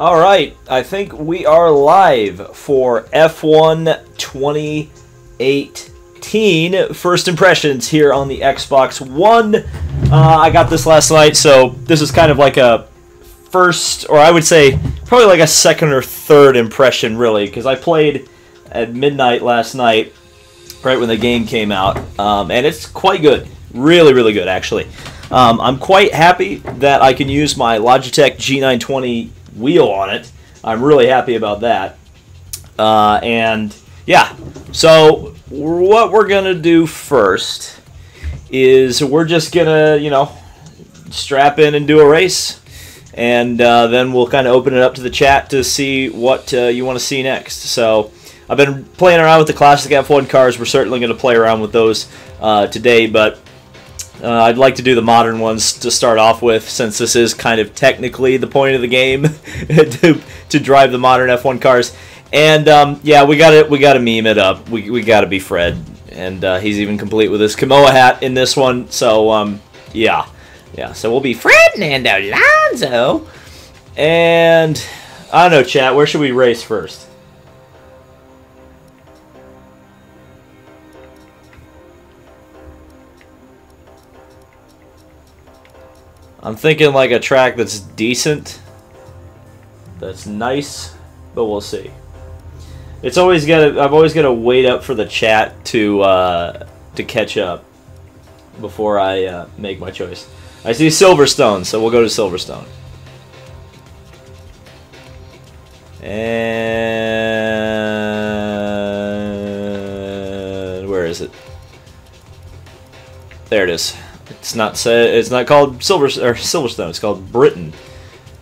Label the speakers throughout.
Speaker 1: All right, I think we are live for F1 2018 first impressions here on the Xbox One. I got this last night, so this is kind of like a first, or I would say probably like a second or third impression, really, because I played at midnight last night, right when the game came out, and it's quite good. Really, really good, actually. I'm quite happy that I can use my Logitech G920 wheel on it. I'm really happy about that. And yeah, so what we're gonna do first is we're just gonna, strap in and do a race, and then we'll kind of open it up to the chat to see what you want to see next. So I've been playing around with the classic F1 cars. We're certainly going to play around with those today, but I'd like to do the modern ones to start off with, since this is kind of technically the point of the game to drive the modern F1 cars. And yeah, we gotta meme it up. We gotta be Fred, and he's even complete with his Kamoa hat in this one. So yeah. So we'll be Fred and Alonso. And I don't know, chat. Where should we race first? I'm thinking like a track that's decent, that's nice, but we'll see. It's always I've always got to wait up for the chat to catch up before I make my choice. I see Silverstone, so we'll go to Silverstone. And where is it? There it is. It's not called Silverstone. It's called Britain.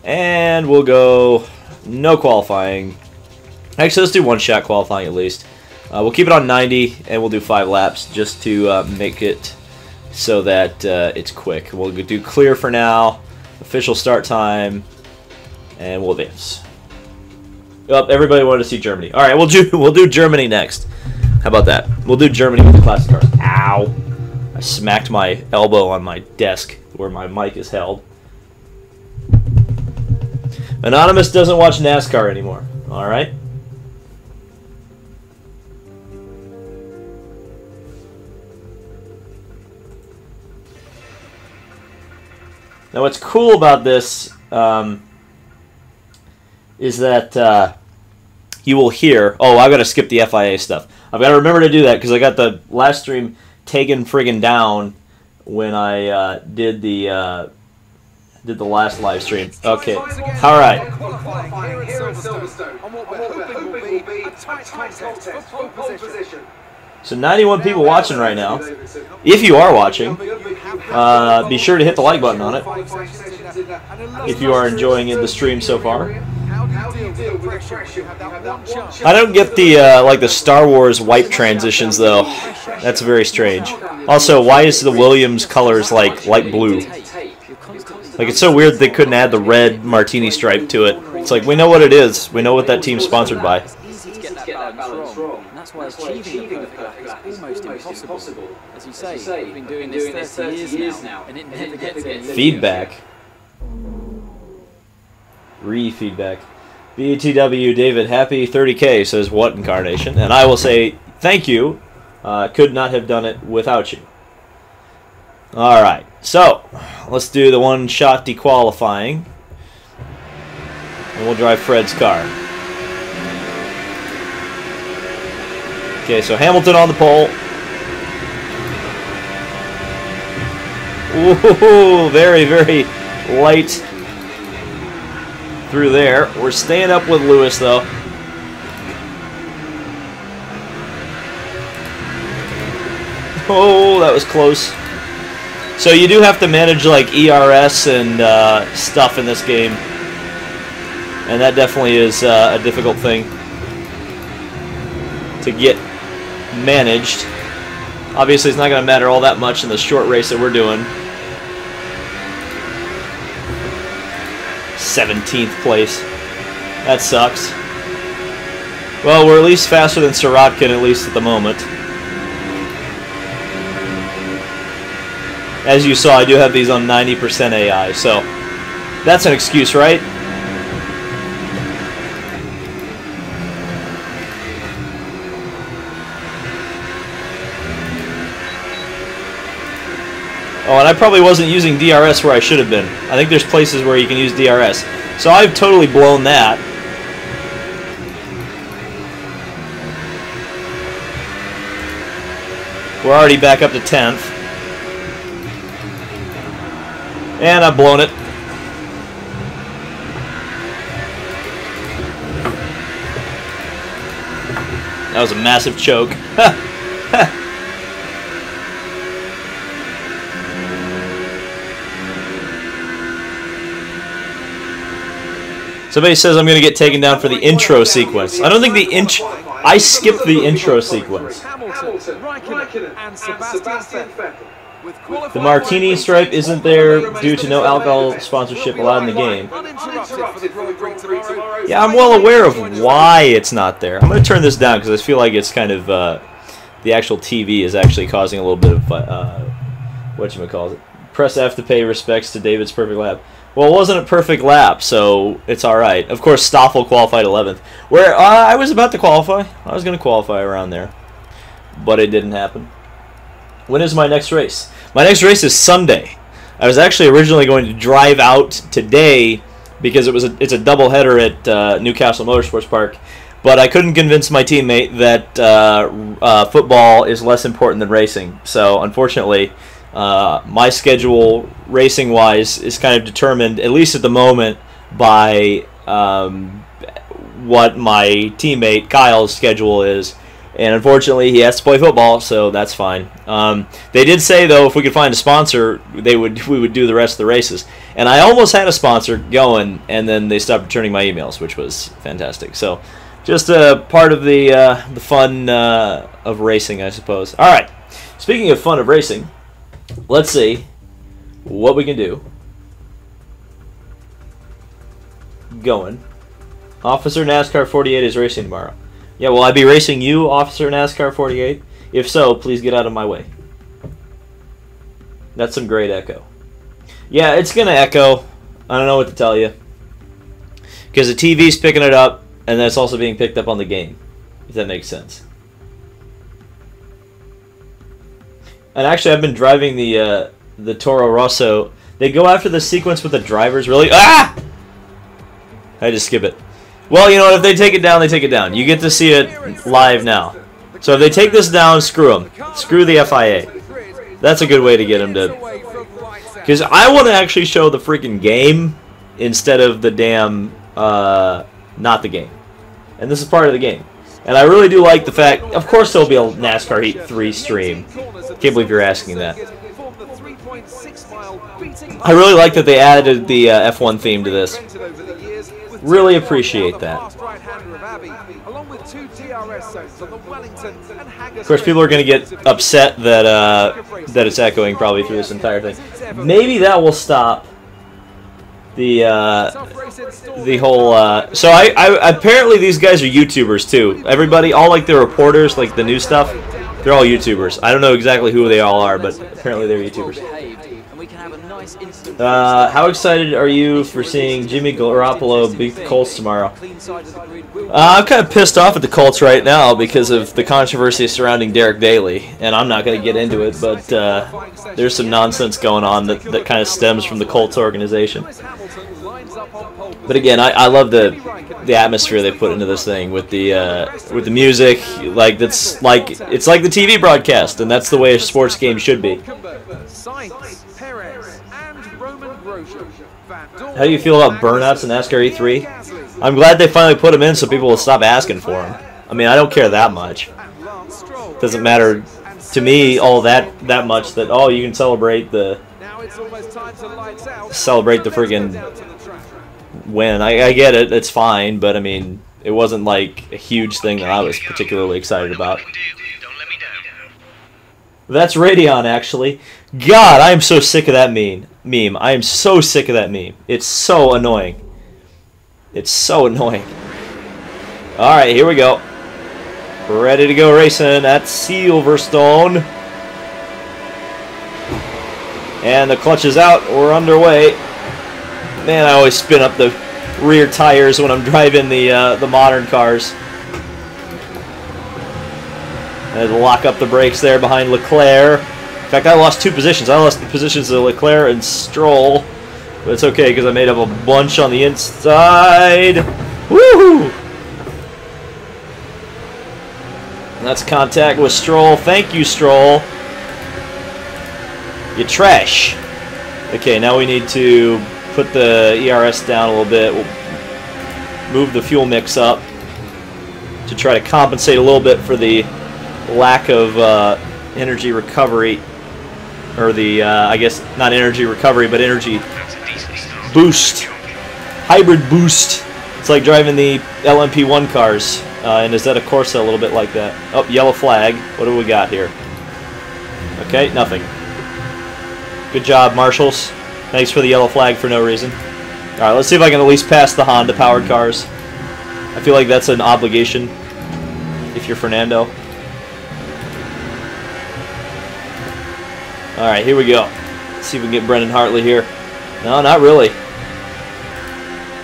Speaker 1: And we'll go no qualifying. Actually, let's do one-shot qualifying at least. We'll keep it on 90, and we'll do 5 laps just to make it so that it's quick. We'll do clear for now. Official start time, and we'll advance. Oh, everybody wanted to see Germany. All right, we'll do Germany next. How about that? We'll do Germany with the classic cars. Ow! I smacked my elbow on my desk where my mic is held. Anonymous doesn't watch NASCAR anymore. All right. Now, what's cool about this is that you will hear. Oh, I've got to skip the FIA stuff. I've got to remember to do that because I got the last stream taken friggin' down when I did the last live stream. Okay, all right. So 91 people watching right now. If you are watching, be sure to hit the like button on it. If you are enjoying the stream so far. I don't get the like the Star Wars wipe transitions though. That's very strange. Also, why is the Williams colors like light blue? Like, it's so weird they couldn't add the red martini stripe to it. It's like, we know what it is. We know what that team's sponsored by.
Speaker 2: That's why achieving the perfect lap is almost impossible. As you say, we've been doing this 30 years now, and it never gets any
Speaker 1: feedback. Re-feedback. BTW David, happy 30K, says what incarnation? And I will say, thank you. Could not have done it without you. Alright, so let's do the one-shot dequalifying. And we'll drive Fred's car. Okay, so Hamilton on the pole. Ooh, very, very light through there. We're staying up with Lewis, though. Oh, that was close. So you do have to manage like ERS and stuff in this game, and that definitely is a difficult thing to get managed. Obviously, it's not going to matter all that much in the short race that we're doing. 17th place. That sucks. Well, we're at least faster than Sirotkin, at least at the moment. As you saw, I do have these on 90% AI, so that's an excuse, right? Oh, and I probably wasn't using DRS where I should have been. I think there's places where you can use DRS. So I've totally blown that. We're already back up to 10th. And I've blown it. That was a massive choke. Somebody says I'm going to get taken down for the intro sequence. I don't think the intro... I skipped the intro sequence. The martini stripe isn't there due to no alcohol sponsorship allowed in the game. Yeah, I'm well aware of why it's not there. I'm going to turn this down because I feel like it's kind of... the actual TV is actually causing a little bit of... whatchamacallit. Press F to pay respects to David's perfect lap. Well, it wasn't a perfect lap, so it's alright. Of course, Stoffel qualified 11th. Where I was about to qualify. I was going to qualify around there. But it didn't happen. When is my next race? My next race is Sunday. I was actually originally going to drive out today because it's a doubleheader at Newcastle Motorsports Park. But I couldn't convince my teammate that football is less important than racing. So, unfortunately... my schedule, racing-wise, is kind of determined, at least at the moment, by what my teammate Kyle's schedule is. And unfortunately, he has to play football, so that's fine. They did say, though, if we could find a sponsor, we would do the rest of the races. And I almost had a sponsor going, and then they stopped returning my emails, which was fantastic. So, just a part of the fun of racing, I suppose. All right. Speaking of fun of racing... let's see what we can do. Going. Officer NASCAR 48 is racing tomorrow. Yeah, will I be racing you, Officer NASCAR 48? If so, please get out of my way. That's some great echo. Yeah, it's going to echo. I don't know what to tell you. Because the TV's picking it up, and then it's also being picked up on the game. If that makes sense. And actually, I've been driving the Toro Rosso. They go after the sequence with the drivers, really? Ah! I had to skip it. Well, you know what? If they take it down, they take it down. You get to see it live now. So if they take this down, screw them. Screw the FIA. That's a good way to get them to... because I want to actually show the freaking game instead of the damn... not the game. And this is part of the game. And I really do like the fact... of course there'll be a NASCAR Heat 3 stream. Can't believe you're asking that. I really like that they added the F1 theme to this. Really appreciate that. Of course, people are going to get upset that that it's echoing probably through this entire thing. Maybe that will stop the whole. So I apparently these guys are YouTubers too. Everybody, all like the reporters, like the news stuff. They're all YouTubers. I don't know exactly who they all are, but apparently they're YouTubers. How excited are you for seeing Jimmy Garoppolo beat the Colts tomorrow? I'm kind of pissed off at the Colts right now because of the controversy surrounding Derek Daly, and I'm not going to get into it, but there's some nonsense going on that kind of stems from the Colts organization. But again, I love the atmosphere they put into this thing with the music, it's like the TV broadcast, and that's the way a sports game should be. How do you feel about burnouts in NASCAR E3? I'm glad they finally put them in so people will stop asking for them. I mean, I don't care that much. It doesn't matter to me all that much that, oh, you can celebrate the friggin' win. I get it, it's fine, but I mean, it wasn't like a huge thing that I was particularly excited about. That's Radeon, actually. God, I am so sick of that meme. I am so sick of that meme. It's so annoying. It's so annoying. Alright, here we go. Ready to go racing at Silverstone. And the clutch is out. We're underway. Man, I always spin up the rear tires when I'm driving the modern cars. And lock up the brakes there behind Leclerc. fact, I lost 2 positions. I lost the positions of Leclerc and Stroll. But it's okay because I made up a bunch on the inside. Woohoo! And that's contact with Stroll. Thank you, Stroll. You trash. Okay, now we need to put the ERS down a little bit. We'll move the fuel mix up to try to compensate a little bit for the lack of energy recovery, or the, I guess, not energy recovery, but energy boost. Hybrid boost. It's like driving the LMP1 cars in Zeta Corsa, a little bit like that. Oh, yellow flag. What do we got here? Okay, nothing. Good job, marshals. Thanks for the yellow flag for no reason. Alright, let's see if I can at least pass the Honda powered cars. I feel like that's an obligation if you're Fernando. Alright, here we go. Let's see if we can get Brendan Hartley here. No, not really.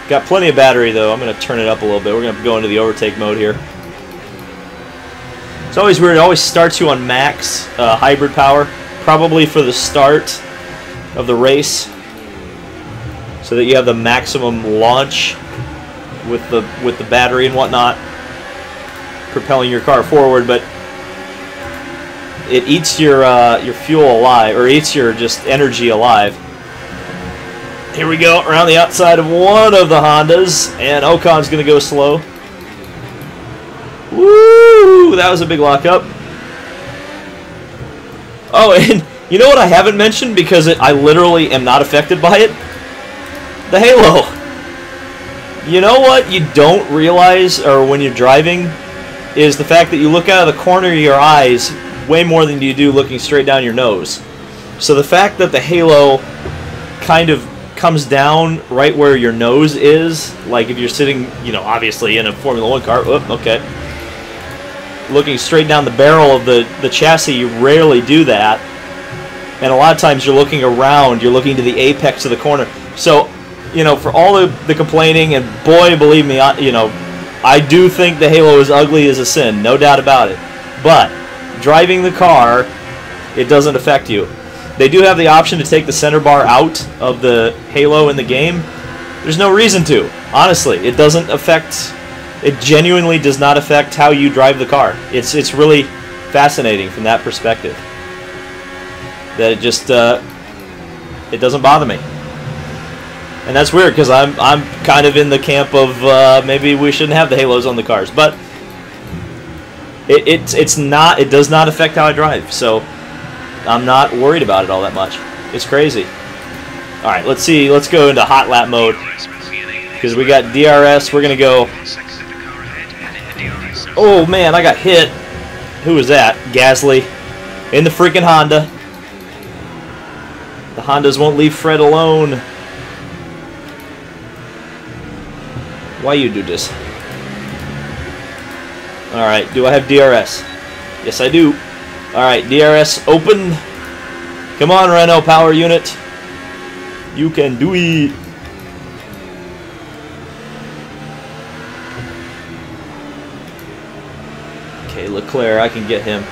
Speaker 1: Got plenty of battery, though. I'm going to turn it up a little bit. We're going to go into the overtake mode here. It's always weird. It always starts you on max hybrid power, probably for the start of the race, so that you have the maximum launch with the battery and whatnot, propelling your car forward. But it eats your fuel alive, or eats your just energy alive. Here we go, around the outside of one of the Hondas, and Ocon's going to go slow. Woo! That was a big lockup. Oh, and you know what I haven't mentioned, because I literally am not affected by it? The halo. You know what you don't realize, or when you're driving, is the fact that you look out of the corner of your eyes way more than you do looking straight down your nose. So the fact that the halo kind of comes down right where your nose is, like if you're sitting, you know, obviously in a Formula 1 car, okay, looking straight down the barrel of the chassis, you rarely do that. And a lot of times you're looking around, you're looking to the apex of the corner. So, you know, for all the complaining, and boy, believe me, you know, I do think the halo is ugly as a sin, no doubt about it. But driving the car, it doesn't affect you. They do have the option to take the center bar out of the halo in the game. There's no reason to. Honestly, it doesn't affect, it genuinely does not affect how you drive the car. It's really fascinating from that perspective. That it just, it doesn't bother me. And that's weird, because I'm kind of in the camp of maybe we shouldn't have the halos on the cars. But it does not affect how I drive. So I'm not worried about it all that much. It's crazy. Alright, let's see. Let's go into hot lap mode, because we got DRS. We're going to go... Oh, man, I got hit. Who was that? Gasly. In the freaking Honda. The Hondas won't leave Fred alone. Why you do this? Alright, do I have DRS? Yes, I do. Alright, DRS open. Come on, Renault power unit. You can do it. Okay, Leclerc, I can get him.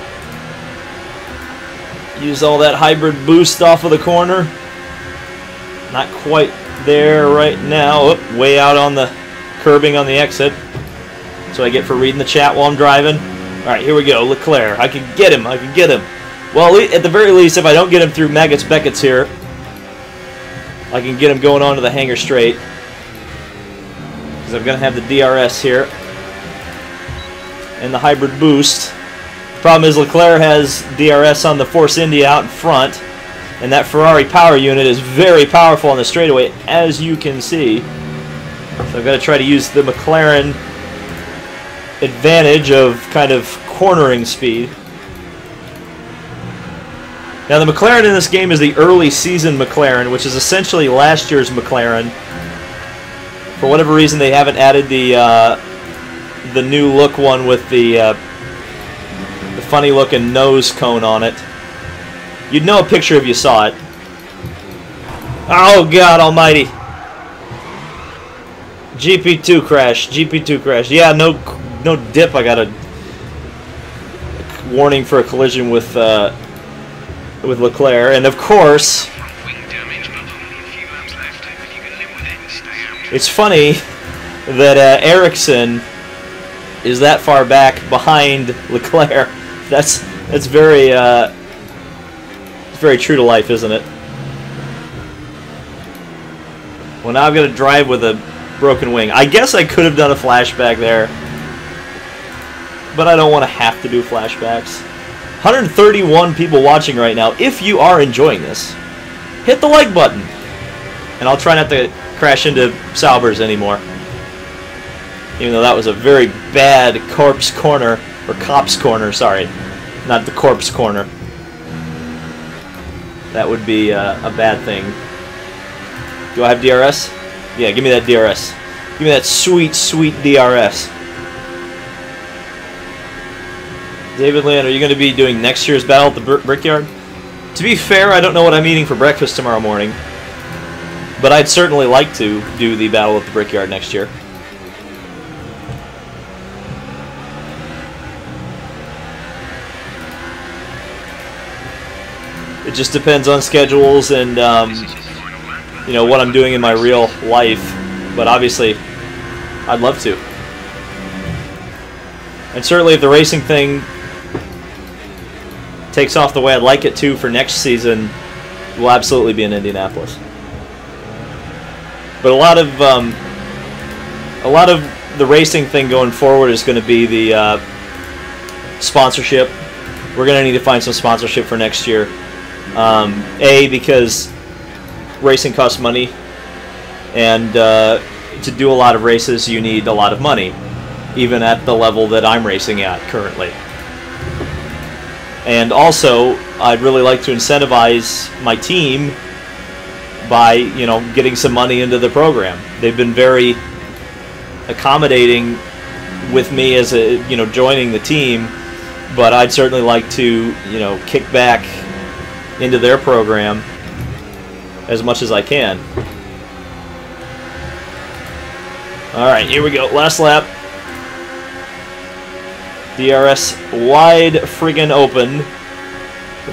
Speaker 1: Use all that hybrid boost off of the corner. Not quite there right now. Oh, way out on the curbing on the exit. That's what I get for reading the chat while I'm driving. Alright, here we go. Leclerc. I can get him. I can get him. Well, at the very least, if I don't get him through Maggots Beckett's here, I can get him going on to the hangar straight. Because I'm going to have the DRS here. And the hybrid boost. Problem is, Leclerc has DRS on the Force India out in front. And that Ferrari power unit is very powerful on the straightaway, as you can see. So I've got to try to use the McLaren advantage of kind of cornering speed. Now the McLaren in this game is the early season McLaren, which is essentially last year's McLaren. For whatever reason, they haven't added the new look one with the funny looking nose cone on it. You'd know a picture if you saw it. Oh God Almighty! GP2 crash. GP2 crash. Yeah, no dip. I got a warning for a collision with with Leclerc, and of course, it's funny that Ericsson is that far back behind Leclerc. That's very it's very true to life, isn't it? Well, now I've got to drive with a broken wing. I guess I could have done a flashback there, but I don't want to have to do flashbacks. 131 people watching right now. If you are enjoying this, hit the like button, and I'll try not to crash into Saubers anymore. Even though that was a very bad corpse corner, or cop's corner, sorry, not the corpse corner. That would be a bad thing. Do I have DRS? Yeah, give me that DRS. Give me that sweet, sweet DRS. David Land, are you going to be doing next year's battle at the Brickyard? To be fair, I don't know what I'm eating for breakfast tomorrow morning, but I'd certainly like to do the battle at the Brickyard next year. It just depends on schedules and you know, what I'm doing in my real life, but obviously I'd love to. And certainly if the racing thing takes off the way I'd like it to for next season, we'll absolutely be in Indianapolis. But a lot of the racing thing going forward is going to be the sponsorship. We're going to need to find some sponsorship for next year. A, because racing costs money, and to do a lot of races you need a lot of money, even at the level that I'm racing at currently. And also, I'd really like to incentivize my team by, you know, getting some money into the program. They've been very accommodating with me as a, you know, joining the team, but I'd certainly like to, you know, kick back into their program as much as I can. Alright, here we go. Last lap. DRS wide friggin' open.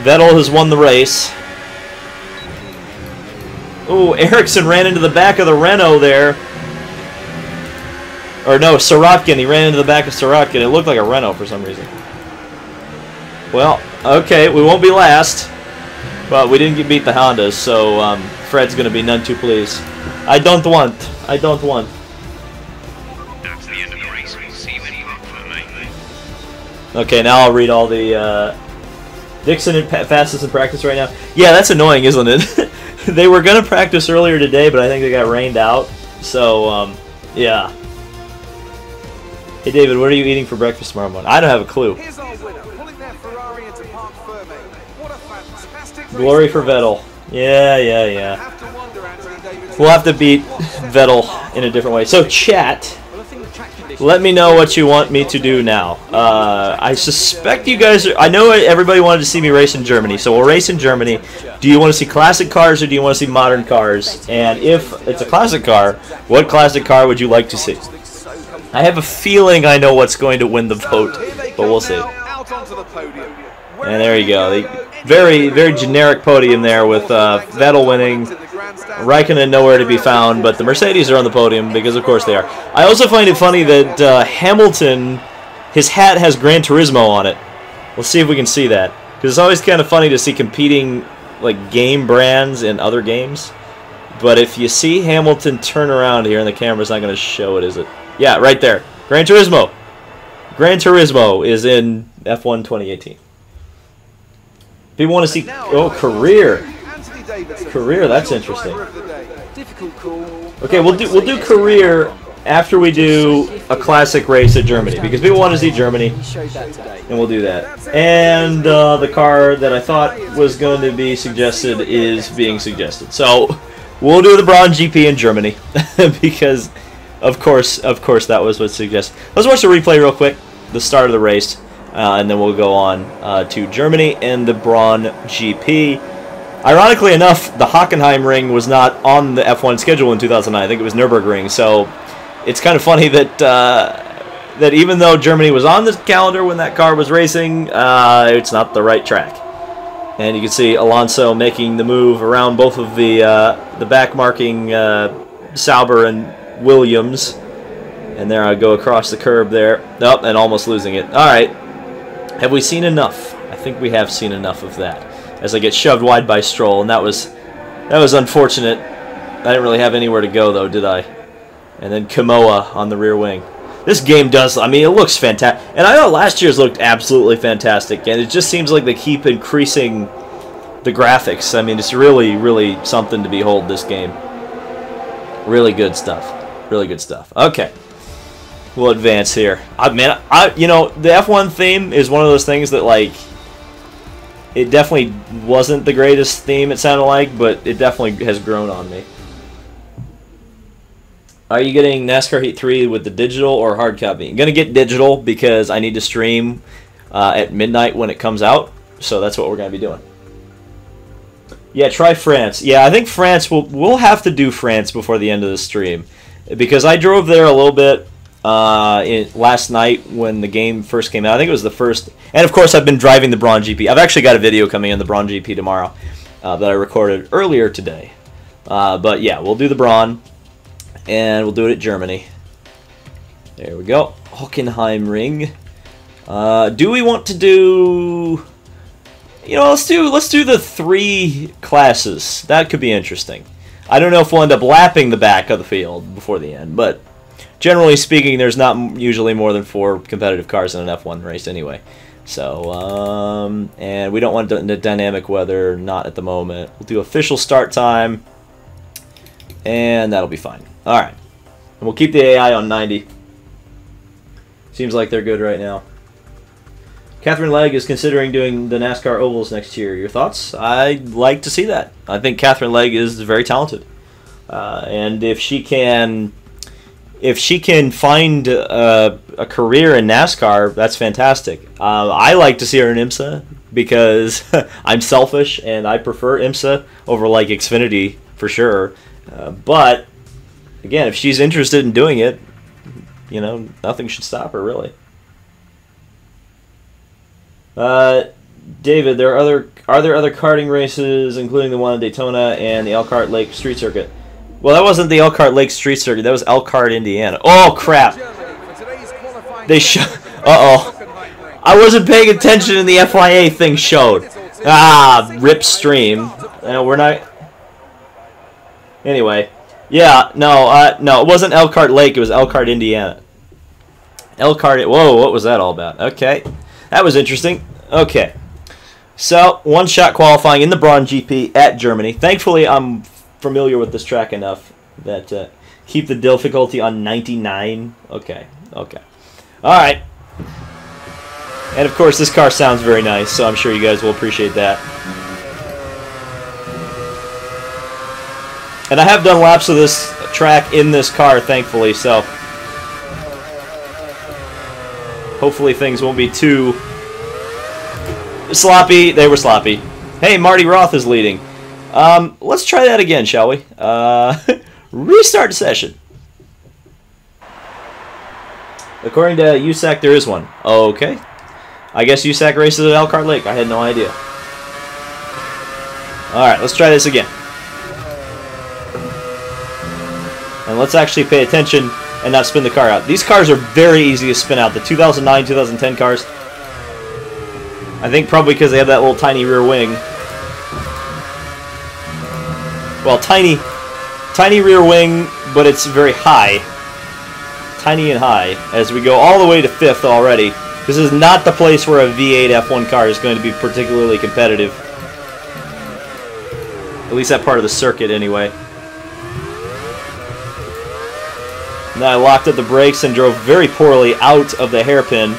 Speaker 1: Vettel has won the race. Oh, Ericsson ran into the back of the Renault there. Or no, Sirotkin. He ran into the back of Sirotkin. It looked like a Renault for some reason. Well, okay, we won't be last. But we didn't beat the Hondas, so Fred's going to be none too pleased. I don't want. I don't want.
Speaker 3: That's the end of the race. We'll see when you look for me.
Speaker 1: Okay, now I'll read all the Dixon and fastest in practice right now. Yeah, that's annoying, isn't it? They were going to practice earlier today, but I think they got rained out. So, yeah. Hey, David, what are you eating for breakfast tomorrow morning? I don't have a clue.
Speaker 4: Here's our winner, pulling their Ferrari into Parc Ferme. What a fantastic
Speaker 1: Glory for Vettel. Yeah, yeah, yeah.
Speaker 4: have to wonder, Anthony Davis.
Speaker 1: We'll have to beat Vettel in a different way. So, chat,
Speaker 2: Well, I think the track conditions
Speaker 1: let me know what you want me to do now. I suspect you guys are... I know everybody wanted to see me race in Germany, so we'll race in Germany. Do you want to see classic cars or do you want to see modern cars? And if it's a classic car, what classic car would you like to see? I have a feeling I know what's going to win the vote, but we'll see.
Speaker 4: Out onto the podium.
Speaker 1: And there you go. The very, very generic podium there with Vettel winning, Raikkonen nowhere to be found, but the Mercedes are on the podium because of course they are. I also find it funny that Hamilton, his hat has Gran Turismo on it. We'll see if we can see that, because it's always kind of funny to see competing like game brands in other games. But if you see Hamilton turn around here and the camera's not going to show it, is it? Yeah, right there. Gran Turismo. Gran Turismo is in F1 2018. People want to see... Oh, career. Career, that's interesting.
Speaker 2: difficult call.
Speaker 1: Okay, we'll do career after we do a classic race at Germany, because people want to see Germany,
Speaker 2: He showed that today.
Speaker 1: and we'll do that. And the car that I thought was going to be suggested is being suggested. So we'll do the Brawn GP in Germany because, of course, that was what's suggested. Let's watch the replay real quick, the start of the race, and then we'll go on to Germany and the Brawn GP. Ironically enough, the Hockenheim ring was not on the F1 schedule in 2009. I think it was Nürburgring. So it's kind of funny that that even though Germany was on the calendar when that car was racing, it's not the right track. And you can see Alonso making the move around both of the back marking Sauber and Williams. And there I go across the curb there. Nope, and almost losing it. All right. Have we seen enough? I think we have seen enough of that. As I get shoved wide by Stroll, and that was unfortunate. I didn't really have anywhere to go, though, did I? And then Kamoa on the rear wing. This game does, I mean, it looks fantastic. And I know last year's looked absolutely fantastic, and it just seems like they keep increasing the graphics. I mean, it's really, really something to behold, this game. Really good stuff. Really good stuff. Okay. We'll advance here. You know, the F1 theme is one of those things that, like, it definitely wasn't the greatest theme, it sounded like, but it definitely has grown on me. Are you getting NASCAR Heat 3 with the digital or hard copy? I'm going to get digital because I need to stream at midnight when it comes out. So that's what we're going to be doing. Yeah, try France. Yeah, I think France, we'll have to do France before the end of the stream. Because I drove there a little bit last night when the game first came out. I think it was the first. And of course, I've been driving the Brawn GP. I've actually got a video coming in the Brawn GP tomorrow that I recorded earlier today. But yeah, we'll do the Brawn. And we'll do it at Germany. There we go. Hockenheimring. Do we want to do... You know, let's do the 3 classes. That could be interesting. I don't know if we'll end up lapping the back of the field before the end, but generally speaking, there's not usually more than 4 competitive cars in an F1 race anyway. So, and we don't want the dynamic weather, not at the moment. We'll do official start time, and that'll be fine. Alright. And we'll keep the AI on 90. Seems like they're good right now. Catherine Legg is considering doing the NASCAR Ovals next year. Your thoughts? I'd like to see that. I think Catherine Legg is very talented. And if she can find a career in NASCAR, that's fantastic. I like to see her in IMSA because I'm selfish and I prefer IMSA over like Xfinity for sure. But again, if she's interested in doing it, you know, nothing should stop her, really. David, are there other karting races, including the one in Daytona and the Elkhart Lake Street Circuit? Well, that wasn't the Elkhart Lake Street Circuit. That was Elkhart, Indiana. Oh, crap. They Uh-oh. I wasn't paying attention and the FYA thing showed. Ah, rip stream. We're not... Anyway. Yeah, no, it wasn't Elkhart Lake. It was Elkhart, Indiana. Elkhart... Whoa, what was that all about? Okay. That was interesting. Okay. So, one-shot qualifying in the Brawn GP at Germany. Thankfully, I'm familiar with this track enough that keep the difficulty on 99. Okay. Okay. All right. And, of course, this car sounds very nice, so I'm sure you guys will appreciate that. And I have done laps of this track in this car, thankfully, so hopefully things won't be too sloppy. They were sloppy. Hey, Marty Roth is leading. Let's try that again, shall we? Restart session. According to USAC, there is one. Okay. I guess USAC races at Elkhart Lake. I had no idea. Alright, let's try this again. And let's actually pay attention and not spin the car out. These cars are very easy to spin out. The 2009, 2010 cars. I think probably because they have that little tiny rear wing. Well, tiny rear wing, but it's very high. Tiny and high. As we go all the way to 5th already. This is not the place where a V8 F1 car is going to be particularly competitive. At least that part of the circuit, anyway. Now I locked up the brakes and drove very poorly out of the hairpin.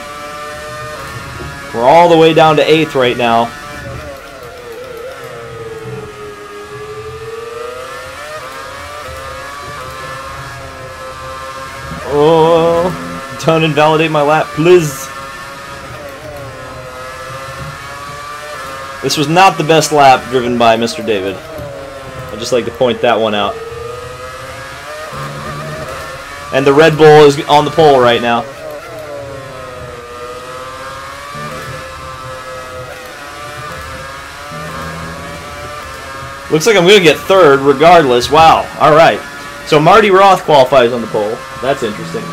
Speaker 1: We're all the way down to 8th right now. Oh, don't invalidate my lap, please. This was not the best lap driven by Mr. David. I'd just like to point that one out. And the Red Bull is on the pole right now. Looks like I'm going to get third regardless. Wow. All right. So Marty Roth qualifies on the pole. That's interesting.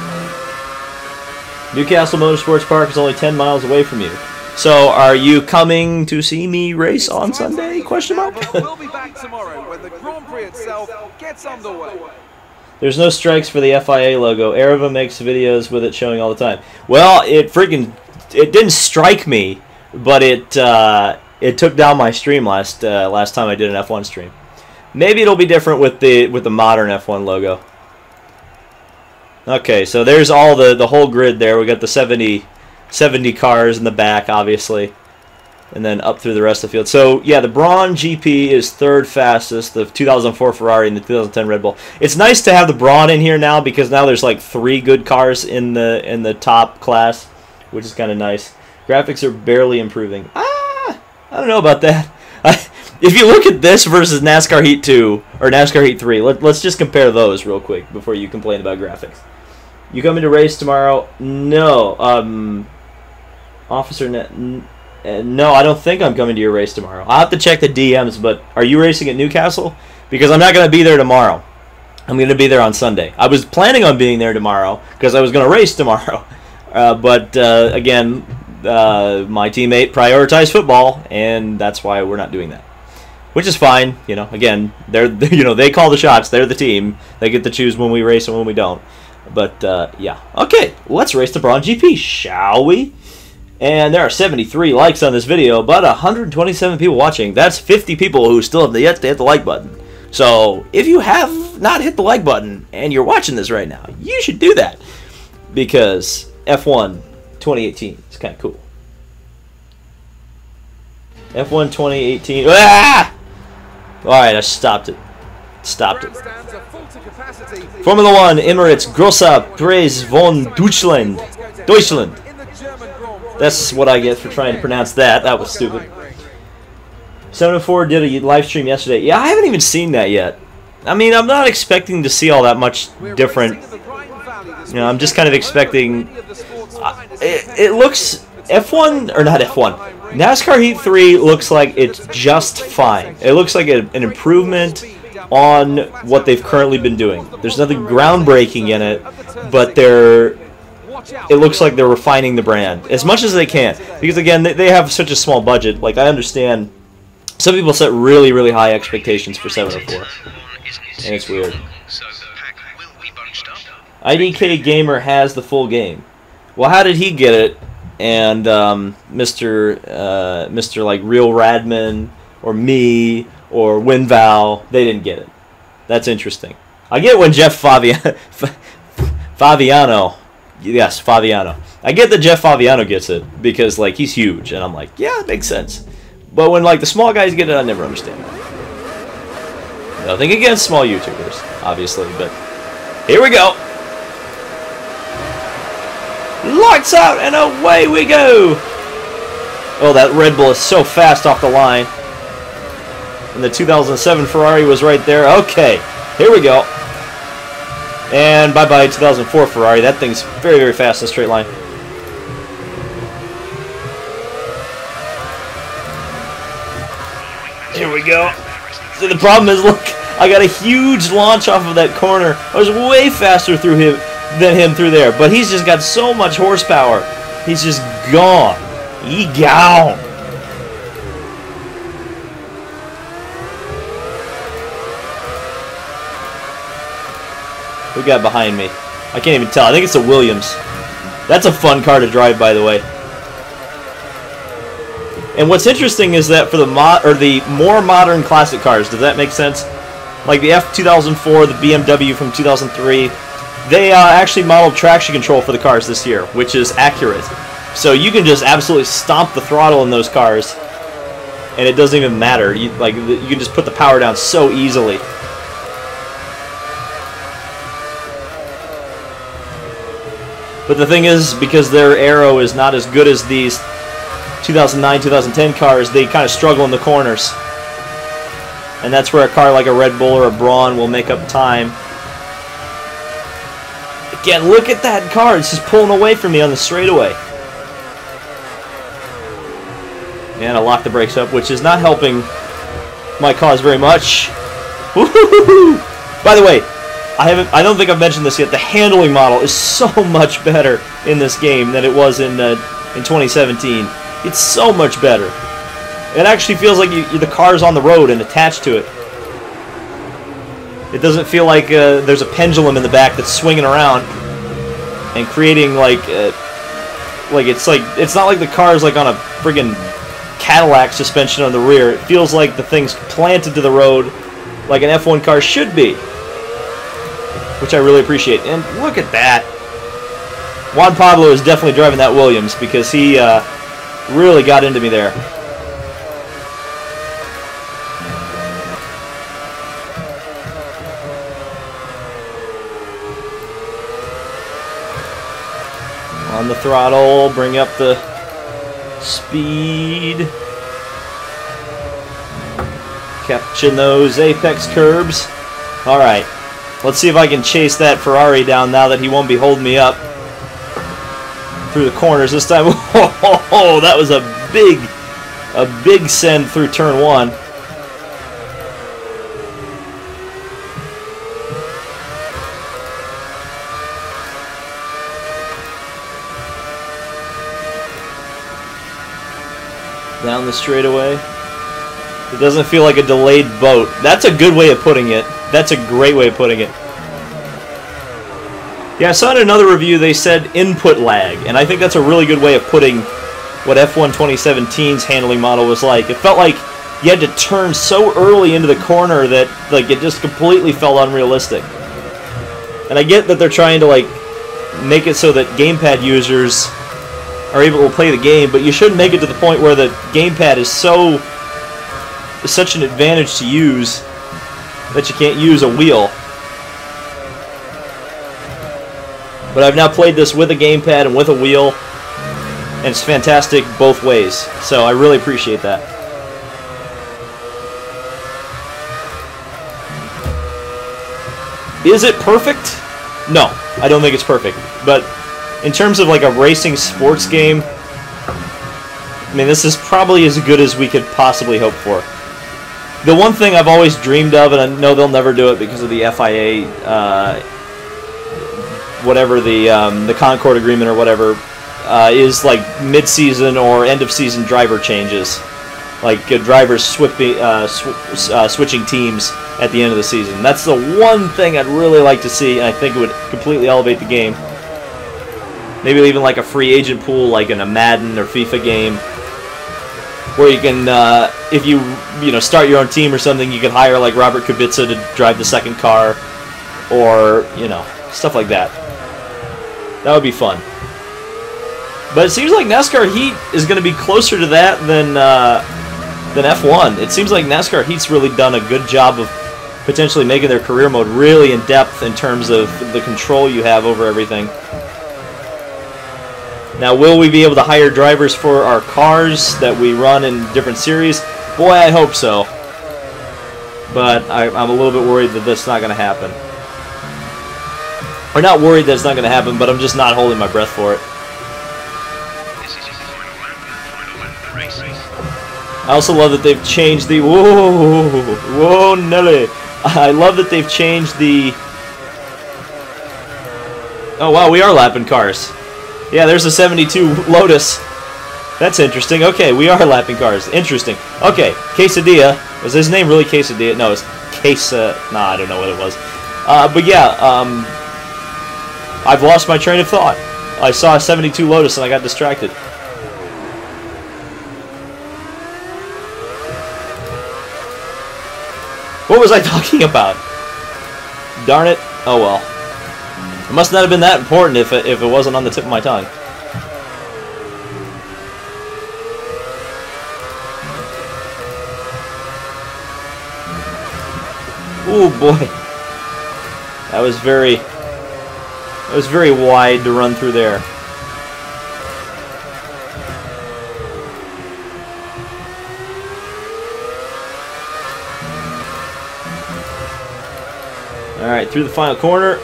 Speaker 1: Newcastle Motorsports Park is only 10 miles away from you. So are you coming to see me race on Sunday? Question mark.
Speaker 4: We'll be back tomorrow when the Grand Prix itself gets underway.
Speaker 1: There's no strikes for the FIA logo. Areva makes videos with it showing all the time. Well, it didn't strike me, but it took down my stream last time I did an F1 stream. Maybe it'll be different with the modern F1 logo. Okay, so there's all the whole grid there. We got the 70 cars in the back, obviously, and then up through the rest of the field. So yeah, the Brawn GP is third fastest. The 2004 Ferrari and the 2010 Red Bull. It's nice to have the Brawn in here now because now there's like 3 good cars in the top class, which is kind of nice. Graphics are barely improving. I don't know about that. If you look at this versus NASCAR Heat 2 or NASCAR Heat 3, let's just compare those real quick before you complain about graphics. You coming to race tomorrow? No. Officer Net. No, I don't think I'm coming to your race tomorrow. I'll have to check the DMs, but are you racing at Newcastle? Because I'm not going to be there tomorrow. I'm going to be there on Sunday. I was planning on being there tomorrow because I was going to race tomorrow. But again, my teammate prioritized football, and that's why we're not doing that. Which is fine, you know. Again, they call the shots. They're the team. They get to choose when we race and when we don't. But yeah, okay. Let's race the Brawn GP, shall we? And there are 73 likes on this video, but 127 people watching. That's 50 people who still have yet to hit the like button. So if you have not hit the like button and you're watching this right now, you should do that because F1 2018 is kind of cool. F1 2018. Ah! All right, I stopped it. Stopped it. Formula 1, Emirates, Grosser Preis von Deutschland. Deutschland. That's what I get for trying to pronounce that. That was stupid. 704 did a live stream yesterday. Yeah, I haven't even seen that yet. I mean, I'm not expecting to see all that much different. You know, I'm just kind of expecting. It looks F1 or not F1. NASCAR Heat 3 looks like it's just fine. It looks like an improvement on what they've currently been doing. There's nothing groundbreaking in it, but it looks like they're refining the brand as much as they can. Because again, they have such a small budget. Like, I understand some people set really, really high expectations for 704. And it's weird. IDK Gamer has the full game. Well, how did he get it? And Mr. like Real Radman or me or WinVal, they didn't get it. That's interesting. I get when Jeff Faviano, yes, Faviano. I get that Jeff Faviano gets it because like he's huge, and I'm like, yeah, it makes sense. But when like the small guys get it, I never understand that. Nothing against small YouTubers, obviously, but here we go. Lights out and away we go! Oh, that Red Bull is so fast off the line. And the 2007 Ferrari was right there. Okay, here we go. And bye-bye 2004 Ferrari. That thing's very, very fast in a straight line. Here we go. So the problem is, look, I got a huge launch off of that corner. I was way faster through him than him through there, but he's just got so much horsepower. He's just gone. He gone. Who got behind me? I can't even tell. I think it's a Williams. That's a fun car to drive, by the way. And what's interesting is that for the more modern classic cars, does that make sense? Like the F2004, the BMW from 2003. They actually modeled traction control for the cars this year, which is accurate. So you can just absolutely stomp the throttle in those cars, and it doesn't even matter. You can just put the power down so easily. But the thing is, because their aero is not as good as these 2009, 2010 cars, they kind of struggle in the corners. And that's where a car like a Red Bull or a Brawn will make up time. Again, look at that car. It's just pulling away from me on the straightaway. And I locked the brakes up, which is not helping my cause very much. Woo-hoo-hoo-hoo! By the way, I don't think I've mentioned this yet. The handling model is so much better in this game than it was in 2017. It's so much better. It actually feels like the car's on the road and attached to it. It doesn't feel like there's a pendulum in the back that's swinging around and creating it's not like the car's like on a friggin' Cadillac suspension on the rear. It feels like the thing's planted to the road like an F1 car should be, which I really appreciate. And look at that. Juan Pablo is definitely driving that Williams because he really got into me there. On the throttle, bring up the speed. Catching those apex curbs. Alright, let's see if I can chase that Ferrari down now that he won't be holding me up through the corners this time. Oh, that was a big send through turn 1. Down the straightaway. It doesn't feel like a delayed boat. That's a good way of putting it. That's a great way of putting it. Yeah, I saw in another review they said input lag, and I think that's a really good way of putting what F1 2017's handling model was like. It felt like you had to turn so early into the corner that it just completely felt unrealistic. And I get that they're trying to make it so that gamepad users are able to play the game, but you shouldn't make it to the point where the gamepad is such an advantage to use that you can't use a wheel. But I've now played this with a gamepad and with a wheel, and it's fantastic both ways. So I really appreciate that. Is it perfect? No, I don't think it's perfect. But in terms of a racing sports game, I mean, this is probably as good as we could possibly hope for. The one thing I've always dreamed of, and I know they'll never do it because of the FIA, whatever the Concord agreement or whatever, is mid-season or end-of-season driver changes, drivers switching teams at the end of the season. That's the one thing I'd really like to see, and I think it would completely elevate the game. Maybe even a free agent pool, like in a Madden or FIFA game, where you can, if you start your own team or something, you can hire Robert Kubica to drive the second car, or stuff like that. That would be fun. But it seems like NASCAR Heat is going to be closer to that than F1. It seems like NASCAR Heat's really done a good job of potentially making their career mode really in depth in terms of the control you have over everything. Now, will we be able to hire drivers for our cars that we run in different series? Boy, I hope so. But I'm a little bit worried that that's not going to happen. Or not worried that it's not going to happen, but I'm just not holding my breath for it.
Speaker 3: This is your final lap of the race.
Speaker 1: I also love that they've changed the... Whoa, Nelly. I love that they've changed the... Oh, wow, we are lapping cars. Yeah, there's a 72 Lotus. That's interesting. Okay, we are lapping cars. Interesting. Okay, Quesadilla. Was his name really Quesadilla? No, it's Quesa... Nah, I don't know what it was. But yeah, I've lost my train of thought. I saw a 72 Lotus and I got distracted. What was I talking about? Darn it. Oh well. It must not have been that important if it wasn't on the tip of my tongue. Ooh boy. That was very wide to run through there. Alright, through the final corner.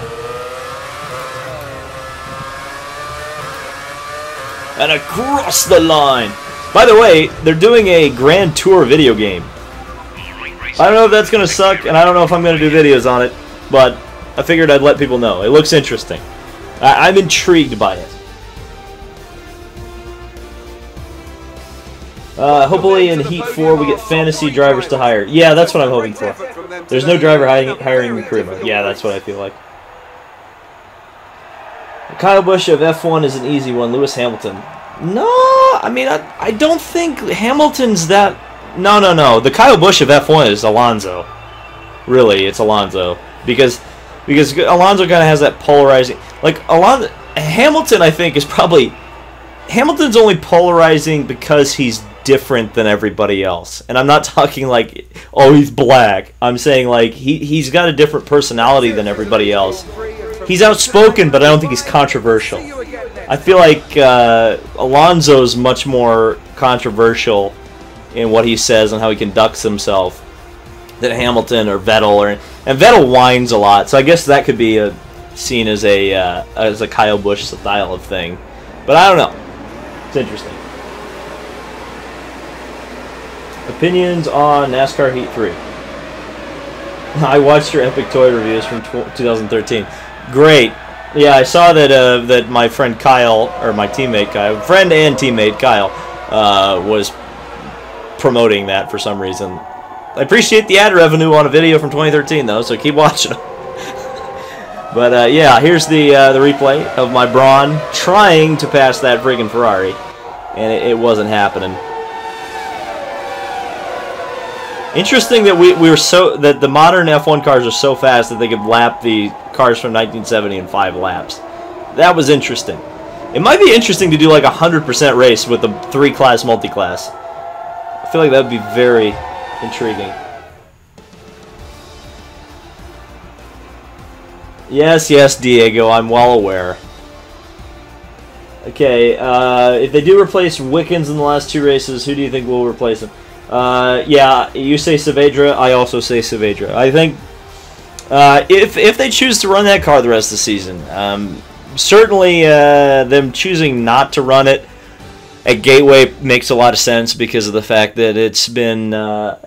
Speaker 1: And across the line. By the way, they're doing a Grand Tour video game.
Speaker 3: Alright,
Speaker 1: I don't know if that's going to suck, and I don't know if I'm going to do videos on it, but I figured I'd let people know. It looks interesting. I'm intrigued by it. Hopefully in Heat 4 we get fantasy drivers to hire. Yeah, that's what I'm hoping for. There's no driver hiring in career mode. Yeah, that's what I feel like. Kyle Busch of F1 is an easy one. Lewis Hamilton. No, I mean, I don't think Hamilton's that... No. The Kyle Busch of F1 is Alonso. Really, it's Alonso. Because Alonso kind of has that polarizing... Like, Hamilton, I think, is probably... Hamilton's only polarizing because he's different than everybody else. And I'm not talking like, oh, he's black. I'm saying, like, he's got a different personality than everybody else. He's outspoken, but I don't think he's controversial. I feel like Alonso's much more controversial in what he says and how he conducts himself than Hamilton or Vettel. And Vettel whines a lot, so I guess that could be seen as a Kyle Busch style of thing. But I don't know. It's interesting. Opinions on NASCAR Heat 3. I watched your Epic Toy reviews from 2013. Great. Yeah, I saw that that my friend Kyle, or my teammate Kyle, friend and teammate Kyle, was promoting that for some reason. I appreciate the ad revenue on a video from 2013 though, so keep watching them. But yeah, here's the replay of my Brawn trying to pass that friggin' Ferrari, and it wasn't happening. Interesting that that the modern F1 cars are so fast that they could lap the cars from 1970 in 5 laps. That was interesting. It might be interesting to do like a 100% race with the 3-class multi-class. I feel like that would be very intriguing. Yes, Diego, I'm well aware. Okay, if they do replace Wickens in the last 2 races, who do you think will replace him? Yeah, you say Saavedra, I also say Saavedra. I think if they choose to run that car the rest of the season, certainly them choosing not to run it at Gateway makes a lot of sense because of the fact that it's been a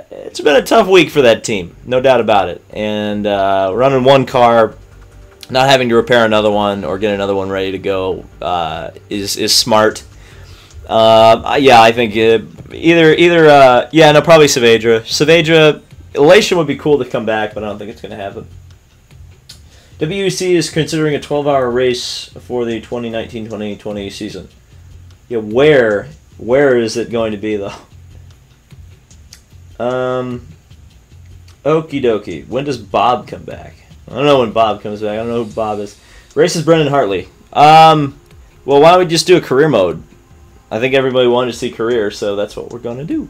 Speaker 1: tough week for that team, no doubt about it. And running one car, not having to repair another one or get another one ready to go is smart. Yeah, I think probably Saavedra. Saavedra, Elation would be cool to come back, but I don't think it's going to happen. WEC is considering a 12-hour race for the 2019-2020 season. Yeah, where is it going to be though? Okie dokie. When does Bob come back? I don't know when Bob comes back. I don't know who Bob is. Races Brendan Hartley. Well, why don't we just do a career mode? I think everybody wanted to see career, so that's what we're going to do.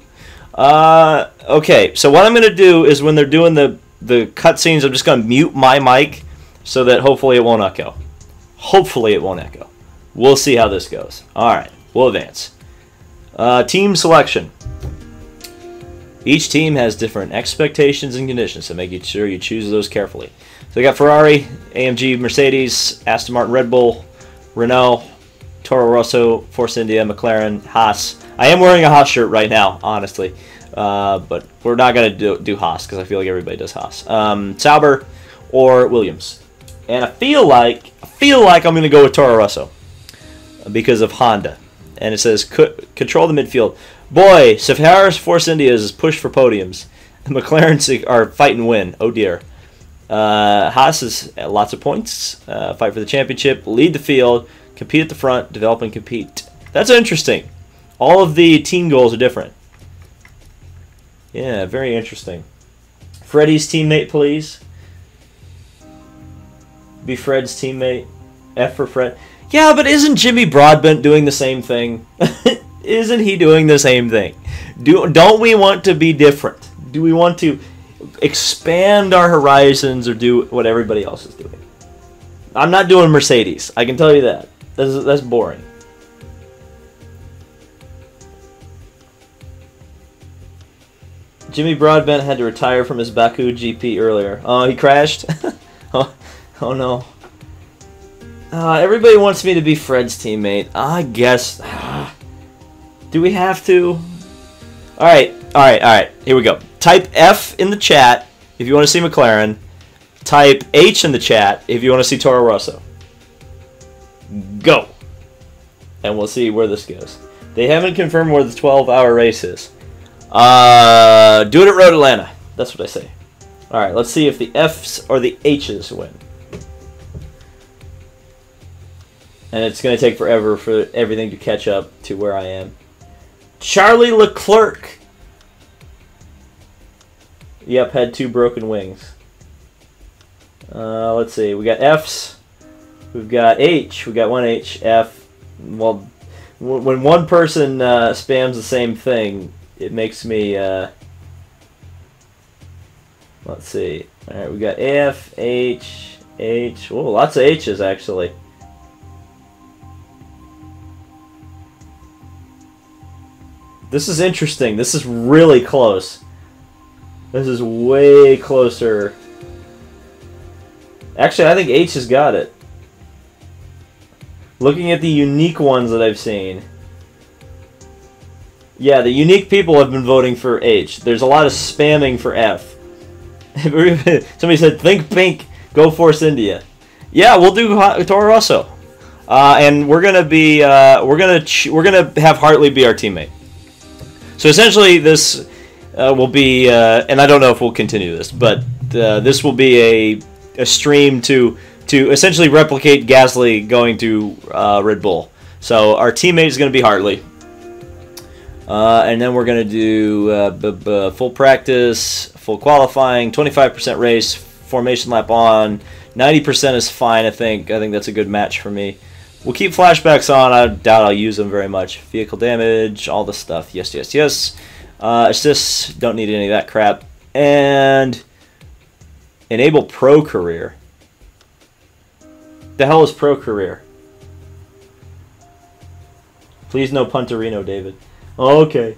Speaker 1: Okay, so what I'm going to do is when they're doing the cutscenes, I'm just going to mute my mic so that hopefully it won't echo. Hopefully it won't echo. We'll see how this goes. All right, we'll advance. Team selection. Each team has different expectations and conditions, so make sure you choose those carefully. So we got Ferrari, AMG, Mercedes, Aston Martin, Red Bull, Renault, Toro Rosso, Force India, McLaren, Haas. I am wearing a Haas shirt right now, honestly, but we're not going to do Haas because I feel like everybody does Haas. Sauber or Williams, and I feel like I'm going to go with Toro Rosso because of Honda, and it says control the midfield. Boy, Safari's Force India is pushed for podiums. The McLaren are fight and win. Oh dear. Haas is lots of points. Fight for the championship. Lead the field. Compete at the front. Develop and compete. That's interesting. All of the team goals are different. Yeah, very interesting. Freddie's teammate, please. Be Fred's teammate. F for Fred. Yeah, but isn't Jimmy Broadbent doing the same thing? Isn't he doing the same thing? Don't we want to be different? Do we want to expand our horizons or do what everybody else is doing? I'm not doing Mercedes. I can tell you that. That's boring. Jimmy Broadbent had to retire from his Baku GP earlier. Oh, he crashed? Oh no. Everybody wants me to be Fred's teammate. I guess. Do we have to? Alright. Here we go. type F in the chat if you want to see McLaren. Type H in the chat if you want to see Toro Rosso. Go. And we'll see where this goes. They haven't confirmed where the 12-hour race is. Do it at Road Atlanta. That's what I say. Alright, let's see if the Fs or the Hs win. And it's going to take forever for everything to catch up to where I am. Charlie Leclerc. Yep, had 2 broken wings. Let's see. We got Fs. We've got H. We got 1 H. F. Well, when one person spams the same thing, it makes me... let's see. Alright, we got F, H, H. Oh, lots of H's, actually. This is interesting. This is really close. This is way closer. Actually, I think H has got it. Looking at the unique ones that I've seen. Yeah, the unique people have been voting for H. There's a lot of spamming for F. Somebody said, think pink, go Force India. Yeah, we'll do Toro Rosso. And we're gonna be we're gonna have Hartley be our teammate. So essentially, this will be, and I don't know if we'll continue this, but this will be a stream to essentially replicate Gasly going to Red Bull. So our teammate is going to be Hartley, and then we're going to do full practice, full qualifying, 25% race, formation lap on, 90% is fine. I think that's a good match for me. We'll keep flashbacks on. I doubt I'll use them very much. Vehicle damage, all this stuff. Yes, yes, yes. Assists, don't need any of that crap. And enable Pro Career. The hell is Pro Career? Please no Punterino, David. Okay.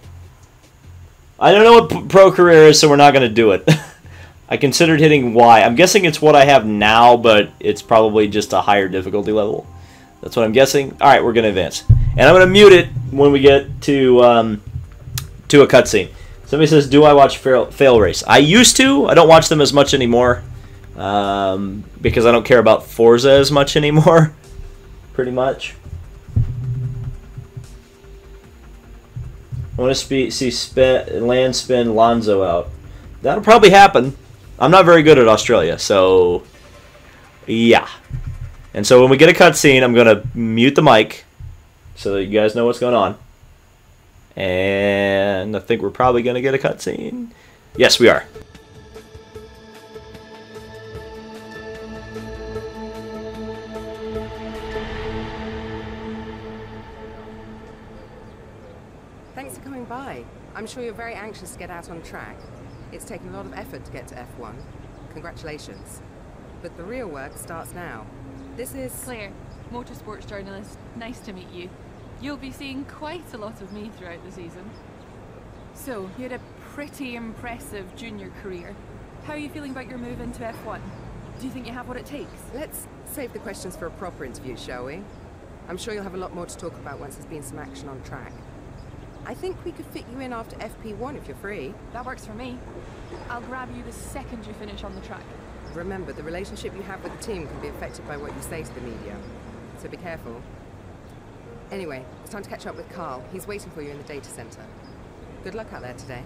Speaker 1: I don't know what Pro Career is, so we're not going to do it. I considered hitting Y. I'm guessing it's what I have now, but it's probably just a higher difficulty level. That's what I'm guessing. All right, we're going to advance. And I'm going to mute it when we get to a cutscene. Somebody says, do I watch Fail Race? I used to. I don't watch them as much anymore because I don't care about Forza as much anymore, pretty much. I want to see land spin Lonzo out. That'll probably happen. I'm not very good at Australia, so yeah. And so when we get a cutscene, I'm going to mute the mic so that you guys know what's going on. And I think we're probably going to get a cutscene. Yes, we are.
Speaker 5: Thanks for coming by. I'm sure you're very anxious to get out on track. It's taken a lot of effort to get to F1. Congratulations. But the real work starts now. This is
Speaker 6: Claire, motorsports journalist. Nice to meet you. You'll be seeing quite a lot of me throughout the season. So, you had a pretty impressive junior career. How are you feeling about your move into F1? Do you think you have what it takes?
Speaker 5: Let's save the questions for a proper interview, shall we? I'm sure you'll have a lot more to talk about once there's been some action on track. I think we could fit you in after FP1 if you're free.
Speaker 6: That works for me. I'll grab you the second you finish on the track.
Speaker 5: Remember, the relationship you have with the team can be affected by what you say to the media. So be careful. Anyway, it's time to catch up with Carl. He's waiting for you in the data center. Good luck out there today.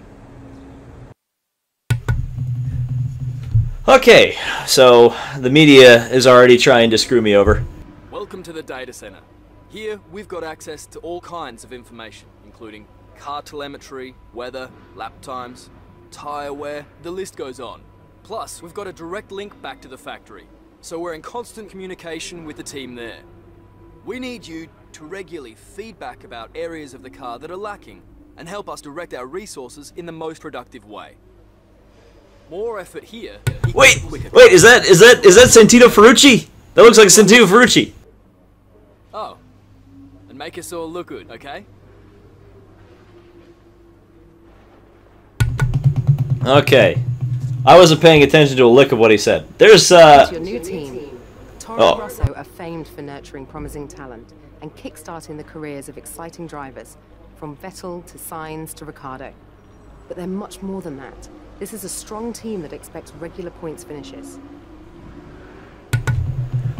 Speaker 1: Okay, so the media is already trying to screw me over.
Speaker 7: Welcome to the data center. Here, we've got access to all kinds of information, including car telemetry, weather, lap times, tire wear, the list goes on. Plus, we've got a direct link back to the factory, so we're in constant communication with the team there. We need you to regularly feedback about areas of the car that are lacking and help us direct our resources in the most productive way. More effort here.
Speaker 1: Wait, is that Santino Ferrucci? That looks like Santino Ferrucci.
Speaker 7: Oh, and make us all look good, okay?
Speaker 1: Okay. I wasn't paying attention to a lick of what he said. There's,
Speaker 5: It's your new team. Toro Rosso are famed for nurturing promising talent and kickstarting the careers of exciting drivers, from Vettel to Sainz to Ricciardo. But they're much more than that. This is a strong team that expects regular points finishes.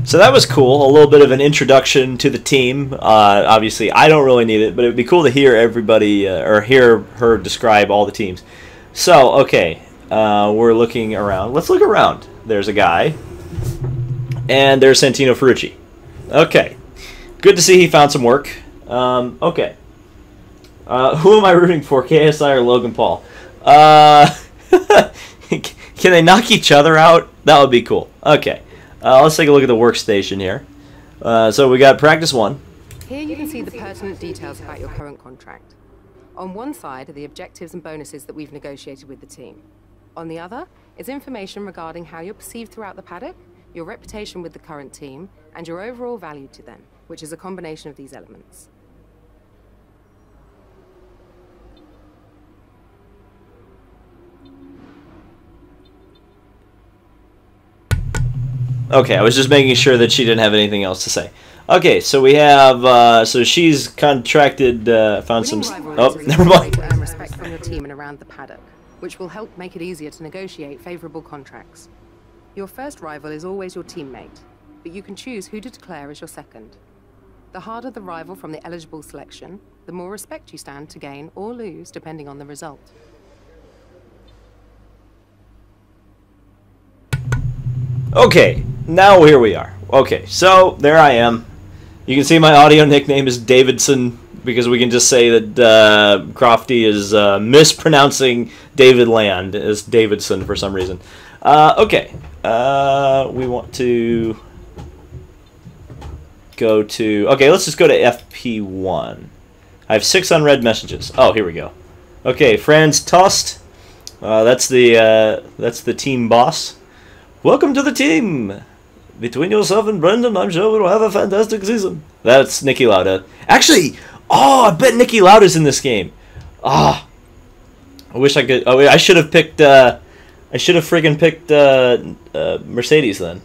Speaker 1: So that was cool. A little bit of an introduction to the team. Obviously, I don't really need it, but it would be cool to hear everybody or hear her describe all the teams. So, okay, we're looking around. Let's look around. There's a guy, and there's Santino Ferrucci. Okay, good to see he found some work. Okay, who am I rooting for, KSI or Logan Paul? Can they knock each other out? That would be cool. Okay. Let's take a look at the workstation here. So we got practice 1.
Speaker 5: Here you can see the pertinent details about your current contract. On one side are the objectives and bonuses that we've negotiated with the team. On the other is information regarding how you're perceived throughout the paddock, your reputation with the current team, and your overall value to them, which is a combination of these elements.
Speaker 1: Okay, I was just making sure that she didn't have anything else to say. Okay, so we have, so she's contracted, found some... Oh, never mind.
Speaker 5: To earn respect from your team and around the paddock, which will help make it easier to negotiate favorable contracts. Your first rival is always your teammate, but you can choose who to declare as your second. The harder the rival from the eligible selection, the more respect you stand to gain or lose, depending on the result.
Speaker 1: Okay, now here we are. Okay, so there I am. You can see my audio nickname is Davidson because we can just say that Crofty is mispronouncing David Land as Davidson for some reason. Okay, we want to go to... Okay, let's just go to FP1. I have 6 unread messages. Oh, here we go. Okay, Franz Tost. That's the team boss. Welcome to the team. Between yourself and Brendan, I'm sure we'll have a fantastic season. That's Niki Lauda. Actually, oh, I bet Niki Lauda's in this game. Ah, I wish I could. Oh, I should have picked. I should have friggin' picked Mercedes then.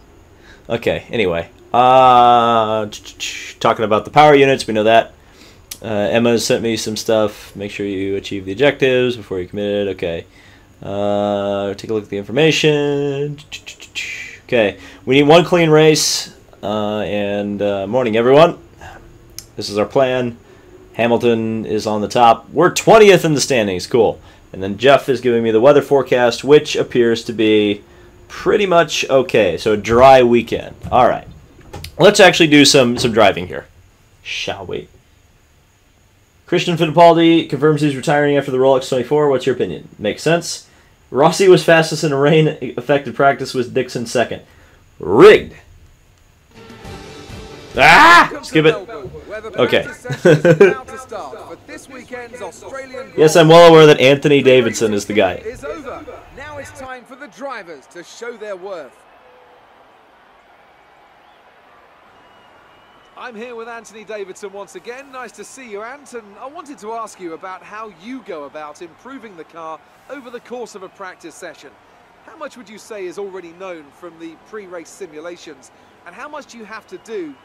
Speaker 1: Okay. Anyway, talking about the power units, we know that. Emma sent me some stuff. Make sure you achieve the objectives before you commit. Okay. Take a look at the information. Okay, we need 1 clean race. Morning, everyone. This is our plan. Hamilton is on the top. We're 20th in the standings. Cool. And then Jeff is giving me the weather forecast, which appears to be pretty much okay. So a dry weekend. All right. Let's actually do some driving here, shall we? Christian Fittipaldi confirms he's retiring after the Rolex 24. What's your opinion? Makes sense. Rossi was fastest in a rain-affected practice with Dixon second. Rigged. Ah! Skip it. Okay. Yes, I'm well aware that Anthony Davidson is the guy.
Speaker 4: Now it's time for the drivers to show their worth. I'm here with Anthony Davidson once again. Nice to see you, Ant. And I wanted to ask you about how you go about improving the car over the course of a practice session. How much would you say is already known from the pre-race simulations? And how much do you have to do,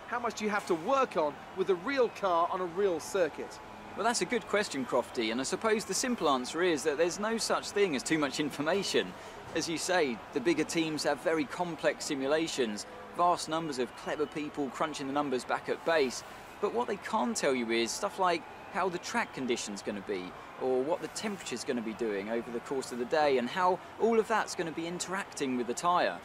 Speaker 4: how much do you have to work on with a real car on a real circuit?
Speaker 2: Well, that's a good question, Crofty, and I suppose the simple answer is that there's no such thing as too much information. As you say, the bigger teams have very complex simulations, vast numbers of clever people crunching the numbers back at base, but what they can't tell you is stuff like how the track condition's going to be, or what the temperature's going to be doing over the course of the day, and how all of that's going to be interacting with the tyre.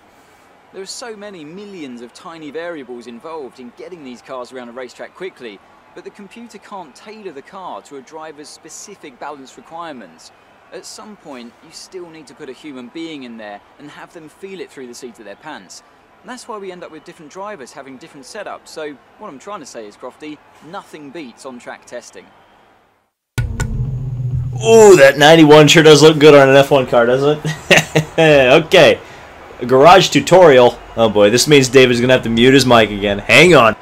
Speaker 2: There are so many millions of tiny variables involved in getting these cars around a racetrack quickly, but the computer can't tailor the car to a driver's specific balance requirements. At some point, you still need to put a human being in there and have them feel it through the seat of their pants. And that's why we end up with different drivers having different setups. So what I'm trying to say is, Crofty, nothing beats on-track testing.
Speaker 1: Ooh, that 91 sure does look good on an F1 car, doesn't it? Okay. A garage tutorial. Oh boy, this means David's going to have to mute his mic again. Hang on.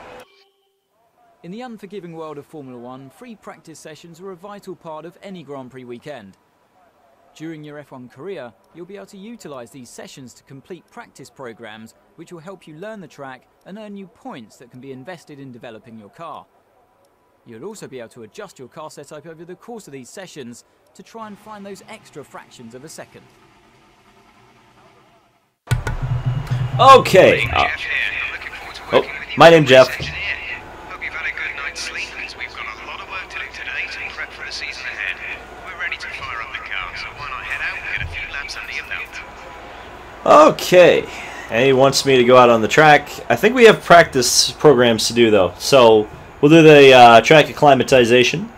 Speaker 2: In the unforgiving world of Formula One, free practice sessions are a vital part of any Grand Prix weekend. During your F1 career, you'll be able to utilise these sessions to complete practice programs which will help you learn the track and earn you points that can be invested in developing your car. You'll also be able to adjust your car setup over the course of these sessions to try and find those extra fractions of a second.
Speaker 1: Okay.
Speaker 3: Jeff here. I'm looking forward to working with you.
Speaker 1: My name's Jeff.
Speaker 3: Hope you've had a good night's sleep, as we've got a lot of work to do today to prep for the season ahead. We're ready to fire up the car, so why not head out and get a few laps under your belt?
Speaker 1: Okay. And he wants me to go out on the track. I think we have practice programs to do, though. So we'll do the track acclimatization,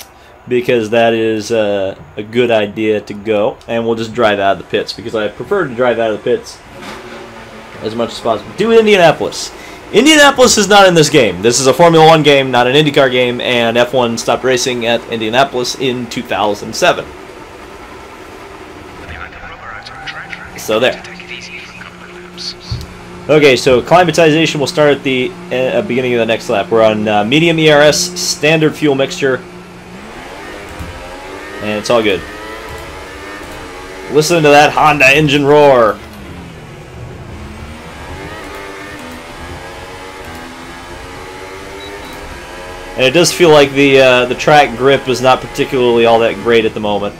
Speaker 1: because that is a good idea to go. And we'll just drive out of the pits, because I prefer to drive out of the pits as much as possible. Do Indianapolis. Indianapolis is not in this game. This is a Formula 1 game, not an IndyCar game, and F1 stopped racing at Indianapolis in 2007. So there. Okay, so acclimatization will start at the beginning of the next lap. We're on medium ERS, standard fuel mixture, and it's all good. Listen to that Honda engine roar. And it does feel like the track grip is not particularly all that great at the moment.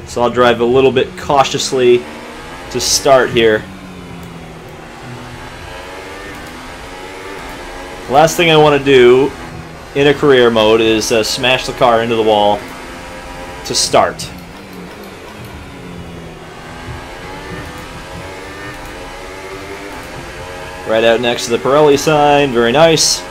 Speaker 1: So I'll drive a little bit cautiously to start here. Last thing I want to do in a career mode is smash the car into the wall to start. Right out next to the Pirelli sign, very nice.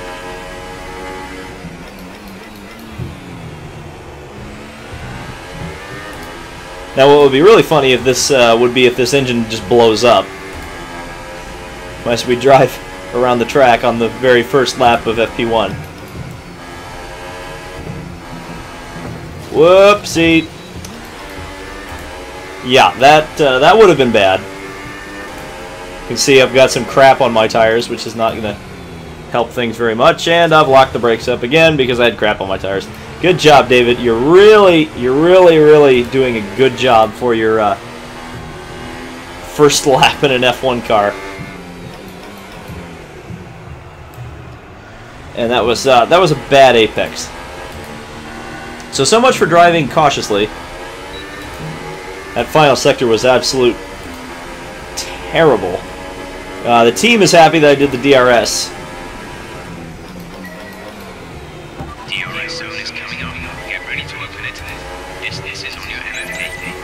Speaker 1: Now, what would be really funny if this would be if this engine just blows up as we drive around the track on the very first lap of FP1. Whoopsie. Yeah, that would have been bad. You can see I've got some crap on my tires, which is not going to help things very much, and I've locked the brakes up again because I had crap on my tires. Good job, David. You're really doing a good job for your first lap in an F1 car. And that was a bad apex. So much for driving cautiously. That final sector was absolute terrible. The team is happy that I did the DRS.
Speaker 3: DRS zone is coming up. Get ready to open it. This is on your MFT.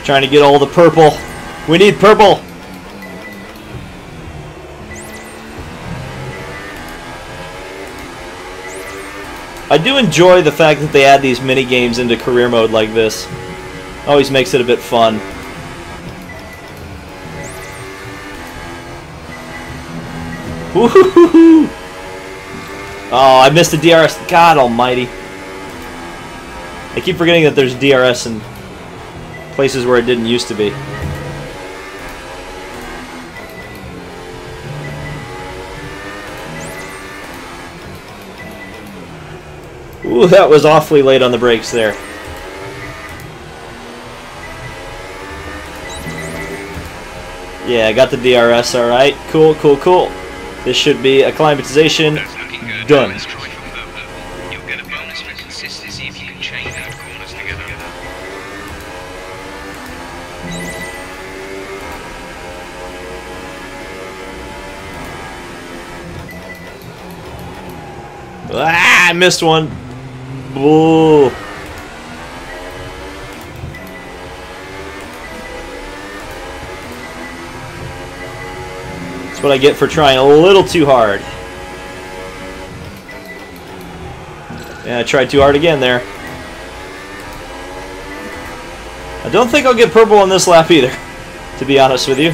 Speaker 1: Trying to get all the purple. We need purple. I do enjoy the fact that they add these mini games into career mode like this. Always makes it a bit fun. Woohoo! Oh, I missed the DRS. God almighty. I keep forgetting that there's DRS in places where it didn't used to be. Ooh, that was awfully late on the brakes there. Yeah, I got the DRS, alright. Cool, cool, cool. This should be acclimatization done.
Speaker 3: You'll get a bonus for consistency if you can chain those corners together.
Speaker 1: Ah, I missed one. Whoa. That's what I get for trying a little too hard. Yeah, I tried too hard again there. I don't think I'll get purple on this lap either, to be honest with you.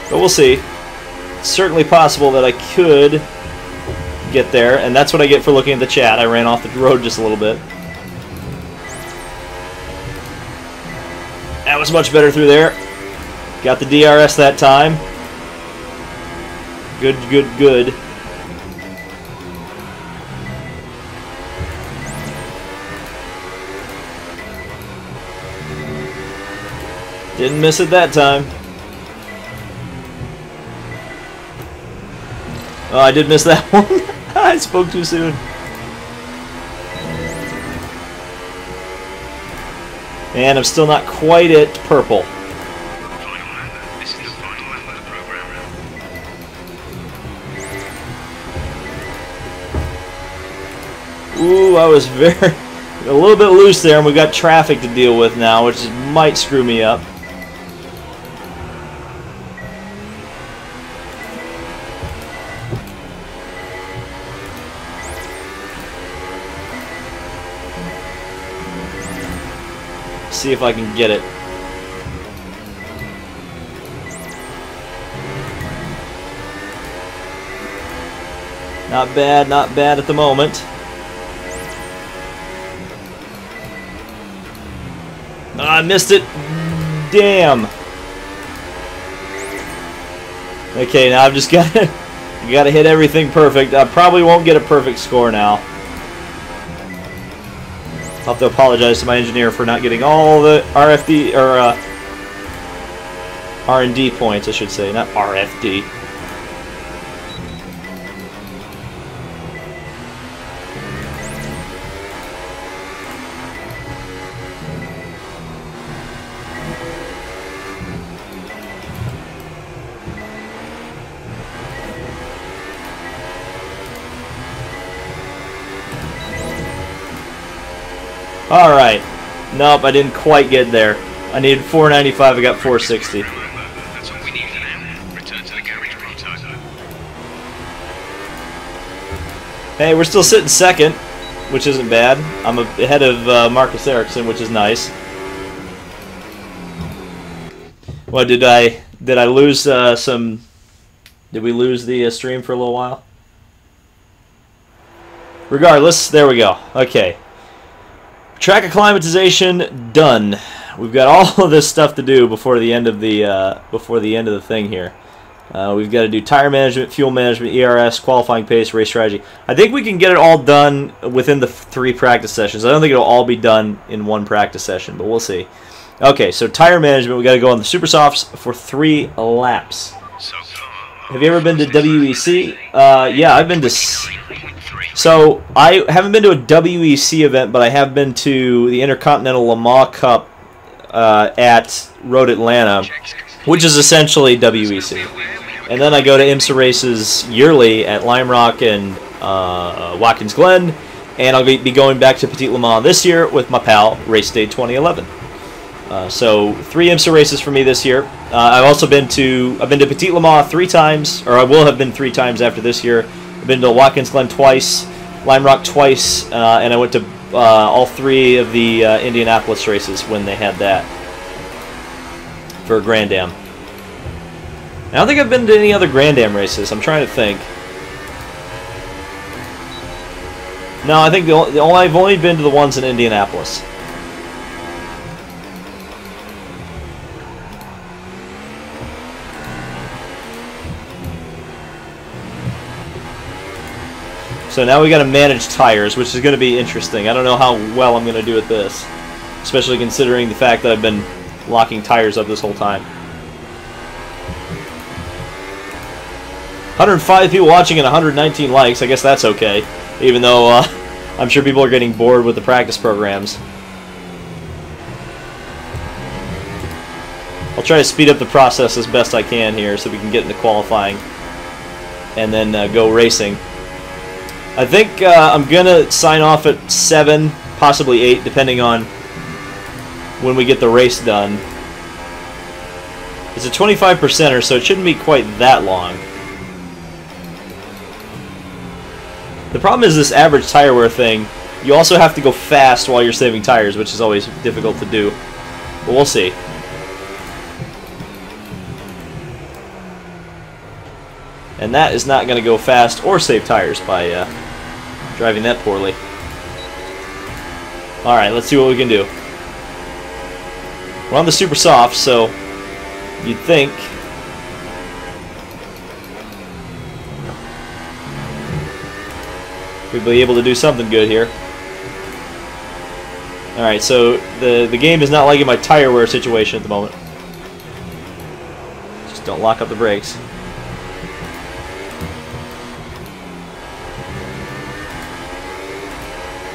Speaker 1: But we'll see. It's certainly possible that I could get there, and that's what I get for looking at the chat. I ran off the road just a little bit. That was much better through there. Got the DRS that time. Good, good, good. Didn't miss it that time. Oh, I did miss that one. I spoke too soon. And I'm still not quite at purple.
Speaker 3: Final lap. This is the final lap of the program.
Speaker 1: Ooh, I was a little bit loose there, and we've got traffic to deal with now, which might screw me up. See if I can get it. Not bad at the moment. I missed it. Damn. Okay, now I've just got to hit everything perfect. I probably won't get a perfect score now. I'll have to apologize to my engineer for not getting all the RFD or R&D points, I should say, not RFD. Alright. Nope, I didn't quite get there. I needed 495, I got 460.
Speaker 3: That's all we need for now. Return to the garage, Pronto.
Speaker 1: Hey, we're still sitting second, which isn't bad. I'm ahead of Marcus Ericsson, which is nice. What, did I lose some... Did we lose the stream for a little while? Regardless, there we go. Okay. Track acclimatization done. We've got all of this stuff to do before the end of the thing here. We've got to do tire management, fuel management, ERS, qualifying pace, race strategy. I think we can get it all done within the 3 practice sessions. I don't think it'll all be done in 1 practice session, but we'll see. Okay, so tire management, we got to go on the super softs for 3 laps.
Speaker 3: So far,
Speaker 1: Have you ever been to WEC? Yeah, I've been to... So, I haven't been to a WEC event, but I have been to the Intercontinental Le Mans Cup at Road Atlanta, which is essentially WEC. And then I go to IMSA races yearly at Lime Rock and Watkins Glen, and I'll be going back to Petit Le Mans this year with my pal, Race Day 2011. So 3 IMSA races for me this year. I've been to Petit Le Mans 3 times, or I will have been 3 times after this year. I've been to Watkins Glen twice, Lime Rock twice, and I went to all 3 of the Indianapolis races when they had that for Grand Am. I don't think I've been to any other Grand Am races. I'm trying to think. No, I think I've only been to the ones in Indianapolis. So now we got to manage tires, which is going to be interesting. I don't know how well I'm going to do at this, especially considering the fact that I've been locking tires up this whole time. 105 people watching and 119 likes. I guess that's okay, even though I'm sure people are getting bored with the practice programs. I'll try to speed up the process as best I can here so we can get into qualifying and then go racing. I think I'm going to sign off at 7, possibly 8, depending on when we get the race done. It's a 25%er, so it shouldn't be quite that long. The problem is this average tire wear thing. You also have to go fast while you're saving tires, which is always difficult to do. But we'll see. And that is not going to go fast or save tires by driving that poorly. Alright, let's see what we can do. We're on the super soft, so you'd think we'd be able to do something good here. Alright, so the game is not liking my tire wear situation at the moment. Just don't lock up the brakes.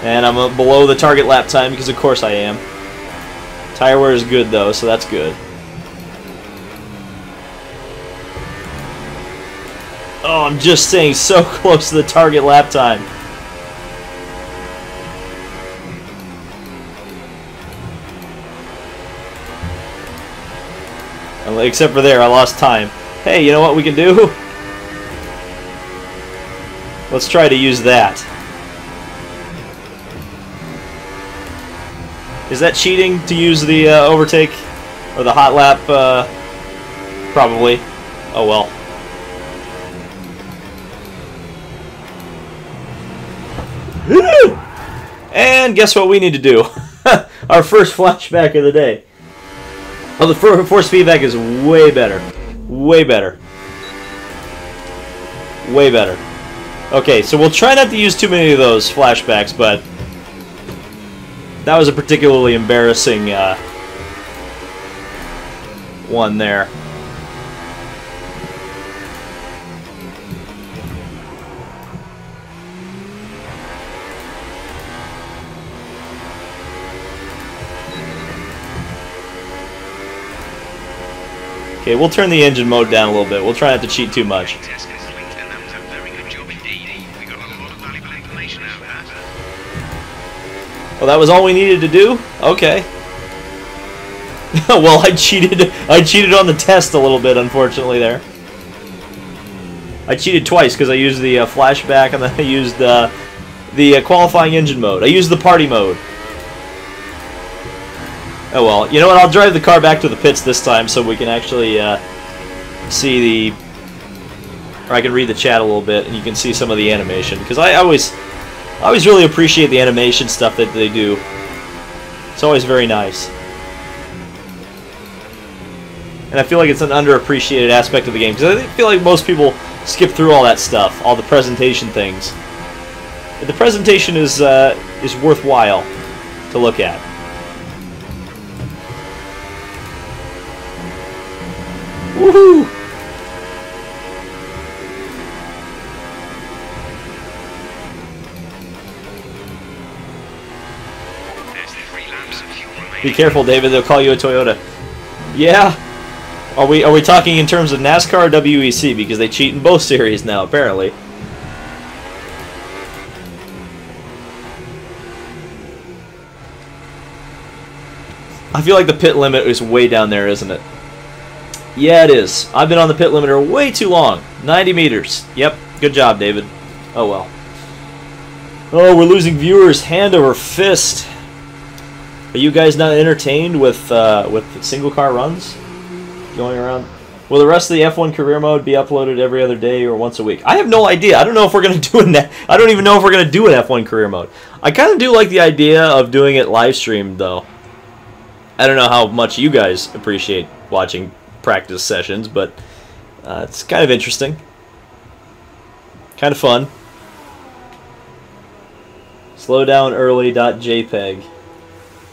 Speaker 1: And I'm below the target lap time because of course I am. Tire wear is good though, so that's good. Oh, I'm just staying so close to the target lap time. Except for there, I lost time. Hey, you know what we can do? Let's try to use that. Is that cheating to use the overtake or the hot lap? Probably. Oh well. And guess what we need to do? Our first flashback of the day. Oh, the force feedback is way better. Way better. Way better. Okay, so we'll try not to use too many of those flashbacks, but that was a particularly embarrassing one there. Okay, we'll turn the engine mode down a little bit. We'll try not to cheat too much.
Speaker 3: Test complete, and that was a very good job indeed. We got a lot of valuable information out of that.
Speaker 1: Well, that was all we needed to do? Okay. Well, I cheated on the test a little bit, unfortunately, there. I cheated twice because I used the flashback and then I used the qualifying engine mode. I used the party mode. Oh well, you know what, I'll drive the car back to the pits this time so we can actually see the... or I can read the chat a little bit and you can see some of the animation. Because I always really appreciate the animation stuff that they do. It's always very nice. And I feel like it's an underappreciated aspect of the game. Because I feel like most people skip through all that stuff, all the presentation things. But the presentation is worthwhile to look at. Woohoo!
Speaker 3: There's 3 laps of fuel remaining.
Speaker 1: Be careful, David. They'll call you a Toyota. Yeah. Are we talking in terms of NASCAR or WEC? Because they cheat in both series now, apparently. I feel like the pit limit is way down there, isn't it? Yeah, it is. I've been on the pit limiter way too long. 90 meters. Yep. Good job, David. Oh, well. Oh, we're losing viewers hand over fist. Are you guys not entertained with single car runs going around? Will the rest of the F1 career mode be uploaded every other day or once a week? I have no idea. I don't know if we're going to do it. I don't even know if we're going to do an F1 career mode. I kind of do like the idea of doing it live streamed, though. I don't know how much you guys appreciate watching practice sessions, but it's kind of interesting. Kind of fun. Slow down early.jpg.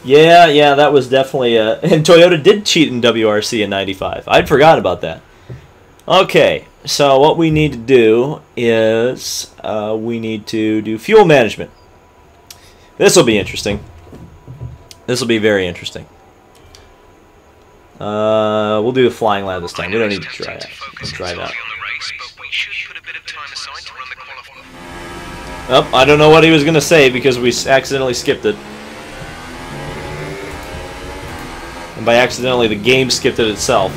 Speaker 1: Yeah, that was definitely and Toyota did cheat in WRC in '95. I'd forgot about that. Okay, so what we need to do is we need to do fuel management. This will be interesting. This will be very interesting. We'll do a flying lap this time. We don't need to try that. Oh, I don't know what he was going to say because we accidentally skipped it. And by accidentally, the game skipped it itself.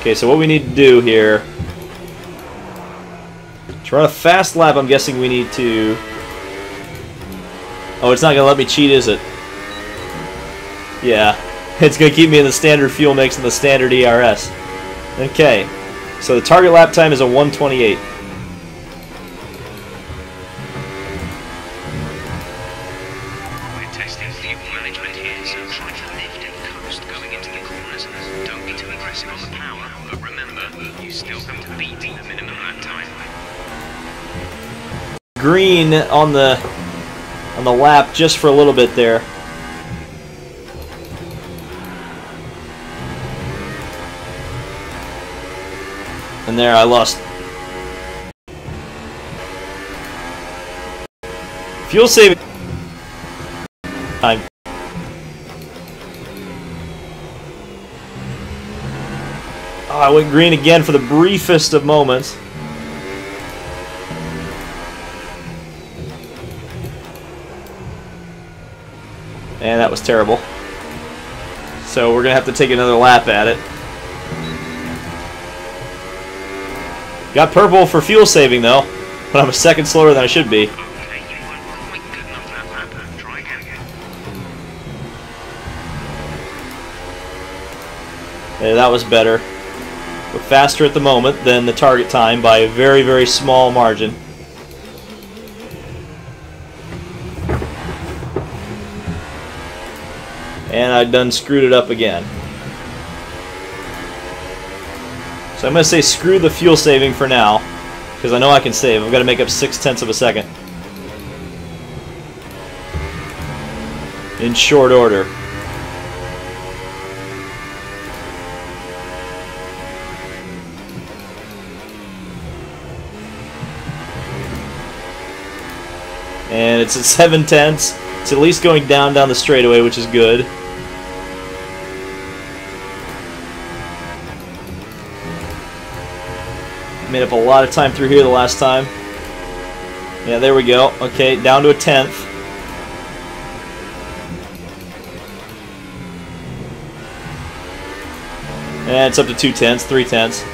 Speaker 1: Okay, so what we need to do here... to run a fast lap, I'm guessing we need to... Oh, it's not going to let me cheat, is it? Yeah. It's going to keep me in the standard fuel mix and the standard ERS. Okay. So the target lap time is a 1:28.
Speaker 3: We're testing fuel management here, so try to lift and coast going into the corners. Don't be too aggressive on the power, but remember, you still have to beat the minimum lap time.
Speaker 1: Green on the lap just for a little bit there. And there I lost. Fuel saving time. Oh, I went green again for the briefest of moments. And that was terrible. So we're going to have to take another lap at it. Got purple for fuel saving though, but I'm a second slower than I should be.
Speaker 3: Okay, you weren't quite good enough that lap. Try again.
Speaker 1: Yeah, that was better. We're faster at the moment than the target time by a very, very small margin. And I done screwed it up again. So I'm going to say screw the fuel saving for now, because I know I can save. I've got to make up 0.6 of a second. In short order. And it's at 0.7. It's at least going down the straightaway, which is good. Made up a lot of time through here the last time. Yeah, there we go. Okay, down to a 0.1. And it's up to 0.2, 0.3.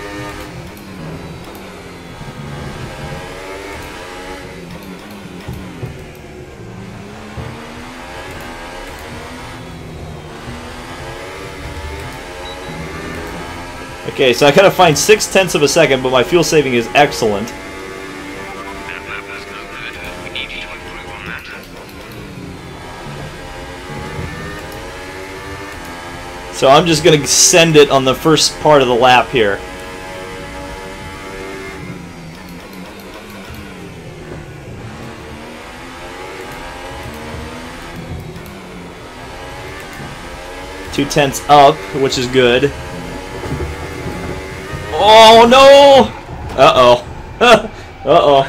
Speaker 1: Okay, so I gotta find 0.6 of a second, but my fuel saving is excellent.
Speaker 3: That lap was no good. We need you to improve on that.
Speaker 1: So I'm just gonna send it on the first part of the lap here. Two tenths up, which is good. Oh no! Uh-oh. Uh-oh.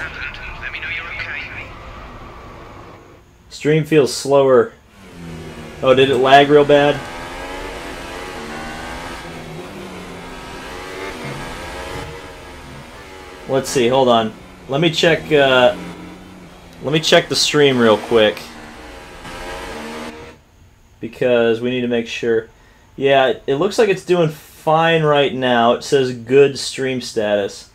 Speaker 3: Let me know you're okay.
Speaker 1: Stream feels slower. Oh, did it lag real bad? Let's see, hold on. Let me check the stream real quick. Because we need to make sure. Yeah, it looks like it's doing fine right now. It says good stream status.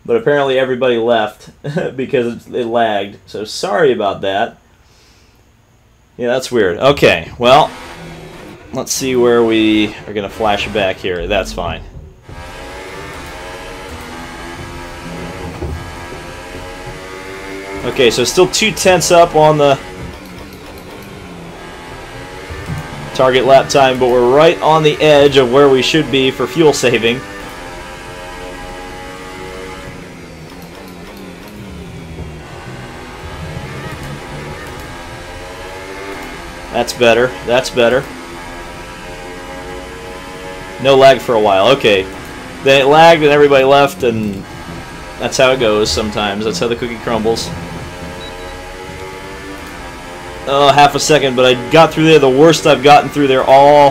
Speaker 1: But apparently everybody left because it lagged. So sorry about that. Yeah, that's weird. Okay, well, let's see where we are going to flash back here. That's fine. Okay, so still 0.2 up on the target lap time, but we're right on the edge of where we should be for fuel saving. That's better. That's better. No lag for a while. Okay. Then it lagged and everybody left, and that's how it goes sometimes. That's how the cookie crumbles. Oh, half a second, but I got through there the worst I've gotten through there all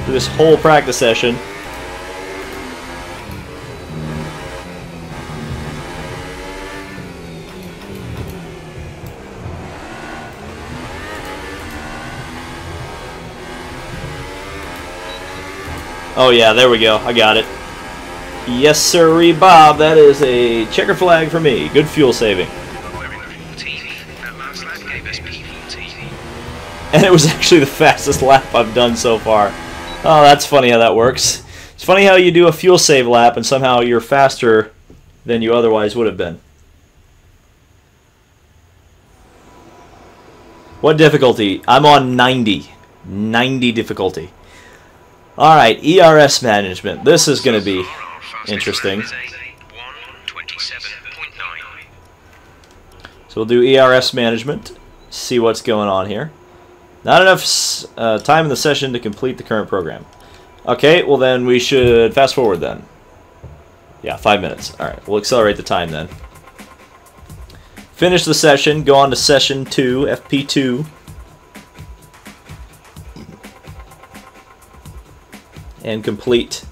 Speaker 1: through this whole practice session. Oh yeah, there we go. I got it. Yes, sirree, Bob. That is a checker flag for me. Good fuel saving. And it was actually the fastest lap I've done so far. Oh, that's funny how that works. It's funny how you do a fuel save lap and somehow you're faster than you otherwise would have been. What difficulty? I'm on 90. 90 difficulty. Alright, ERS management. This is going to be interesting. So we'll do ERS management. See what's going on here. Not enough time in the session to complete the current program. Okay, well then we should fast forward then. Yeah, 5 minutes. Alright, we'll accelerate the time then. Finish the session, go on to session 2, FP2. And complete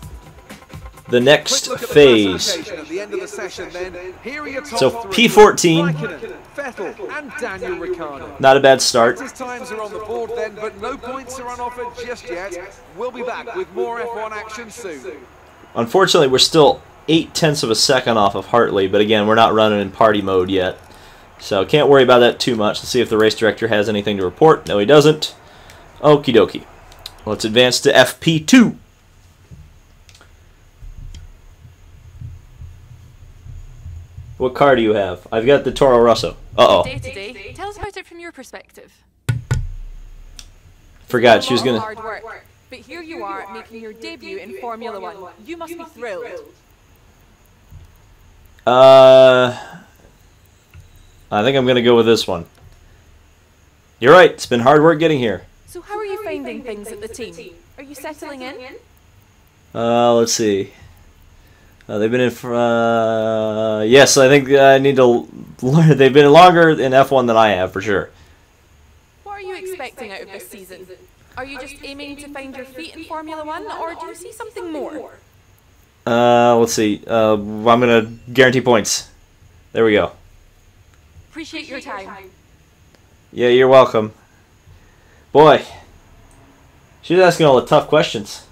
Speaker 1: the next phase. So P14. Not a bad start.
Speaker 4: Times are on the board then, but no points are on offer just yet. We'll be back with more F1 action soon.
Speaker 1: Unfortunately, we're still 0.8 of a second off of Hartley, but again, we're not running in party mode yet. So can't worry about that too much. Let's see if the race director has anything to report. No, he doesn't. Okie dokie. Let's advance to FP2. What car do you have? I've got the Toro Rosso. Uh-oh.
Speaker 6: Day-to-day, tell us about it from your perspective.
Speaker 1: Forgot she was gonna...
Speaker 6: Hard work, but here you are making your debut in Formula One. You must be thrilled.
Speaker 1: I think I'm gonna go with this one. You're right. It's been hard work getting here.
Speaker 6: So how are you finding things at the team? Are you settling in?
Speaker 1: Let's see. They've been in for, yes, I think I need to learn. They've been longer in F1 than I have, for sure.
Speaker 6: What are you expecting out of this season? Are you just aiming to find your feet in Formula One, or do you see something more?
Speaker 1: Let's see. I'm going to guarantee points. There we go.
Speaker 6: Appreciate your time.
Speaker 1: Yeah, you're welcome. Boy, she's asking all the tough questions.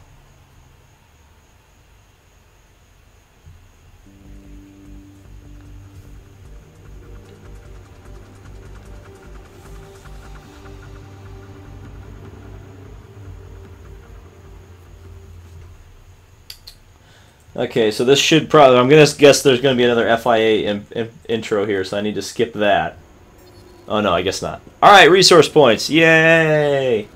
Speaker 1: Okay, so this should probably... I'm going to guess there's going to be another FIA intro here, so I need to skip that. Oh, no, I guess not. Alright, resource points. Yay!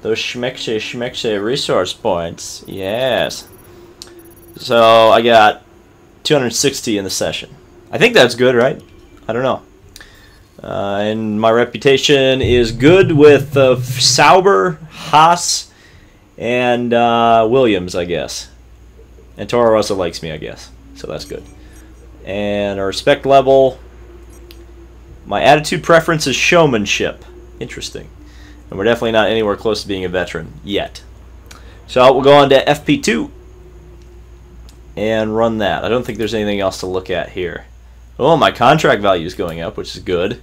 Speaker 1: Those schmecksy resource points. Yes. So, I got 260 in the session. I think that's good, right? I don't know. And my reputation is good with Sauber, Haas, and Williams, I guess. And Toro Rosso likes me, I guess. So that's good. And our respect level. My attitude preference is showmanship. Interesting. And we're definitely not anywhere close to being a veteran yet. So we'll go on to FP2 and run that. I don't think there's anything else to look at here. Oh, my contract value is going up, which is good.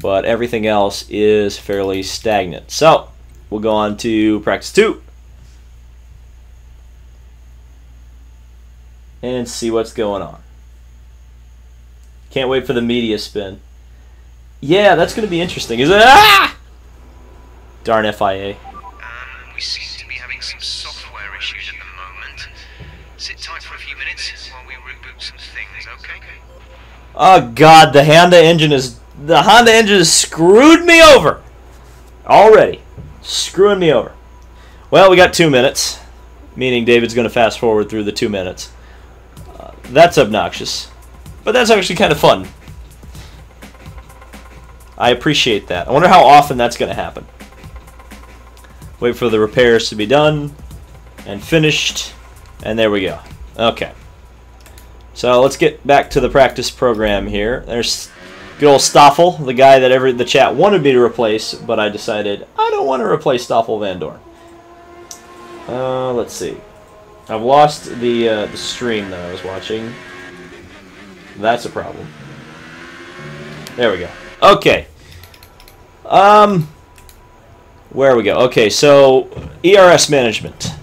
Speaker 1: But everything else is fairly stagnant. So we'll go on to practice 2. And see what's going on. Can't wait for the media spin. Yeah, that's going to be interesting. Is it? Ah! Darn FIA.
Speaker 3: We seem to be having some software issues at the moment. Sit tight for a few minutes while we reboot some things, okay?
Speaker 1: Oh God, the Honda engine has screwed me over already. Screwing me over. Well, we got 2 minutes, meaning David's going to fast forward through the 2 minutes. That's obnoxious, but that's actually kind of fun. I appreciate that. I wonder how often that's going to happen. Wait for the repairs to be done and finished, and there we go. Okay. So let's get back to the practice program here. There's good old Stoffel, the guy that the chat wanted me to replace, but I decided I don't want to replace Stoffel Van Dorn. Let's see. I've lost the stream that I was watching. That's a problem. There we go. Okay. Where we go? Okay, so ERS management.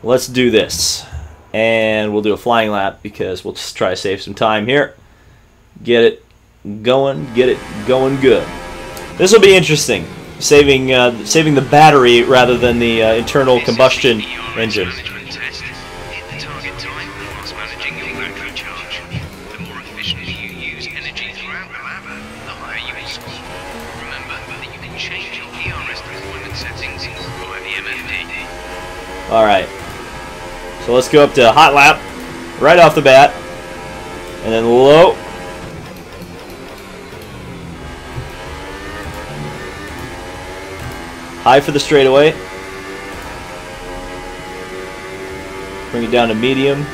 Speaker 1: Let's do this. And we'll do a flying lap because we'll just try to save some time here. Get it going good. This will be interesting. saving the battery rather than the internal combustion engine.
Speaker 3: Management test. Hit the target time whilst managing your battery charge. The more efficiently you use energy throughout the lap, the higher you will score. Remember that you can change your ERS deployment settings via the MFD.
Speaker 1: Alright. So let's go up to hot lap right off the bat. And then low. High for the straightaway. Bring it down to medium.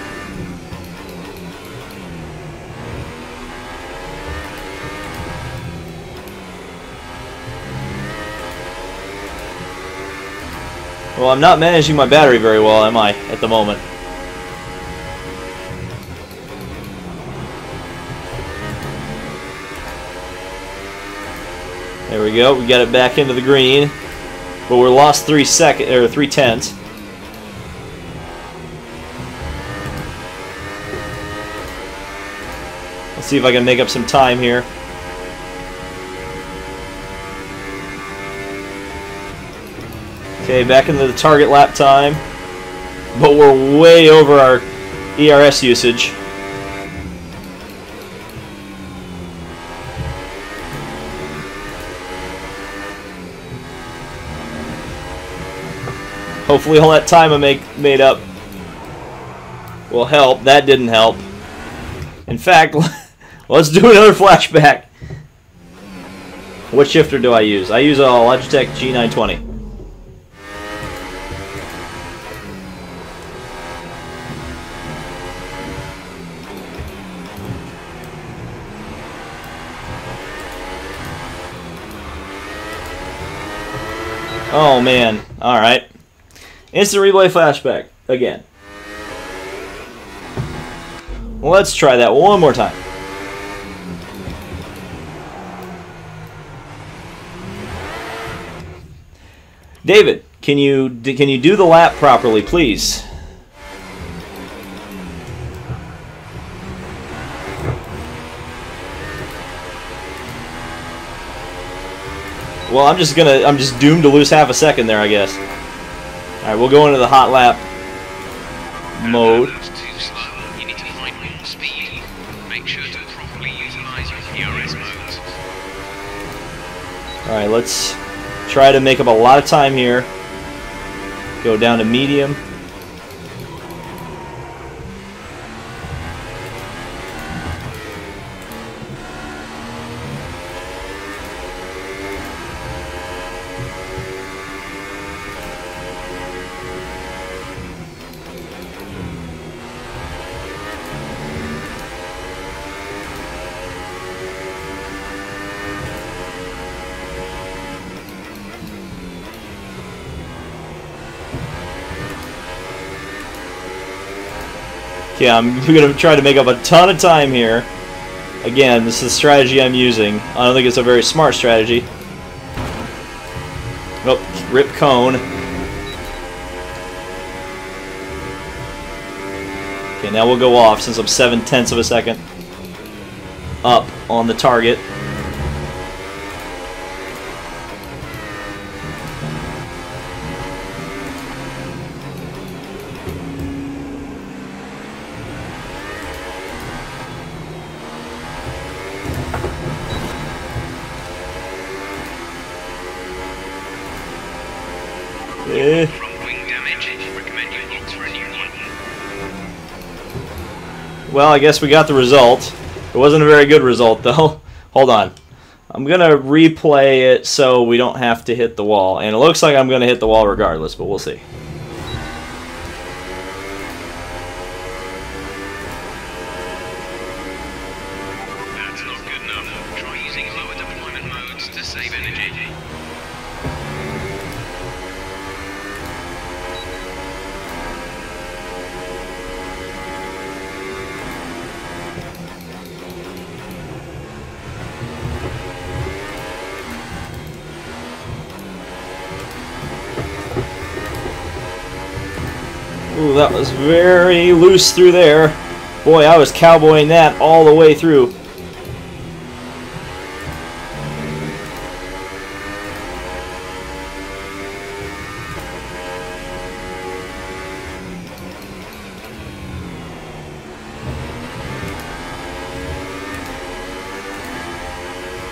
Speaker 1: Well, I'm not managing my battery very well, am I, at the moment? There we go. We got it back into the green. But we're lost 3 tenths. Let's see if I can make up some time here. Okay, back into the target lap time. But we're way over our ERS usage. Hopefully all that time I made up will help. That didn't help. In fact, let's do another flashback. What shifter do I use? I use a Logitech G920. Oh man, alright. Instant replay flashback again. Let's try that one more time. David, can you do the lap properly, please? Well, I'm just doomed to lose half a second there, I guess. Alright, we'll go into the hot lap mode.
Speaker 3: That's too slow. You need to find more speed. Make sure to properly utilize your ERS modes.
Speaker 1: Alright, let's try to make up a lot of time here. Go down to medium. Yeah, I'm going to try to make up a ton of time here. Again, this is the strategy I'm using. I don't think it's a very smart strategy. Oh, rip cone. Okay, now we'll go off since I'm 7/10 of a second up on the target.
Speaker 3: From wing damage, recommend you look for a new one.
Speaker 1: Well, I guess we got the result. It wasn't a very good result, though. Hold on. I'm going to replay it so we don't have to hit the wall. And it looks like I'm going to hit the wall regardless, but we'll see.
Speaker 3: That's not good enough. Try using lower deployment modes to save energy.
Speaker 1: Ooh, that was very loose through there. Boy, I was cowboying that all the way through.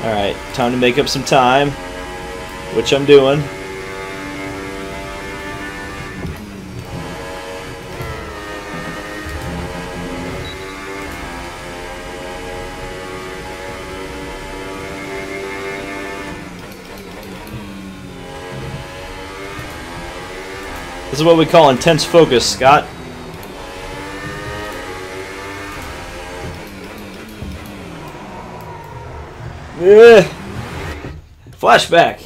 Speaker 1: Alright, time to make up some time, which I'm doing. This is what we call intense focus, Scott. Flashback.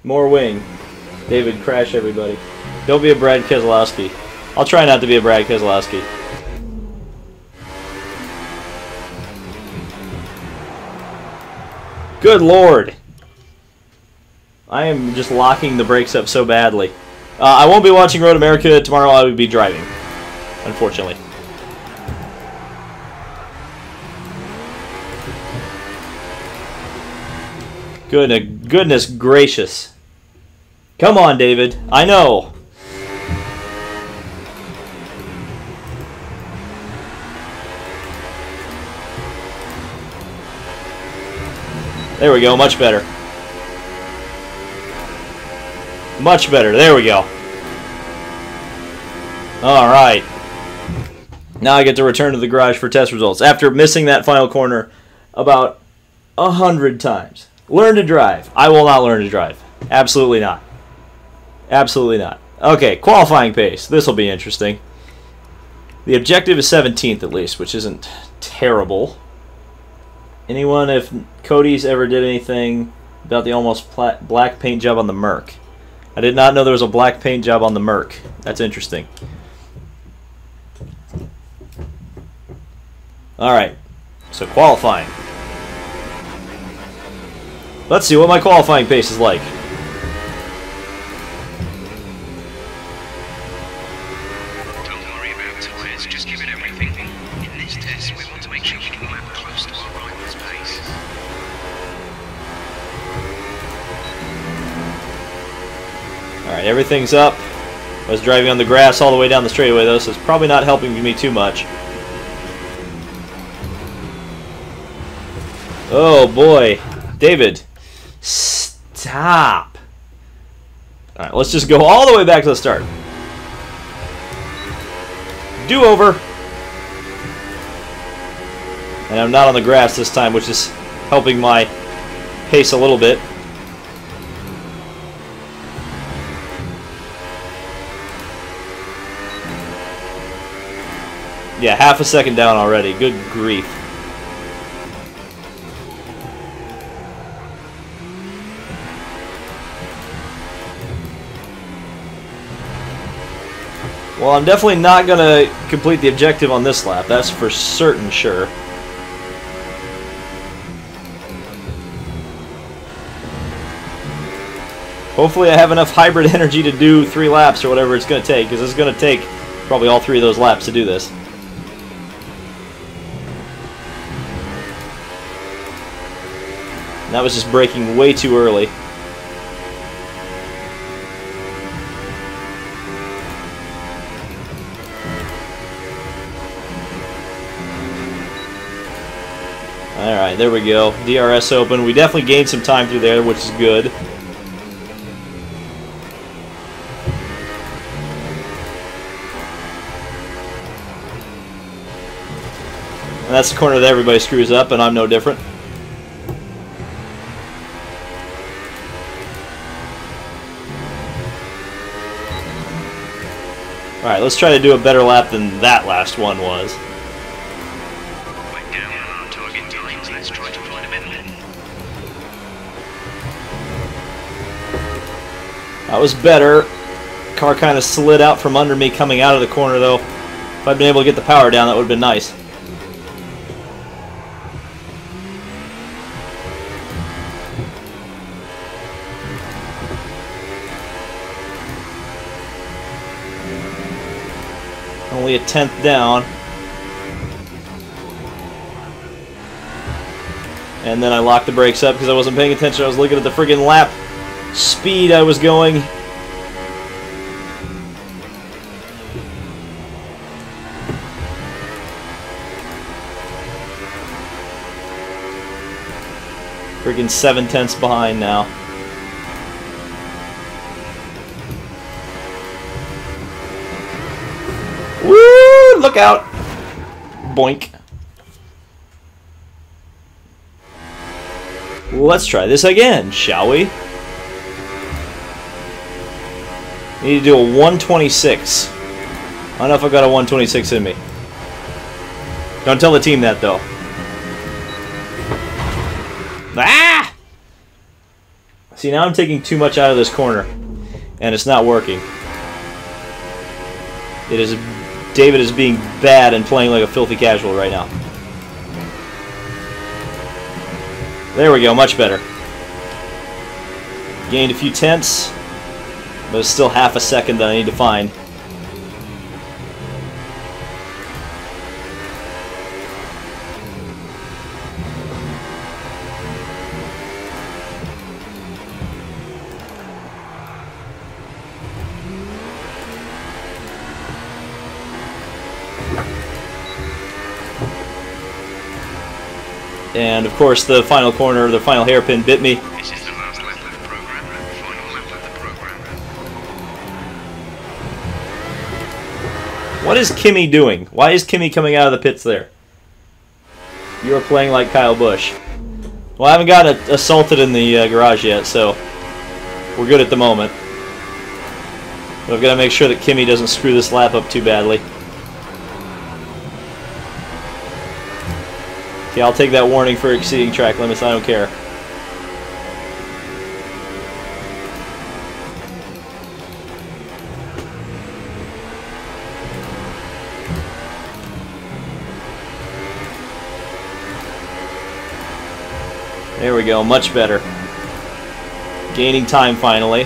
Speaker 1: More wing. David, crash everybody. Don't be a Brad Keselowski. I'll try not to be a Brad Keselowski. Good Lord. I am just locking the brakes up so badly. I won't be watching Road America tomorrow. I will be driving, unfortunately. Goodness gracious. Come on, David. I know. There we go. Much better. Much better. There we go. Alright. Now I get to return to the garage for test results after missing that final corner about 100 times. Learn to drive. I will not learn to drive. Absolutely not. Absolutely not. Okay, qualifying pace. This will be interesting. The objective is 17th at least, which isn't terrible. Anyone, if Cody's ever did anything about the almost black paint job on the Merc? I did not know there was a black paint job on the Merc. That's interesting. Alright, so qualifying. Let's see what my qualifying pace is like.
Speaker 3: Don't worry about tires, just give it everything. In this test, we want to make sure we can lap close to our rival's pace.
Speaker 1: Alright, everything's up. I was driving on the grass all the way down the straightaway though, so it's probably not helping me too much. Oh boy. David. Stop. Alright, let's just go all the way back to the start. Do-over. And I'm not on the grass this time, which is helping my pace a little bit. Yeah, half a second down already. Good grief. Well, I'm definitely not going to complete the objective on this lap. That's for certain sure. Hopefully I have enough hybrid energy to do 3 laps or whatever it's going to take, because it's going to take probably all 3 of those laps to do this. And that was just braking way too early. Alright, there we go. DRS open. We definitely gained some time through there, which is good. And that's the corner that everybody screws up, and I'm no different. Alright, let's try to do a better lap than that last one was. That was better. Car kind of slid out from under me coming out of the corner, though. If I'd been able to get the power down, that would have been nice. Only a 10th down. And then I locked the brakes up because I wasn't paying attention. I was looking at the friggin' lap speed I was going. Freaking 7/10 behind now. Woo! Look out! Boink. Let's try this again, shall we? Need to do a 126. I don't know if I've got a 126 in me. Don't tell the team that, though. Ah! See, now I'm taking too much out of this corner, and it's not working. It is... David is being bad and playing like a filthy casual right now. There we go, much better. Gained a few tenths, but it's still half a second that I need to find. And of course the final corner, the final hairpin bit me.
Speaker 3: This is the last lap of the program, final lap of the program.
Speaker 1: What is Kimmy doing? Why is Kimmy coming out of the pits there? You are playing like Kyle Busch. Well, I haven't got assaulted in the garage yet, so we're good at the moment. But I've got to make sure that Kimmy doesn't screw this lap up too badly. Okay, I'll take that warning for exceeding track limits. I don't care. There we go, much better. Gaining time finally.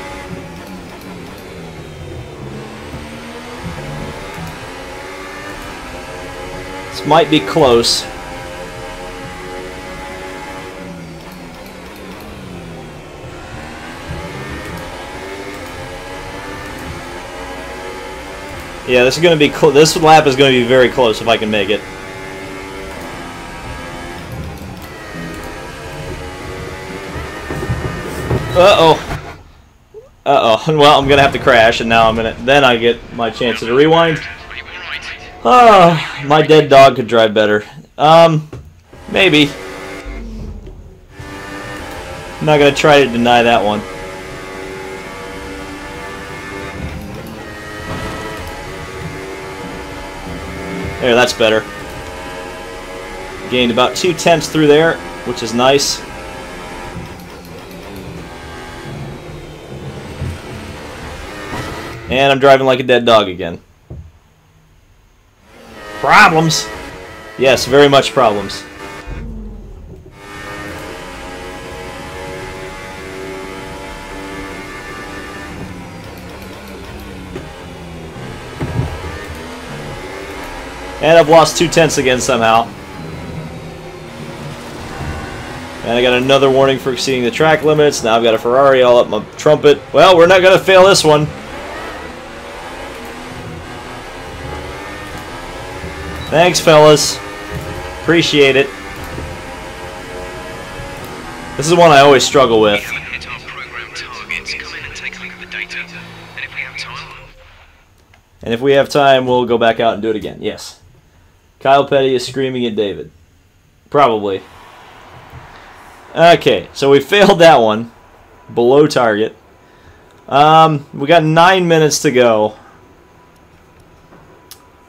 Speaker 1: This might be close. Yeah, this is going to be this lap is going to be very close if I can make it. Uh-oh. Uh-oh. Well, I'm going to have to crash, and now then I get my chance to rewind. Oh, my dead dog could drive better. Maybe. I'm not going to try to deny that one. There, that's better. Gained about 2 tenths through there, which is nice. And I'm driving like a dead dog again. Problems! Yes, very much problems. And I've lost 2 tenths again somehow. And I got another warning for exceeding the track limits. Now I've got a Ferrari all up my trumpet. Well, we're not going to fail this one. Thanks, fellas. Appreciate it. This is one I always struggle with.
Speaker 3: We haven't hit our program targets. Come in and take a look at the data. And if we have time...
Speaker 1: And if we have time, we'll go back out and do it again. Yes. Kyle Petty is screaming at David. Probably. Okay, so we failed that one. Below target. We got 9 minutes to go.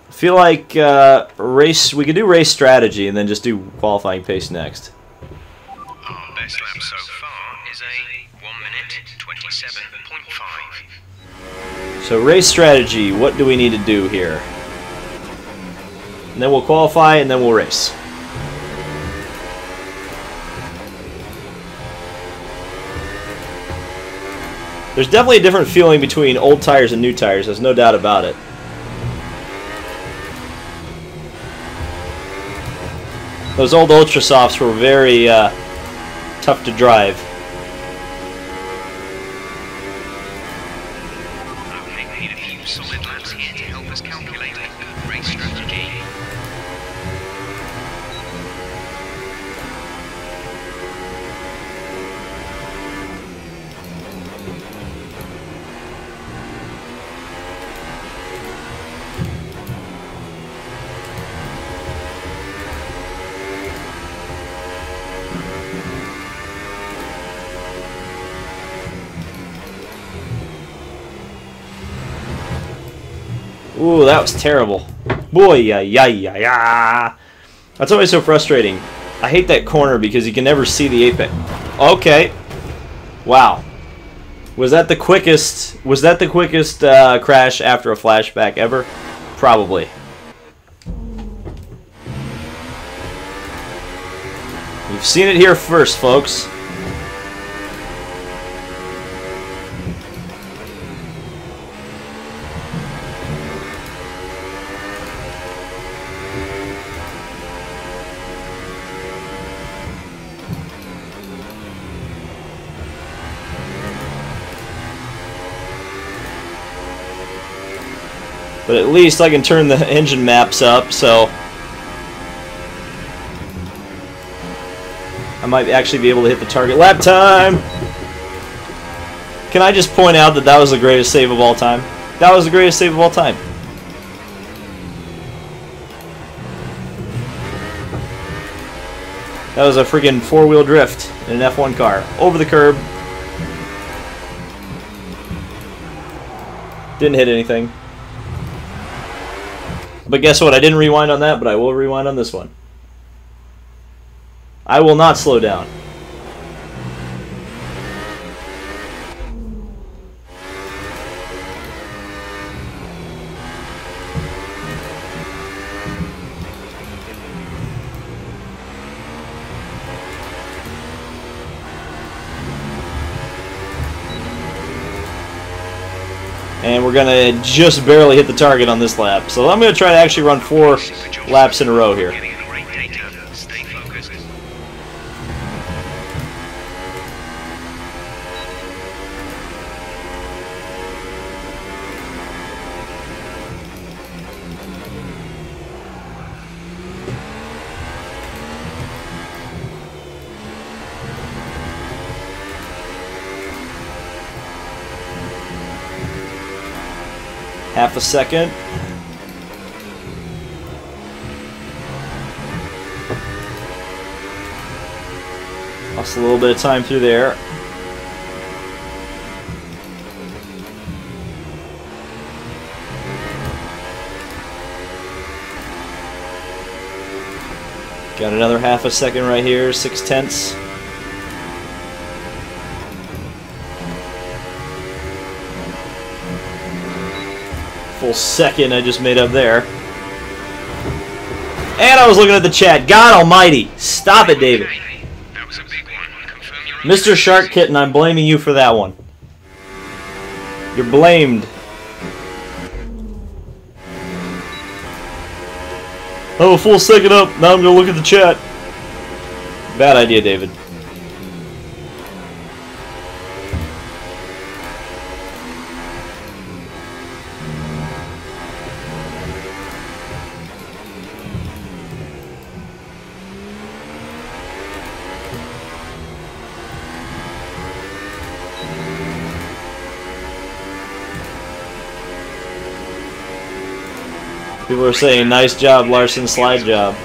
Speaker 1: I feel like we could do race strategy and then just do qualifying pace next.
Speaker 3: Our best lap so far is a 1 minute 27.5.
Speaker 1: So race strategy, what do we need to do here? And then we'll qualify and then we'll race. There's definitely a different feeling between old tires and new tires, there's no doubt about it. Those old Ultra Softs were very tough to drive.
Speaker 3: Okay, we need a few solid laps here to help us calculate a race strategy.
Speaker 1: Ooh, that was terrible. Boy, yeah, yeah, yeah, yeah. That's always so frustrating. I hate that corner because you can never see the apex. Okay. Wow. Was that the quickest crash after a flashback ever? Probably. You've seen it here first, folks. But at least I can turn the engine maps up, so I might actually be able to hit the target. Lap time! Can I just point out that that was the greatest save of all time? That was the greatest save of all time. That was a freaking four-wheel drift in an F1 car. Over the curb. Didn't hit anything. But guess what? I didn't rewind on that, but I will rewind on this one. I will not slow down. And we're going to just barely hit the target on this lap. So I'm going to try to actually run 4 laps in a row here. Half a second. Lost a little bit of time through there. Got another half a second right here, 6/10. Full second I just made up there. And I was looking at the chat. God almighty. Stop it, David.
Speaker 3: That was a big one.
Speaker 1: Mr. Shark Kitten, I'm blaming you for that one. You're blamed. Oh, a full second up. Now I'm going to look at the chat. Bad idea, David. People are saying, nice job, Larson, slide job.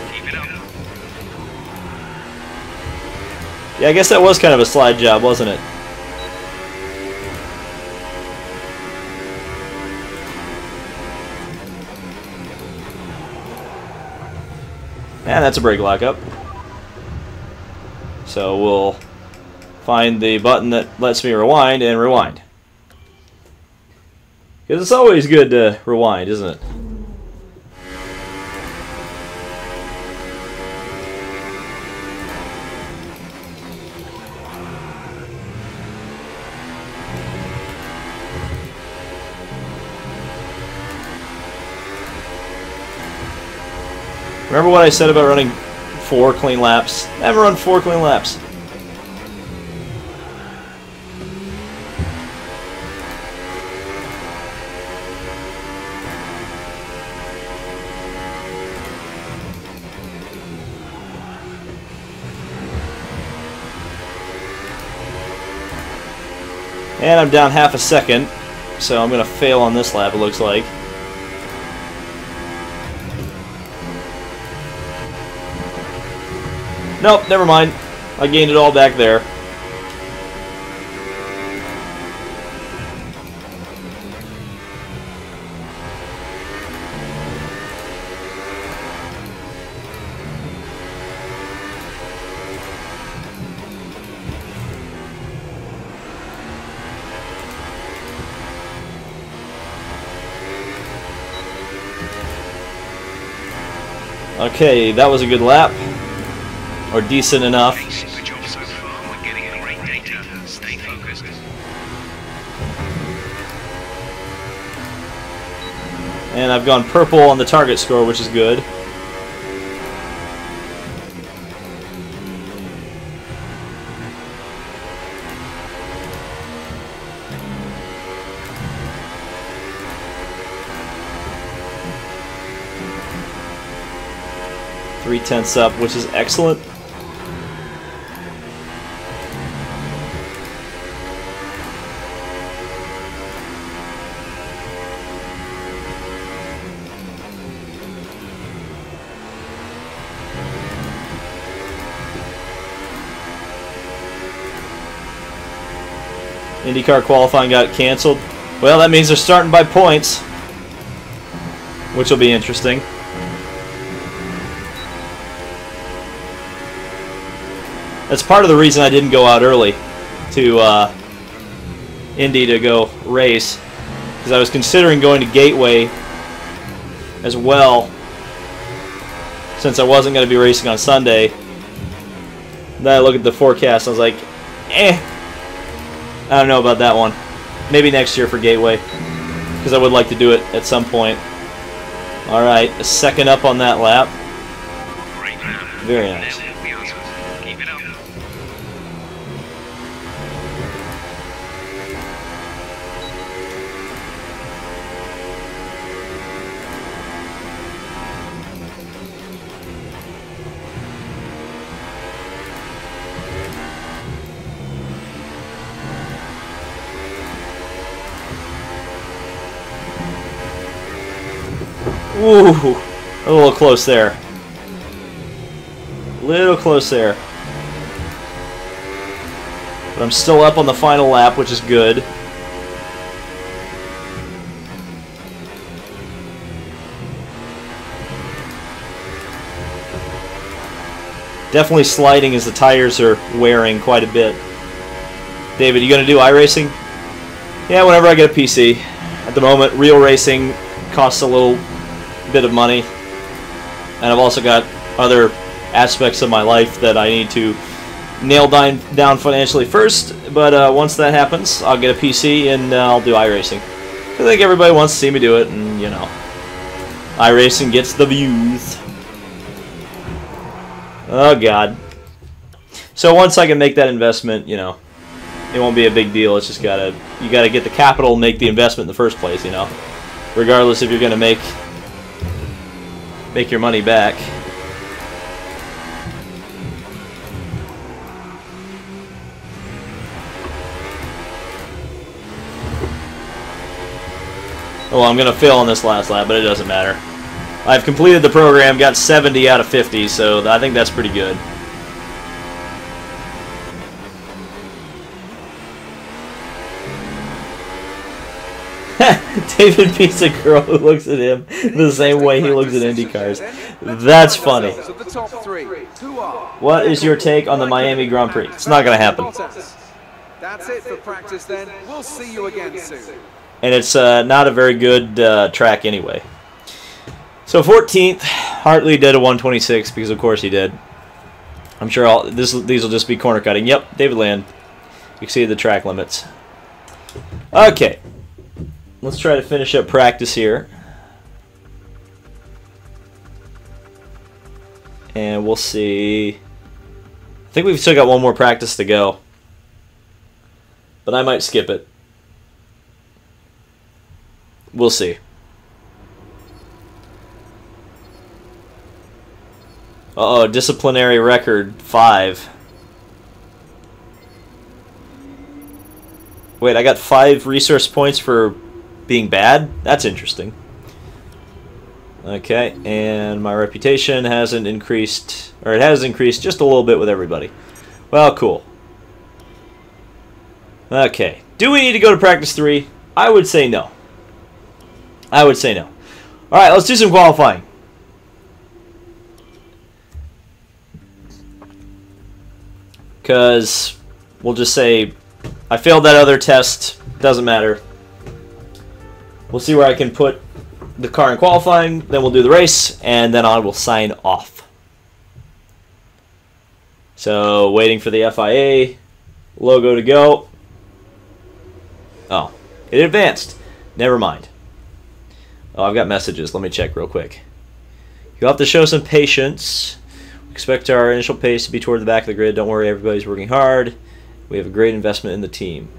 Speaker 1: Yeah, I guess that was kind of a slide job, wasn't it? And that's a brake lockup. So we'll find the button that lets me rewind and rewind. Because it's always good to rewind, isn't it? Remember what I said about running 4 clean laps? Never run 4 clean laps. And I'm down half a second, so I'm going to fail on this lap, it looks like. Nope, never mind. I gained it all back there. Okay, that was a good lap. Or decent enough.
Speaker 3: Super job so far. We're getting great data. Stay focused.
Speaker 1: And I've gone purple on the target score, which is good. .3 up, which is excellent. IndyCar qualifying got canceled. Well, that means they're starting by points, which will be interesting. That's part of the reason I didn't go out early to Indy to go race, because I was considering going to Gateway as well, since I wasn't going to be racing on Sunday. Then I looked at the forecast and I was like, I don't know about that one. Maybe next year for Gateway, because I would like to do it at some point. Alright, a second up on that lap. Very nice. Ooh, a little close there. Little close there. But I'm still up on the final lap, which is good. Definitely sliding as the tires are wearing quite a bit. David, you gonna do iRacing? Yeah, whenever I get a PC. At the moment, real racing costs a little bit of money, and I've also got other aspects of my life that I need to nail down financially first, but once that happens, I'll get a PC and I'll do iRacing. I think everybody wants to see me do it, and you know, iRacing gets the views. Oh god. So once I can make that investment, you know, it won't be a big deal. It's just you gotta get the capital and make the investment in the first place, you know, regardless if you're gonna make your money back. Well, I'm going to fail on this last lap, but it doesn't matter. I've completed the program, got 70 out of 50, so I think that's pretty good. David beats a girl who looks at him the same way he looks at Indy cars. That's funny. What is your take on the Miami Grand Prix? It's not going to happen.
Speaker 4: That's it for practice then. We'll see you again soon.
Speaker 1: And it's not a very good track anyway. So 14th, Hartley did a 126 because of course he did. I'm sure these will just be corner cutting. Yep, David Land exceeded the track limits. Okay. Let's try to finish up practice here. And we'll see. I think we've still got one more practice to go. But I might skip it. We'll see. Uh-oh, disciplinary record 5. Wait, I got 5 resource points for being bad? That's interesting. Okay, and my reputation hasn't increased, or it has increased just a little bit with everybody. Well, cool. Okay, do we need to go to practice 3? I would say no. I would say no. Alright, let's do some qualifying. Because we'll just say I failed that other test. Doesn't matter. We'll see where I can put the car in qualifying, then we'll do the race, and then I will sign off. So, waiting for the FIA logo to go. Oh, it advanced. Never mind. Oh, I've got messages. Let me check real quick. You'll have to show some patience. Expect our initial pace to be toward the back of the grid. Don't worry, everybody's working hard. We have a great investment in the team.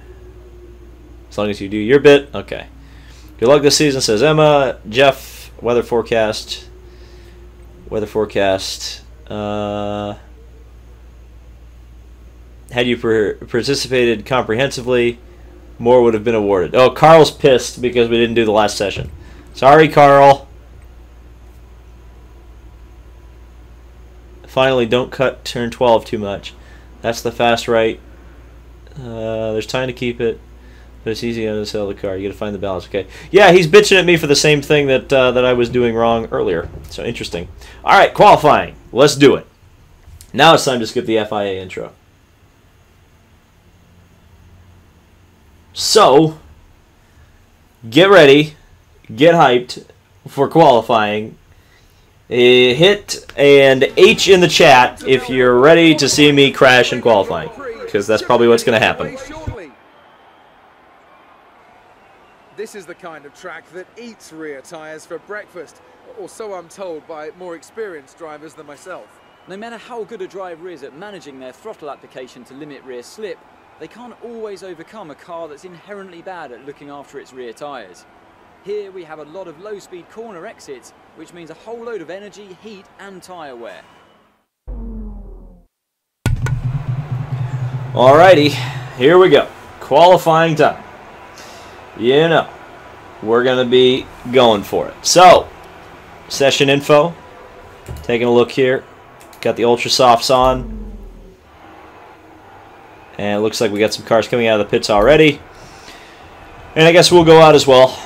Speaker 1: As long as you do your bit. Okay. Good luck this season, says Emma. Jeff, weather forecast. Weather forecast. Had you participated comprehensively, more would have been awarded. Oh, Carl's pissed because we didn't do the last session. Sorry, Carl. Finally, don't cut turn 12 too much. That's the fast right. There's time to keep it, but it's easy to sell the car. You got to find the balance. Okay. Yeah, he's bitching at me for the same thing that I was doing wrong earlier. So interesting. All right, qualifying. Let's do it. Now it's time to skip the FIA intro. So, get ready, get hyped for qualifying. Hit and H in the chat if you're ready to see me crash in qualifying, because that's probably what's going to happen.
Speaker 4: This is the kind of track that eats rear tyres for breakfast, or so I'm told by more experienced drivers than myself.
Speaker 2: No matter how good a driver is at managing their throttle application to limit rear slip, they can't always overcome a car that's inherently bad at looking after its rear tyres. Here we have a lot of low-speed corner exits, which means a whole load of energy, heat and tyre wear.
Speaker 1: Alrighty, here we go. Qualifying time. You know, we're going to be going for it. So, session info. Taking a look here. Got the Ultra Softs on. And it looks like we got some cars coming out of the pits already. And I guess we'll go out as well.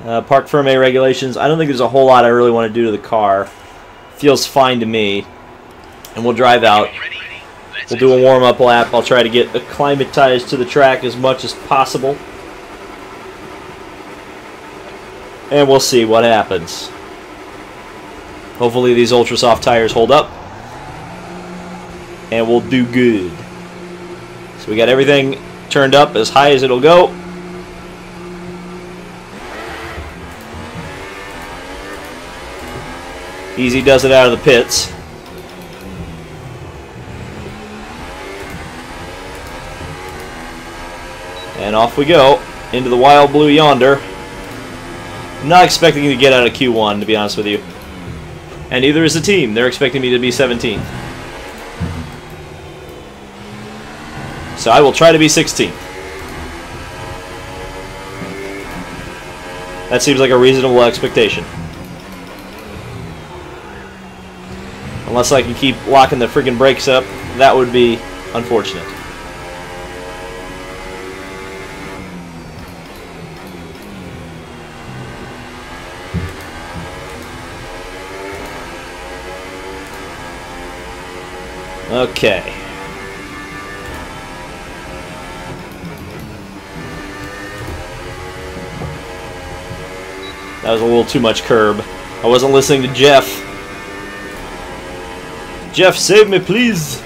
Speaker 1: Parc Fermé regulations. I don't think there's a whole lot I really want to do to the car. Feels fine to me. And we'll drive out. We'll do a warm-up lap. I'll try to get acclimatized to the track as much as possible. And we'll see what happens. Hopefully these Ultra Soft tires hold up. And we'll do good. So we got everything turned up as high as it'll go. Easy does it out of the pits. And off we go into the wild blue yonder. I'm not expecting to get out of Q1, to be honest with you. And neither is the team. They're expecting me to be 17th. So I will try to be 16th. That seems like a reasonable expectation. Unless I can keep locking the freaking brakes up, that would be unfortunate. Okay. That was a little too much curb. I wasn't listening to Jeff. Jeff, save me, please.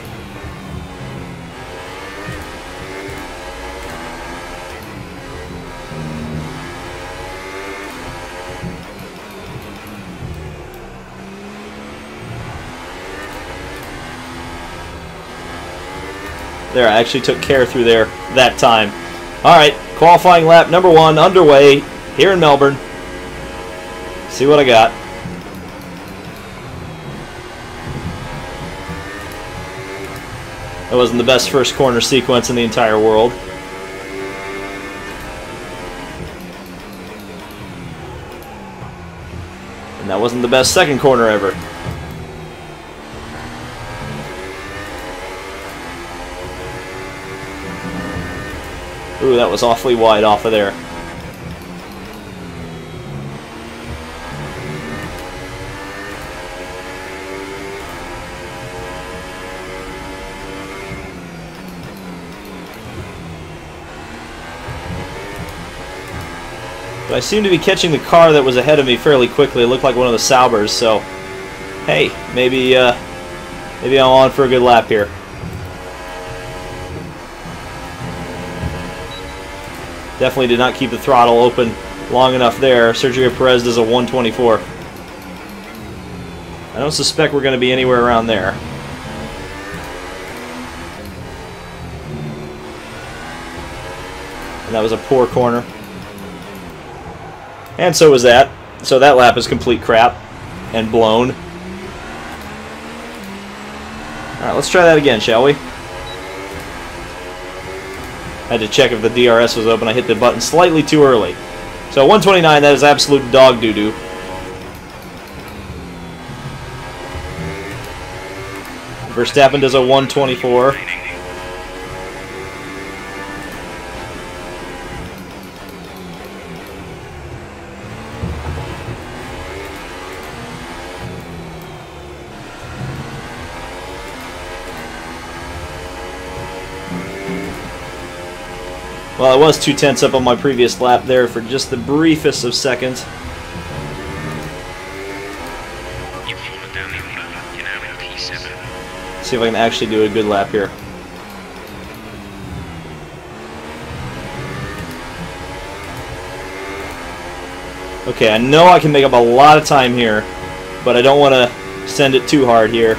Speaker 1: There, I actually took care through there that time. Alright, qualifying lap number 1 underway here in Melbourne. See what I got. That wasn't the best first corner sequence in the entire world. And that wasn't the best second corner ever. Ooh, that was awfully wide off of there. But I seem to be catching the car that was ahead of me fairly quickly. It looked like one of the Saubers, so hey, maybe maybe I'm on for a good lap here. Definitely did not keep the throttle open long enough there. Sergio Perez does a 124. I don't suspect we're going to be anywhere around there. And that was a poor corner. And so was that. So that lap is complete crap and blown. Alright, let's try that again, shall we? Had to check if the DRS was open. I hit the button slightly too early. So 129, that is absolute dog doo-doo. Verstappen does a 124. Well, I was 2/10 up on my previous lap there for just the briefest of seconds.
Speaker 3: You've fallen down the order. You're now in P7.
Speaker 1: See if I can actually do a good lap here. Okay, I know I can make up a lot of time here, but I don't want to send it too hard here.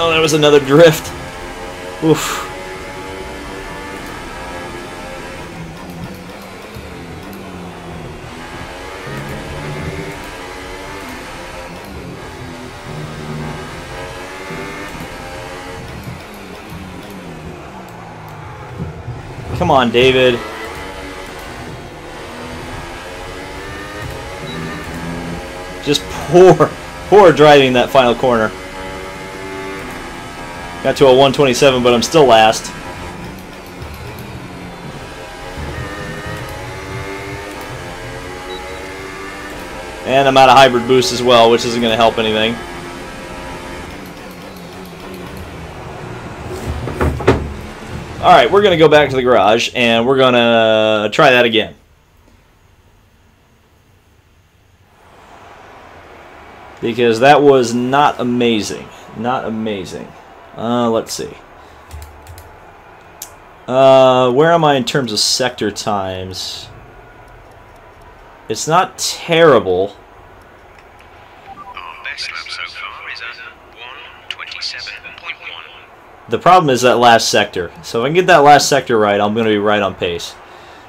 Speaker 1: Oh, there was another drift. Oof. Come on, David. Just poor driving that final corner. Got to a 127, but I'm still last. And I'm out of hybrid boost as well, which isn't going to help anything. Alright, we're going to go back to the garage, and we're going to try that again. Because that was not amazing. Not amazing. Let's see. Where am I in terms of sector times? It's not terrible.
Speaker 3: Our best lap so far is a 1:27.1.
Speaker 1: The problem is that last sector. So if I can get that last sector right, I'm going to be right on pace.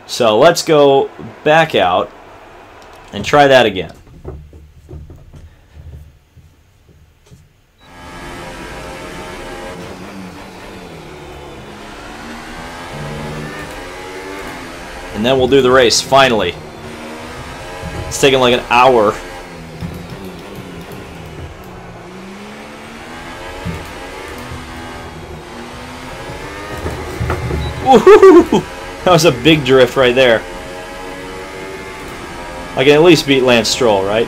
Speaker 1: So let's go back out and try that again. And then we'll do the race, finally. It's taken like an hour. Woohoo! That was a big drift right there. I can at least beat Lance Stroll, right?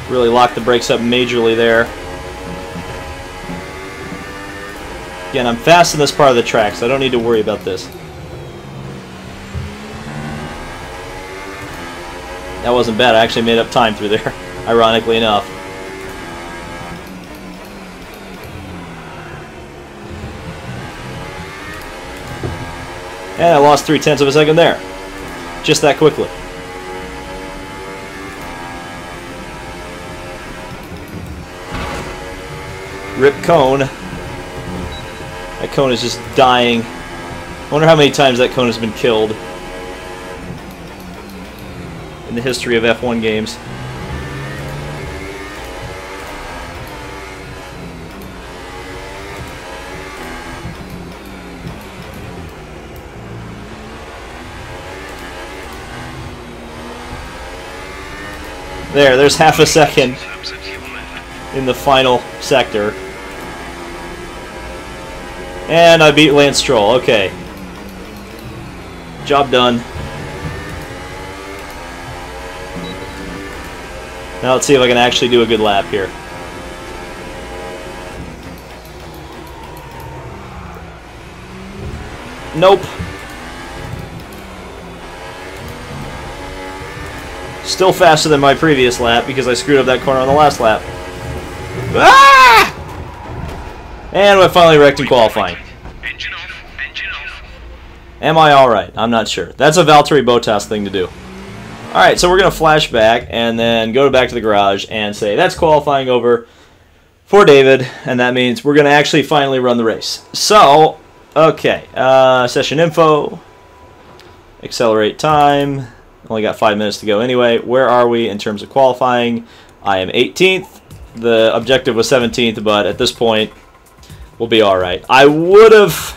Speaker 1: Really locked the brakes up majorly there. Again, I'm fast in this part of the track, so I don't need to worry about this. That wasn't bad. I actually made up time through there, ironically enough. And I lost 0.3 of a second there. Just that quickly. Rip cone. That cone is just dying. I wonder how many times that cone has been killed in the history of F1 games. There's half a second. in the final sector. And I beat Lance Stroll. Okay. Job done. Now let's see if I can actually do a good lap here. Nope. Still faster than my previous lap because I screwed up that corner on the last lap. Ah! And I finally wrecked in qualifying.
Speaker 3: Engine off, engine off.
Speaker 1: Am I alright? I'm not sure. That's a Valtteri Bottas thing to do. Alright, so we're going to flash back and then go back to the garage and say that's qualifying over for David, and that means we're going to actually finally run the race. So, okay, session info, accelerate time, only got 5 minutes to go anyway. Where are we in terms of qualifying? I am 18th. The objective was 17th, but at this point, we'll be alright. I would have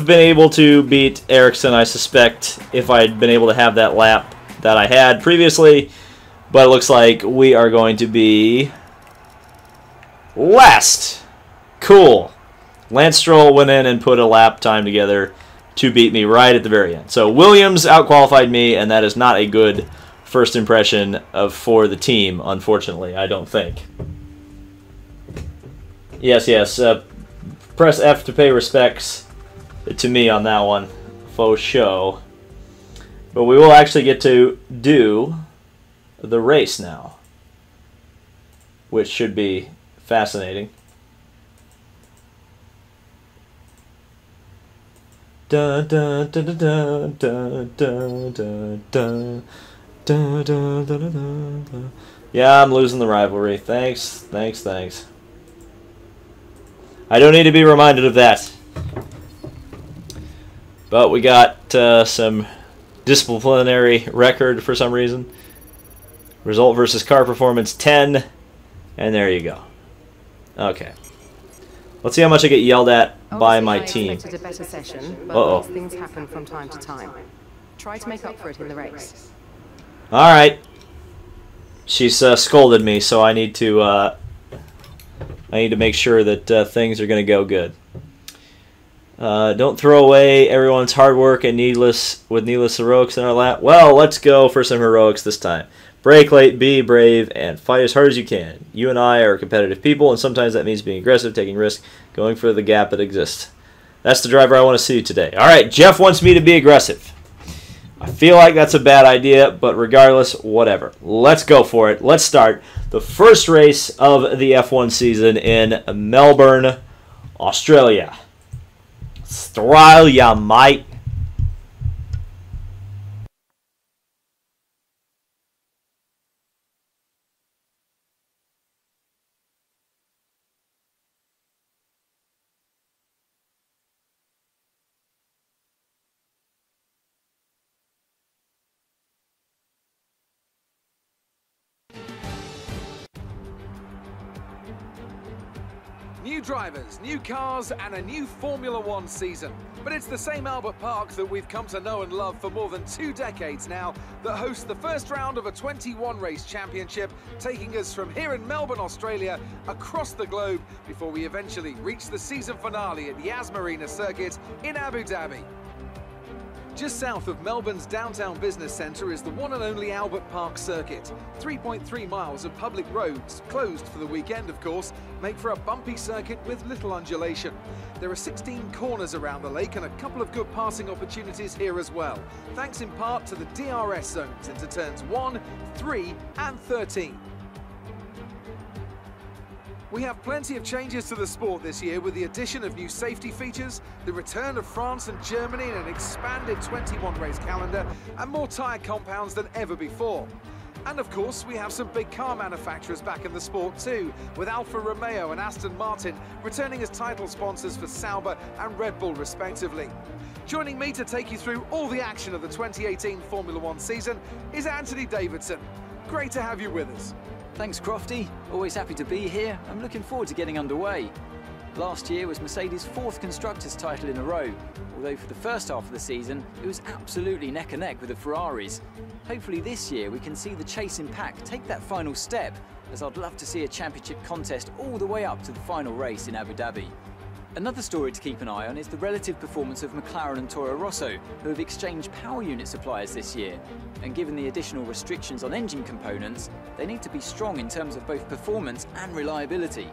Speaker 1: been able to beat Ericsson, I suspect, if I had been able to have that lap that I had previously, but it looks like we are going to be last. Cool. Lance Stroll went in and put a lap time together to beat me right at the very end. So Williams outqualified me, and that is not a good first impression for the team, unfortunately, I don't think. Yes, press F to pay respects to me on that one, faux show. But we will actually get to do the race now, which should be fascinating. Dun, dun, dun, dun, dun, dun, dun, dun, dun, dun, dun, dun, dun. Yeah, I'm losing the rivalry. Thanks. I don't need to be reminded of that. But we got some disciplinary record for some reason. Result versus car performance 10. And there you go. Okay. Let's see how much I get yelled at by my team.
Speaker 5: I expected a better session, but these things happen from time to time. Try to make up for it in the race.
Speaker 1: Alright. She's scolded me, so I need to make sure that things are going to go good. Don't throw away everyone's hard work and needless heroics in our lap. Well, let's go for some heroics this time. Brake late, be brave, and fight as hard as you can. You and I are competitive people, and sometimes that means being aggressive, taking risks, going for the gap that exists. That's the driver I want to see today. Alright, Jeff wants me to be aggressive. I feel like that's a bad idea, but regardless, whatever. Let's go for it. Let's start the first race of the F1 season in Melbourne, Australia. Australia, mate.
Speaker 4: New drivers, new cars, and a new Formula One season. But it's the same Albert Park that we've come to know and love for more than 2 decades now that hosts the first round of a 21-race championship, taking us from here in Melbourne, Australia, across the globe before we eventually reach the season finale at Yas Marina Circuit in Abu Dhabi. Just south of Melbourne's downtown business centre is the one and only Albert Park circuit. 3.3 miles of public roads, closed for the weekend of course, make for a bumpy circuit with little undulation. There are 16 corners around the lake and a couple of good passing opportunities here as well, thanks in part to the DRS zones into turns 1, 3 and 13. We have plenty of changes to the sport this year with the addition of new safety features, the return of France and Germany in an expanded 21-race calendar, and more tyre compounds than ever before. And of course, we have some big car manufacturers back in the sport too, with Alfa Romeo and Aston Martin returning as title sponsors for Sauber and Red Bull respectively. Joining me to take you through all the action of the 2018 Formula One season is Anthony Davidson. Great to have you with us.
Speaker 2: Thanks, Crofty. Always happy to be here. I'm looking forward to getting underway. Last year was Mercedes' 4th Constructors' title in a row, although for the first half of the season, it was absolutely neck and neck with the Ferraris. Hopefully this year we can see the chasing pack take that final step as I'd love to see a championship contest all the way up to the final race in Abu Dhabi. Another story to keep an eye on is the relative performance of McLaren and Toro Rosso, who have exchanged power unit suppliers this year. And given the additional restrictions on engine components, they need to be strong in terms of both performance and reliability.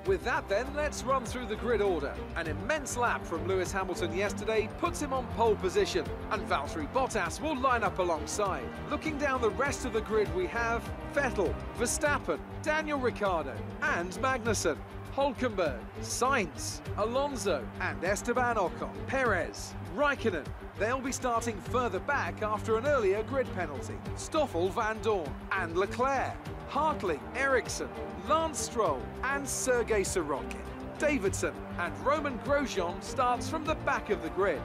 Speaker 4: With that then, let's run through the grid order. An immense lap from Lewis Hamilton yesterday puts him on pole position, and Valtteri Bottas will line up alongside. Looking down the rest of the grid, we have Vettel, Verstappen, Daniel Ricciardo and Magnussen, Hülkenberg, Sainz, Alonso and Esteban Ocon, Perez, Raikkonen. They'll be starting further back after an earlier grid penalty. Stoffel Van Dorn and Leclerc, Hartley, Ericsson, Lance Stroll and Sergei Sorokin. Davidson and Roman Grosjean starts from the back of the grid.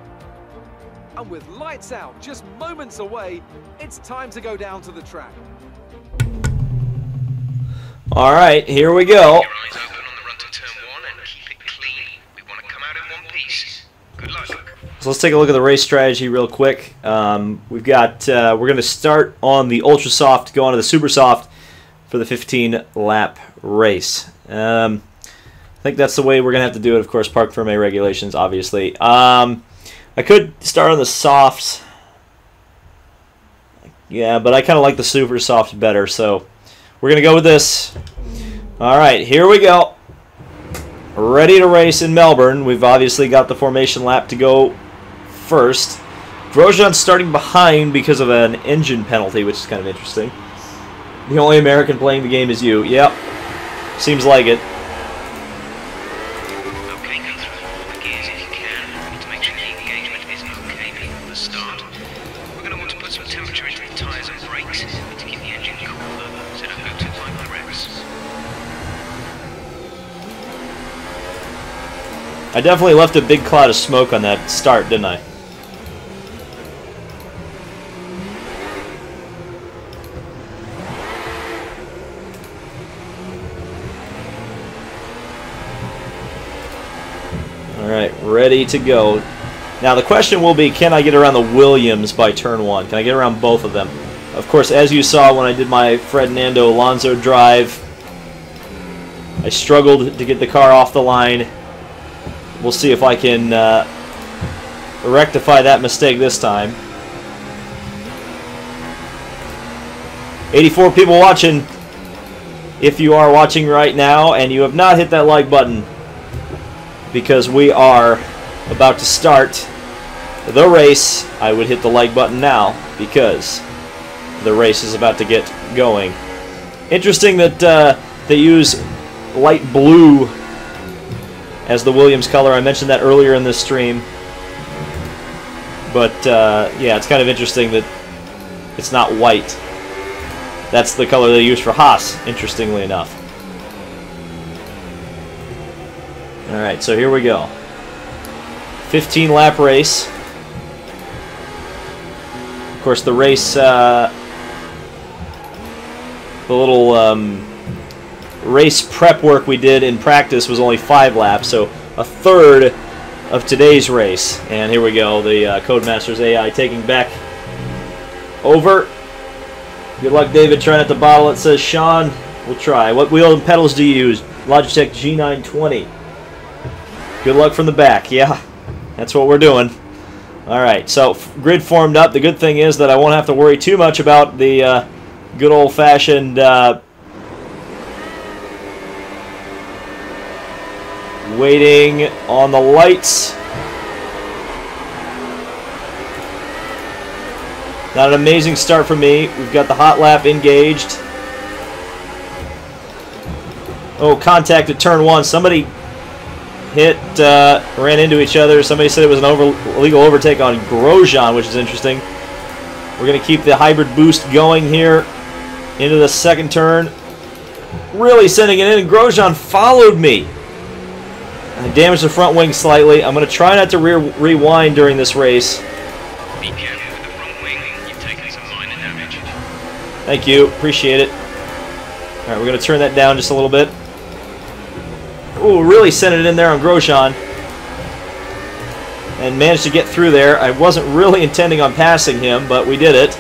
Speaker 4: And with lights out just moments away, it's time to go down to the track.
Speaker 1: All right, here we go.
Speaker 3: Your eyes open on the run to turn 1 and keep it clean. We want to come out in one piece. Good luck.
Speaker 1: So let's take a look at the race strategy real quick. We've got we're going to start on the ultra soft, go on to the super soft for the 15-lap race. I think that's the way we're going to have to do it. Of course, Parc Fermé regulations, obviously. I could start on the softs. Yeah, but I kind of like the super soft better, so we're going to go with this. All right, here we go. Ready to race in Melbourne. We've obviously got the formation lap to go first. Grosjean's starting behind because of an engine penalty, which is kind of interesting. The only American playing the game is you. Yep. Seems like it.
Speaker 3: Okay, go through all the gears if you can. Need to make sure the engagement is okay before the start. We're going to want to put some temperature into the tyres and brakes to keep the engine cooler, so don't go too high for the revs.
Speaker 1: I definitely left a big cloud of smoke on that start, didn't I? Alright, ready to go. Now the question will be, can I get around the Williams by turn 1? Can I get around both of them? Of course, as you saw when I did my Fernando Alonso drive, I struggled to get the car off the line. We'll see if I can rectify that mistake this time. 84 people watching. If you are watching right now and you have not hit that like button, because we are about to start the race, I would hit the like button now because the race is about to get going. Interesting that they use light blue as the Williams color. I mentioned that earlier in this stream. But yeah, it's kind of interesting that it's not white. That's the color they use for Haas, interestingly enough. Alright, so here we go. 15-lap race. Of course, the race, the little race prep work we did in practice was only 5 laps, so a third of today's race. And here we go, the Codemaster's AI taking back over. Good luck, David. Try not to bottle it, says Sean. We'll try. What wheel and pedals do you use? Logitech G920. Good luck from the back. Yeah, that's what we're doing. Alright, so grid formed up. The good thing is that I won't have to worry too much about the good old-fashioned waiting on the lights. Not an amazing start for me. We've got the hot lap engaged. Oh, contact at turn 1. Somebody ran into each other. Somebody said it was an illegal overtake on Grosjean, which is interesting. We're going to keep the hybrid boost going here into the second turn. Really sending it in, and Grosjean followed me. I damaged the front wing slightly. I'm going to try not to rewind during this race.
Speaker 3: Be careful with the front wing. You've taken some minor damage.
Speaker 1: Thank you. Appreciate it. Alright, we're going to turn that down just a little bit. Ooh, really sent it in there on Grosjean. And managed to get through there. I wasn't really intending on passing him, but we did it.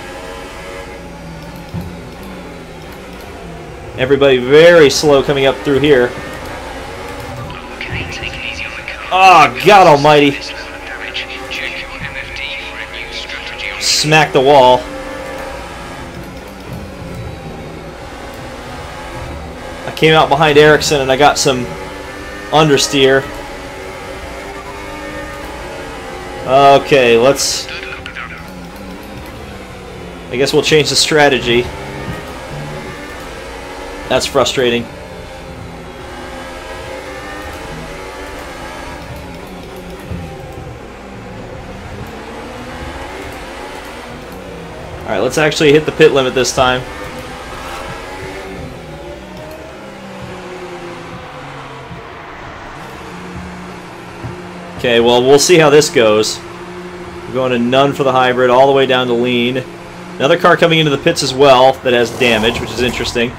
Speaker 1: Everybody very slow coming up through here.
Speaker 3: Okay, take it easy on the car.
Speaker 1: Oh, God almighty.
Speaker 3: This level of damage. Check your MFD for a new strategy on
Speaker 1: Smack the wall. I came out behind Ericsson and I got some understeer. Okay, let's... I guess we'll change the strategy. That's frustrating. Alright, let's actually hit the pit limit this time. Okay, well, we'll see how this goes. We're going to none for the hybrid, all the way down to lean. Another car coming into the pits as well that has damage, which is interesting.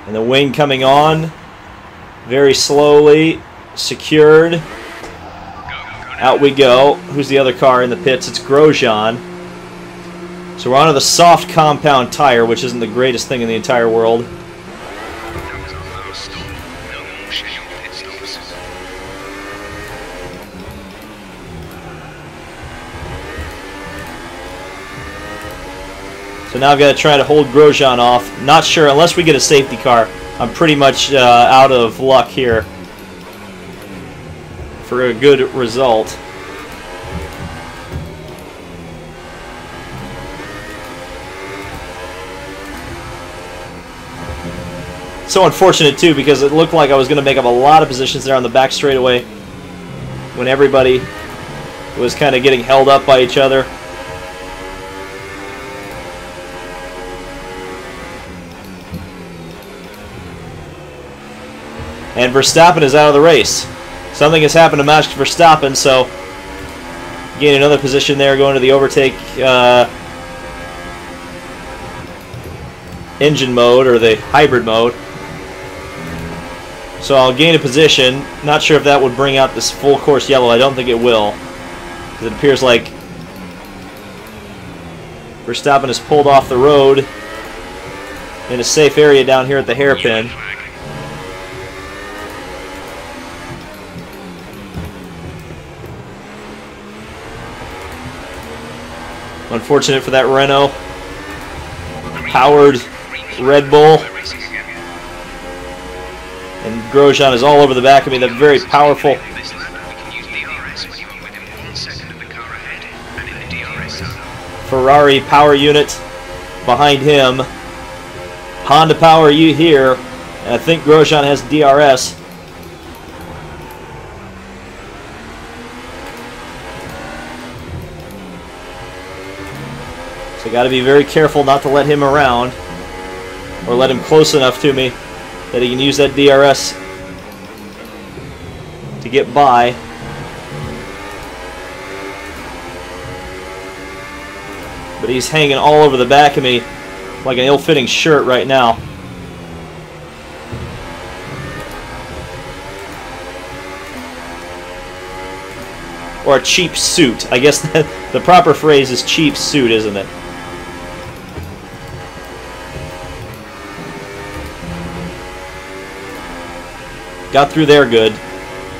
Speaker 1: And the wing coming on. Very slowly. Secured. Out we go. Who's the other car in the pits? It's Grosjean. So we're onto the soft compound tire, which isn't the greatest thing in the entire world.
Speaker 3: That was our last stop. No more scheduled pit stops.
Speaker 1: So now I've got to try to hold Grosjean off. Not sure, unless we get a safety car, I'm pretty much out of luck here for a good result. So unfortunate too, because it looked like I was going to make up a lot of positions there on the back straightaway when everybody was kind of getting held up by each other. And Verstappen is out of the race. Something has happened to Max Verstappen, so gain another position there, going to the overtake engine mode, or the hybrid mode. So I'll gain a position. Not sure if that would bring out this full course yellow. I don't think it will, because it appears like Verstappen has pulled off the road in a safe area down here at the hairpin. Unfortunate for that Renault. Powered Red Bull. And Grosjean is all over the back of me. That very powerful Ferrari power unit behind him. Honda power you here. And I think Grosjean has DRS. So got to be very careful not to let him around, or let him close enough to me that he can use that DRS to get by. But he's hanging all over the back of me like an ill-fitting shirt right now. Or a cheap suit. I guess the proper phrase is cheap suit, isn't it? Got through there good.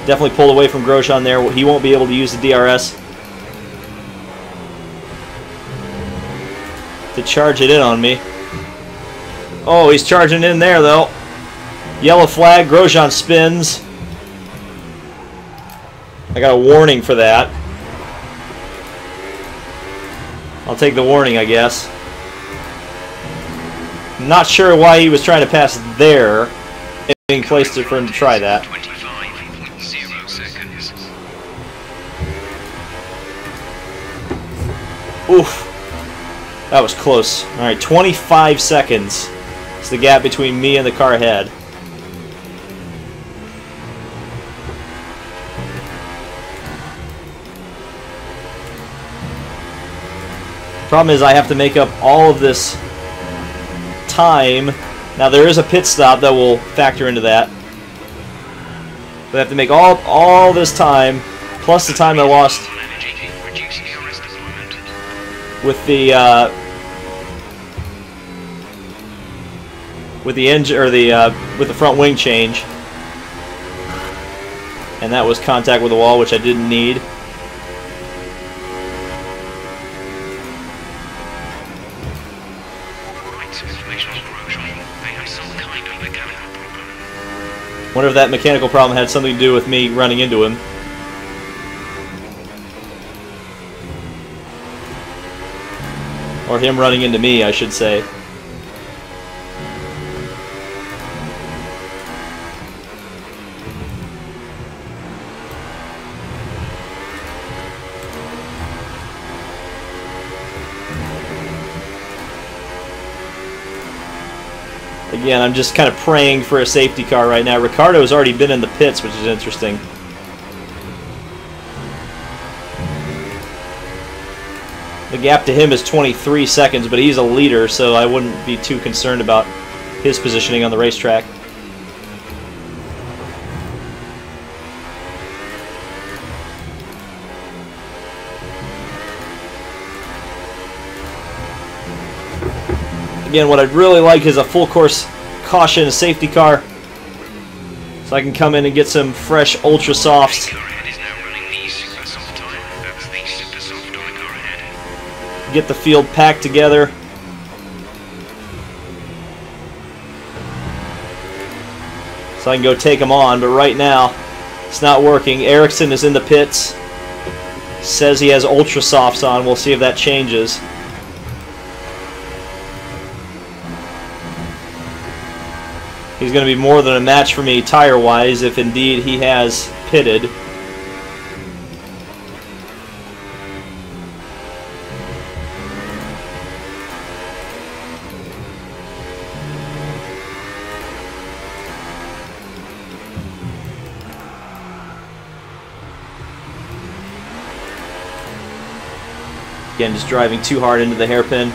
Speaker 1: Definitely pulled away from Grosjean there. He won't be able to use the DRS to charge it in on me. Oh, he's charging in there though. Yellow flag. Grosjean spins. I got a warning for that. I'll take the warning, I guess. Not sure why he was trying to pass there. Being placed for him to try that.
Speaker 3: 25.0 seconds.
Speaker 1: Oof. That was close. Alright, 25 seconds is the gap between me and the car ahead. Problem is I have to make up all of this time. Now there is a pit stop that will factor into that. But I have to make all this time, plus the time I lost with the with the engine or the with the front wing change, and that was contact with the wall, which I didn't need. Wonder if that mechanical problem had something to do with me running into him. Or him running into me, I should say. Again, I'm just kind of praying for a safety car right now. Ricardo has already been in the pits, which is interesting. The gap to him is 23 seconds, but he's a leader, so I wouldn't be too concerned about his positioning on the racetrack. Again, what I'd really like is a full course caution safety car, so I can come in and get some fresh ultra softs. Get the field packed together. So I can go take them on, but right now it's not working. Ericsson is in the pits. Says he has ultra softs on. We'll see if that changes. He's going to be more than a match for me tire-wise if indeed he has pitted. Again, just driving too hard into the hairpin.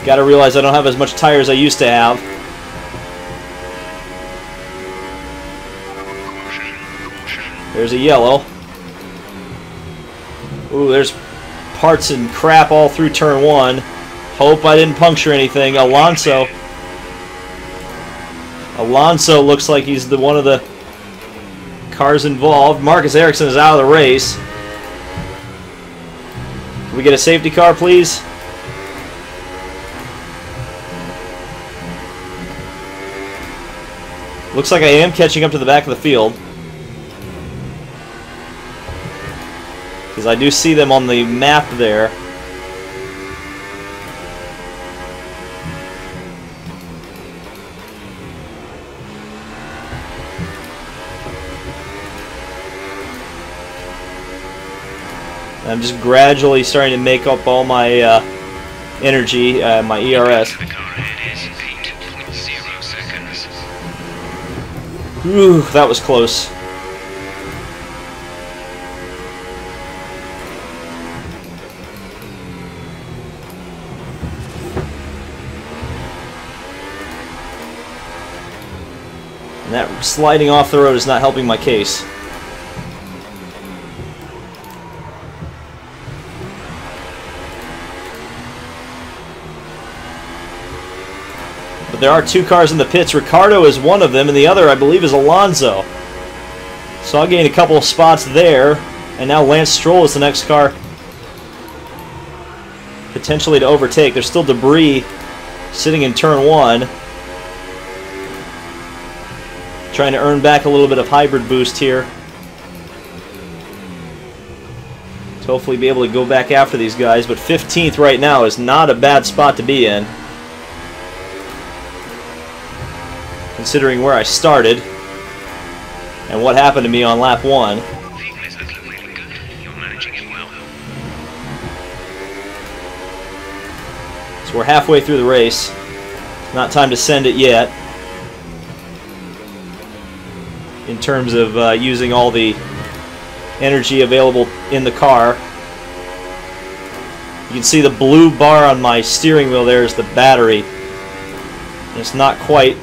Speaker 1: Got to realize I don't have as much tire as I used to have. There's a yellow. Ooh, there's parts and crap all through turn one. Hope I didn't puncture anything. Alonso looks like he's one of the cars involved. Marcus Ericsson is out of the race. Can we get a safety car, please? Looks like I am catching up to the back of the field, because I do see them on the map there. I'm just gradually starting to make up all my energy, my ERS. Ooh, that was close. And that sliding off the road is not helping my case. But there are two cars in the pits. Ricardo is one of them, and the other, I believe, is Alonso. So I'll gain a couple of spots there. And now Lance Stroll is the next car potentially to overtake. There's still debris sitting in turn one. Trying to earn back a little bit of hybrid boost here to hopefully be able to go back after these guys. But 15th right now is not a bad spot to be in, considering where I started and what happened to me on lap 1. So we're halfway through the race. Not time to send it yet, in terms of using all the energy available in the car. You can see the blue bar on my steering wheel there is the battery. And it's not quite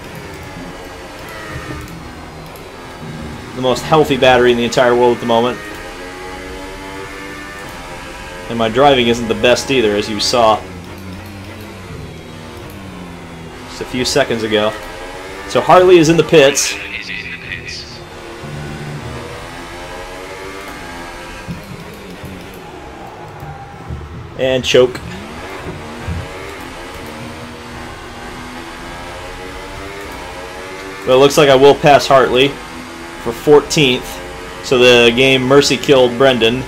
Speaker 1: the most healthy battery in the entire world at the moment. And my driving isn't the best either, as you saw just a few seconds ago. So Hartley is in the pits.
Speaker 3: Is in the pits.
Speaker 1: And choke. But it looks like I will pass Hartley for 14th. So the game mercy killed Brendan.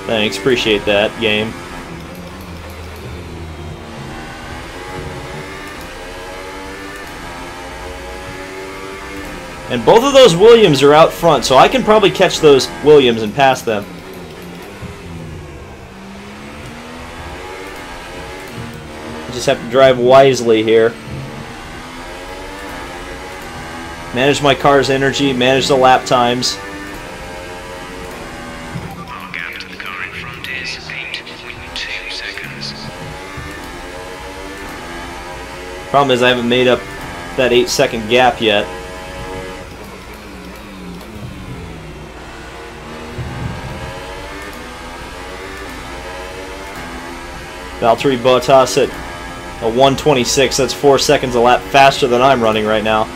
Speaker 1: Thanks, appreciate that, game. And both of those Williams are out front, so I can probably catch those Williams and pass them. I just have to drive wisely here. Manage my car's energy, manage the lap times.
Speaker 3: Our gap to the car in front is 8.2 seconds.
Speaker 1: Problem is I haven't made up that 8-second gap yet. Valtteri Bottas at a 1:26. That's 4 seconds a lap faster than I'm running right now.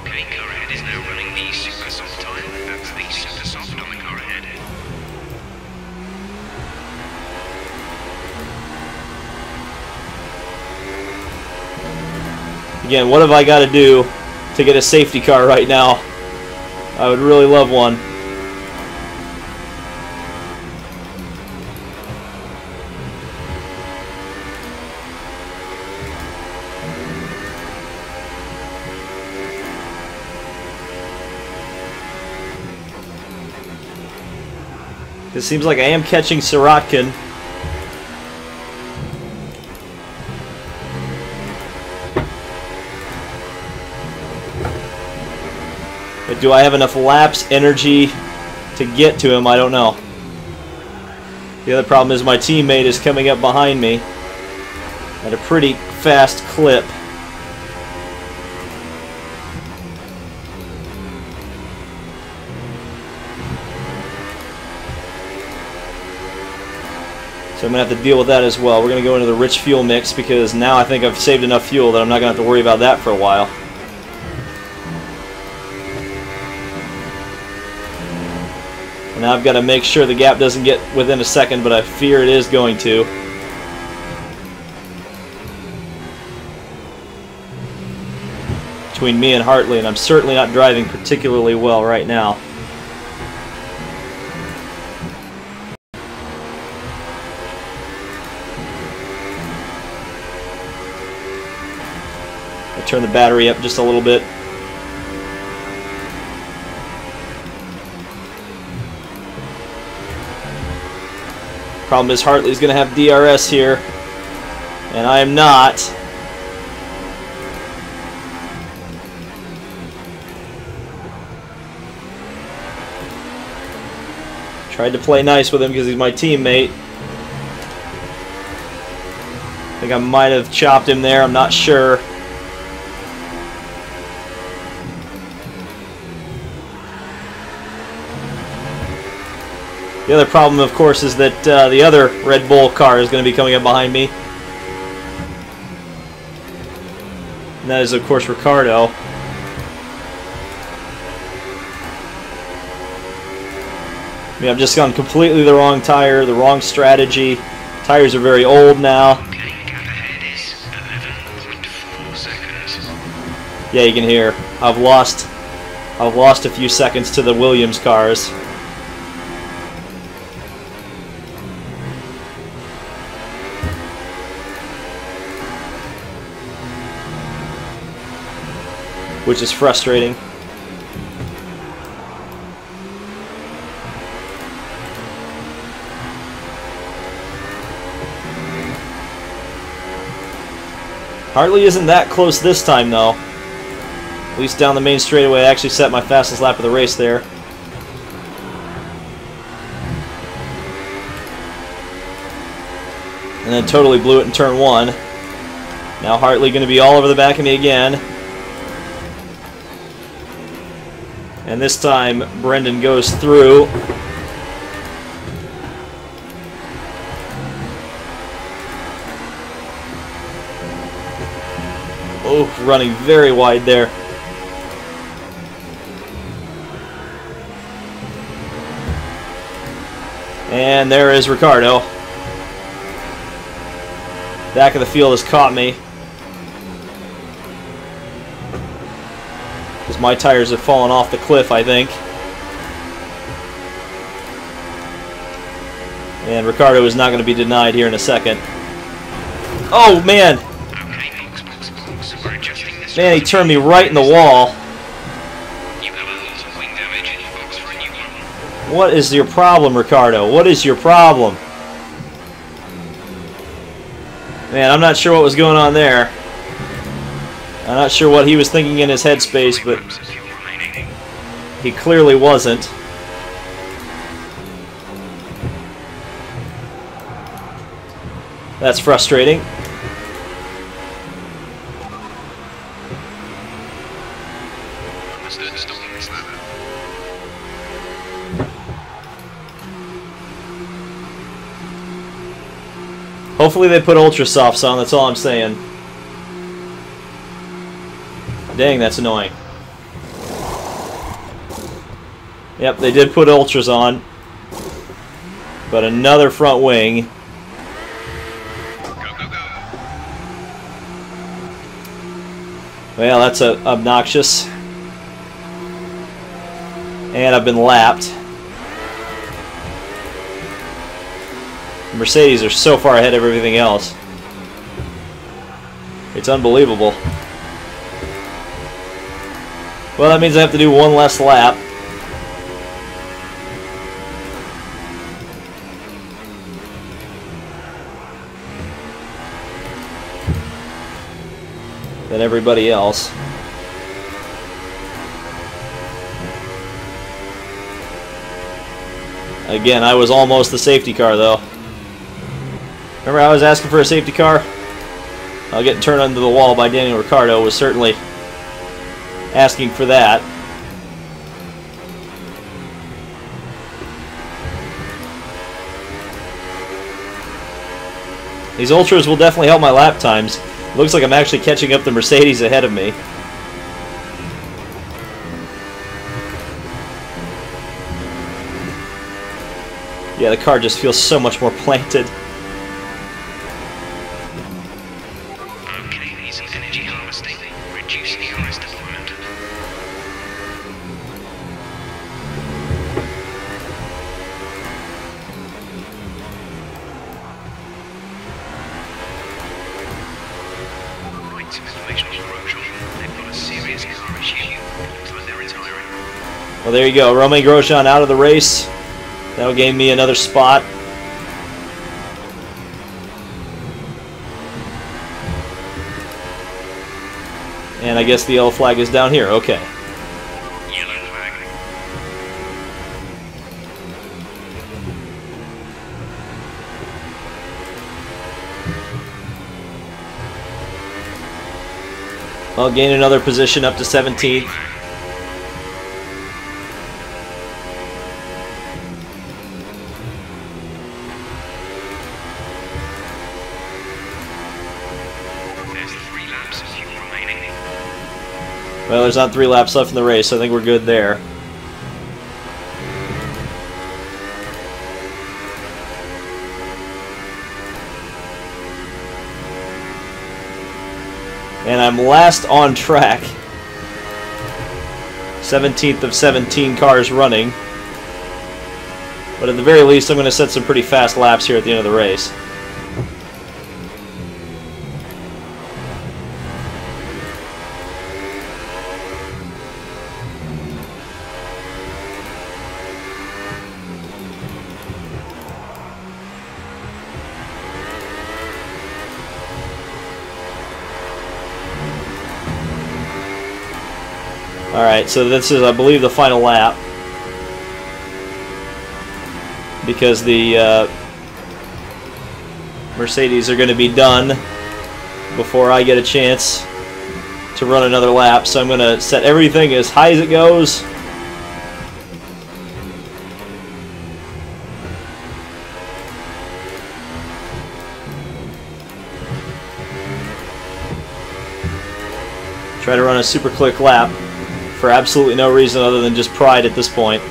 Speaker 3: Okay, car ahead is now running the super soft time. That's the super soft on the car ahead.
Speaker 1: Again, what have I got to do to get a safety car right now? I would really love one. It seems like I am catching Sirotkin. But do I have enough laps, energy to get to him? I don't know. The other problem is my teammate is coming up behind me at a pretty fast clip. So I'm going to have to deal with that as well. We're going to go into the rich fuel mix because now I think I've saved enough fuel that I'm not going to have to worry about that for a while. And now I've got to make sure the gap doesn't get within a second, but I fear it is going to. Between me and Hartley, and I'm certainly not driving particularly well right now. I'll turn the battery up just a little bit. Problem is Hartley's going to have DRS here, and I am not. Tried to play nice with him because he's my teammate. I think I might have chopped him there, I'm not sure. The other problem, of course, is that the other Red Bull car is going to be coming up behind me. And that is, of course, Ricardo. I mean, I've just gone completely the wrong tire, the wrong strategy. Tires are very old now.
Speaker 3: Okay, gap ahead is 11.4 seconds.
Speaker 1: Yeah, you can hear. I've lost a few seconds to the Williams cars. Which is frustrating. Hartley isn't that close this time, though. At least down the main straightaway, I actually set my fastest lap of the race there. And then totally blew it in turn 1. Now Hartley going to be all over the back of me again. And this time, Brendan goes through. Oh, running very wide there. And there is Ricardo. Back of the field has caught me. Because my tires have fallen off the cliff, I think. And Ricardo is not going to be denied here in a second. Oh, man! Man, he turned me right in the wall. What is your problem, Ricardo? What is your problem? Man, I'm not sure what was going on there. I'm not sure what he was thinking in his headspace, but he clearly wasn't. That's frustrating. Hopefully they put Ultra Softs on, that's all I'm saying. Dang, that's annoying. Yep, they did put Ultras on. But another front wing. Well, that's obnoxious. And I've been lapped. Mercedes are so far ahead of everything else. It's unbelievable. Well, that means I have to do one less lap. Than everybody else. Again, I was almost the safety car, though. Remember I was asking for a safety car? I'll get turned under the wall by Daniel Ricciardo was certainly asking for that. These Ultras will definitely help my lap times. Looks like I'm actually catching up the Mercedes ahead of me. Yeah, the car just feels so much more planted.
Speaker 3: Okay, these are energy harvesting. Reduce the RS deployment. Right, information corrosion. They've got a serious car issue. Looks like they're retiring.
Speaker 1: Well, there you go. Romain Grosjean out of the race. That'll gain me another spot. And I guess the yellow flag is down here. Okay.
Speaker 3: Yellow flag.
Speaker 1: I'll gain another position up to 17th. Well, there's not 3 laps left in the race, so I think we're good there. And I'm last on track. 17th of 17 cars running. But at the very least, I'm going to set some pretty fast laps here at the end of the race. Alright, so this is, I believe, the final lap. Because the Mercedes are going to be done before I get a chance to run another lap. So I'm going to set everything as high as it goes. Try to run a super quick lap for absolutely no reason other than just pride at this point.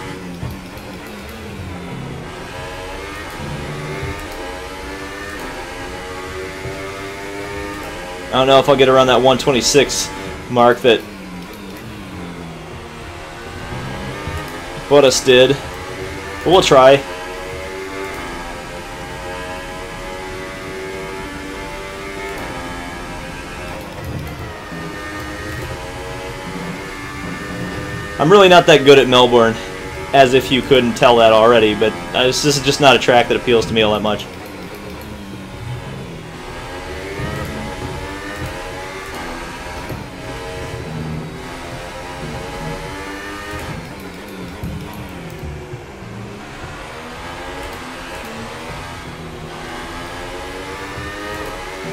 Speaker 1: I don't know if I'll get around that 126 mark that Bottas did, but we'll try. I'm really not that good at Melbourne, as if you couldn't tell that already, but this is just not a track that appeals to me all that much.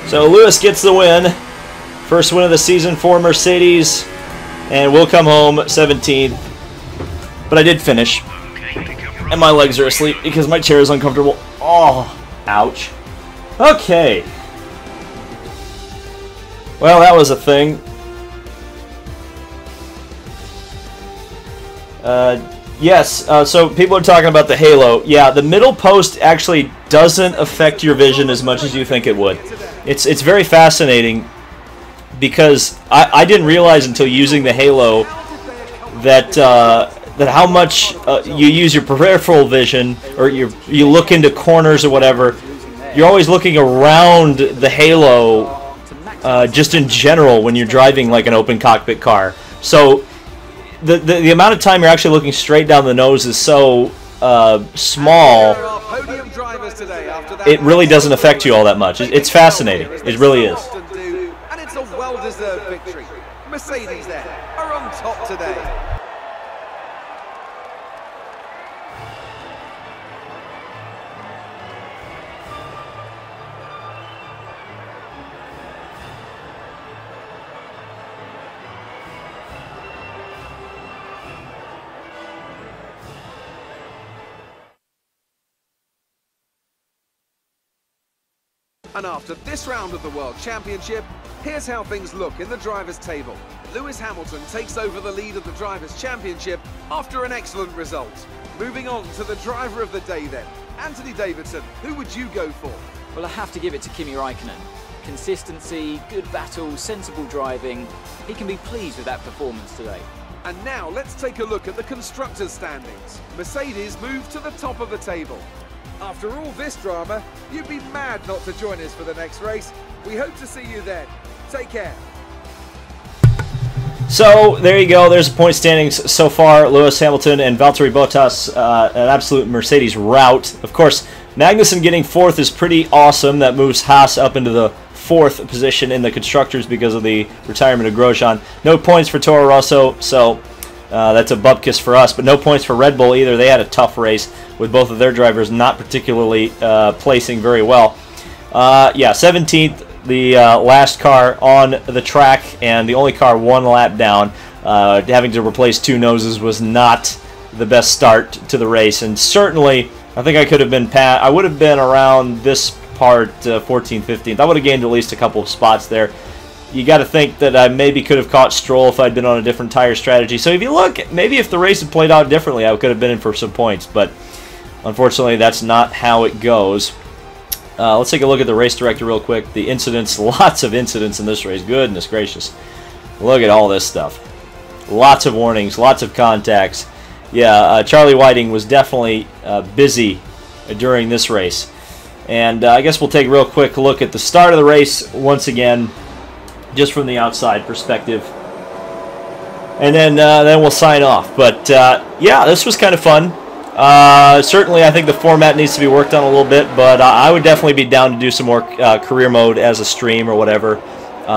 Speaker 1: So Lewis gets the win. First win of the season for Mercedes. And we'll come home 17th. But I did finish. And my legs are asleep because my chair is uncomfortable. Oh, ouch. Okay. Well, that was a thing. Yes, so people are talking about the halo. Yeah, the middle post actually doesn't affect your vision as much as you think it would. It's very fascinating because I didn't realize until using the halo that that how much you use your peripheral vision, or you look into corners or whatever. You're always looking around the halo, just in general when you're driving like an open cockpit car. So the amount of time you're actually looking straight down the nose is so small. It really doesn't affect you all that much. It's fascinating. It really is.
Speaker 4: And it's a well-deserved victory. Mercedes there are on top today. And after this round of the World Championship, here's how things look in the Drivers' Table. Lewis Hamilton takes over the lead of the Drivers' Championship after an excellent result. Moving on to the Driver of the Day then. Anthony Davidson, who would you go for?
Speaker 2: Well, I have to give it to Kimi Räikkönen. Consistency, good battles, sensible driving. He can be pleased with that performance today.
Speaker 4: And now let's take a look at the Constructors' standings. Mercedes move to the top of the table. After all this drama, you'd be mad not to join us for the next race. We hope to see you then. Take care.
Speaker 1: So, there you go. There's the point standings so far. Lewis Hamilton and Valtteri Bottas, an absolute Mercedes rout. Of course, Magnussen getting 4th is pretty awesome. That moves Haas up into the 4th position in the Constructors because of the retirement of Grosjean. No points for Toro Rosso, so that's a bupkis for us, but no points for Red Bull either. They had a tough race with both of their drivers not particularly placing very well. Yeah, 17th, the last car on the track, and the only car 1 lap down. Having to replace 2 noses was not the best start to the race, and certainly I think I could have been I would have been around this part 14th, 15th. I would have gained at least a couple of spots there. You got to think that I maybe could have caught Stroll if I'd been on a different tire strategy. So if you look, maybe if the race had played out differently, I could have been in for some points. But unfortunately, that's not how it goes. Let's take a look at the race director real quick. The incidents, lots of incidents in this race. Goodness gracious. Look at all this stuff. Lots of warnings, lots of contacts. Yeah, Charlie Whiting was definitely busy during this race. And I guess we'll take a real quick look at the start of the race once again, just from the outside perspective, and then we'll sign off. But yeah, this was kind of fun. Certainly, I think the format needs to be worked on a little bit, but I would definitely be down to do some more career mode as a stream or whatever.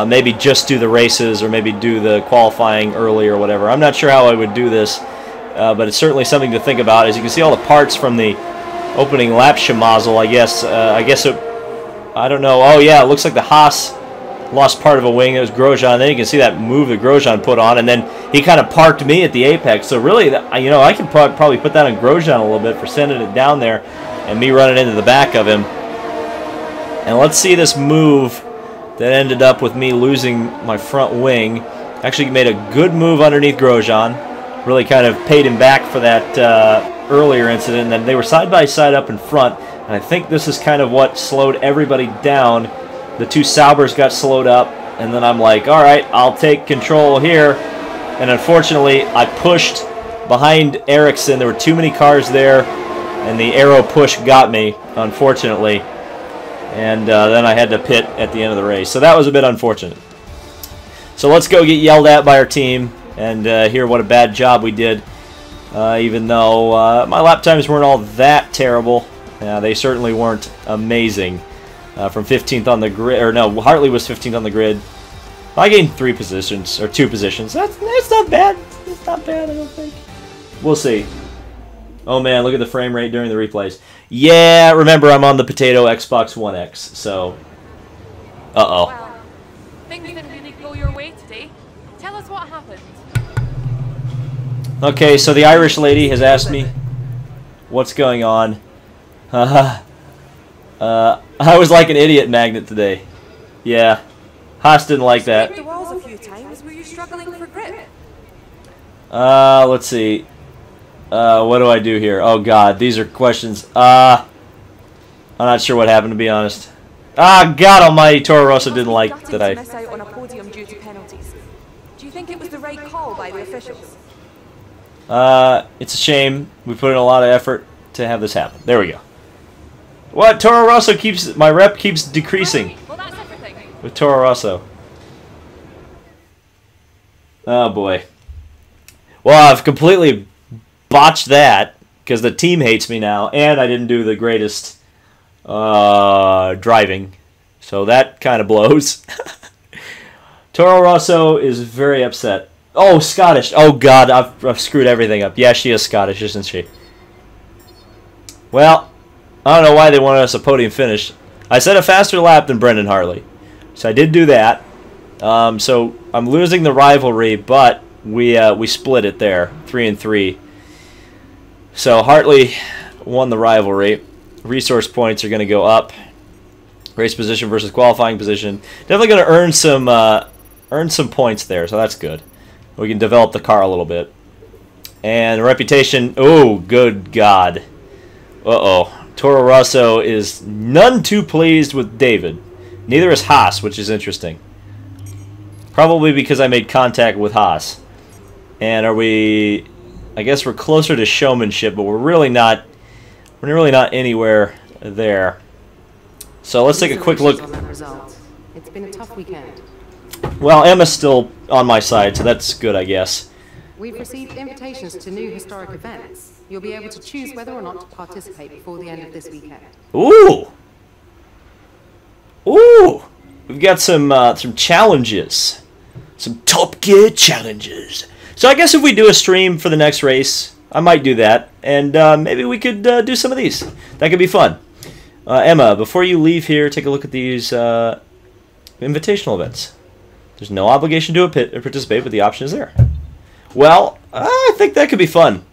Speaker 1: Maybe just do the races, or maybe do the qualifying early or whatever. I'm not sure how I would do this, but it's certainly something to think about. As you can see, all the parts from the opening lap schmozzle, I guess. I don't know. Oh yeah, it looks like the Haas lost part of a wing. It was Grosjean. Then you can see that move that Grosjean put on, and then he kind of parked me at the apex. So really, you know, I can probably put that on Grosjean a little bit for sending it down there and me running into the back of him. And let's see this move that ended up with me losing my front wing. Actually made a good move underneath Grosjean. Really kind of paid him back for that earlier incident. And then they were side by side up in front. And I think this is kind of what slowed everybody down. The two Saubers got slowed up. And then I'm like, all right, I'll take control here. And unfortunately, I pushed behind Ericsson. There were too many cars there. And the aero push got me, unfortunately. And then I had to pit at the end of the race. So that was a bit unfortunate. So let's go get yelled at by our team and hear what a bad job we did. Even though my lap times weren't all that terrible. They certainly weren't amazing. From 15th on the grid, or no, Hartley was 15th on the grid. I gained 3 positions, or 2 positions. That's not bad. It's not bad, I don't think. We'll see. Oh man, look at the frame rate during the replays. Yeah, remember I'm on the potato Xbox One X, so... Uh-oh.
Speaker 6: Well, things didn't really go your way today. Tell us what happened.
Speaker 1: Okay, so the Irish lady has asked me what's going on. I was like an idiot magnet today. Yeah. Haas didn't like that.
Speaker 8: The walls a few times. Were you struggling for grip?
Speaker 1: Let's see. What do I do here? Oh god, these are questions. I'm not sure what happened, to be honest. God almighty, Toro Rosso didn't like that I...
Speaker 8: Miss out on a podium due to penalties. Do you think it was the right call by the officials?
Speaker 1: It's a shame. We put in a lot of effort to have this happen. There we go. What? Toro Rosso keeps... My rep keeps decreasing.
Speaker 6: Well, that's everything.
Speaker 1: With Toro Rosso. Oh boy. Well, I've completely botched that because the team hates me now, and I didn't do the greatest driving, so that kind of blows. Toro Rosso is very upset. Oh, Scottish. Oh god, I've screwed everything up. Yeah, she is Scottish, isn't she? Well, I don't know why they wanted us a podium finish. I set a faster lap than Brendan Hartley, so I did do that. So I'm losing the rivalry, but we split it there, 3-3. So Hartley won the rivalry. Resource points are going to go up. Race position versus qualifying position. Definitely going to earn some points there, so that's good. We can develop the car a little bit. And reputation. Oh, good God. Uh-oh. Toro Rosso is none too pleased with David. Neither is Haas, which is interesting. Probably because I made contact with Haas. And are we... I guess we're closer to showmanship, but we're really not anywhere there. So let's take a quick look.
Speaker 5: It's been a tough weekend.
Speaker 1: Well, Emma's still on my side, so that's good, I guess.
Speaker 5: We've received invitations to new historic events. You'll be able to choose whether or not to participate before the end of this weekend.
Speaker 1: Ooh! Ooh! We've got some challenges. Some Top Gear challenges. So I guess if we do a stream for the next race, I might do that, and maybe we could do some of these. That could be fun. Emma, before you leave here, take a look at these invitational events. There's no obligation to participate, but the option is there. Well, I think that could be fun.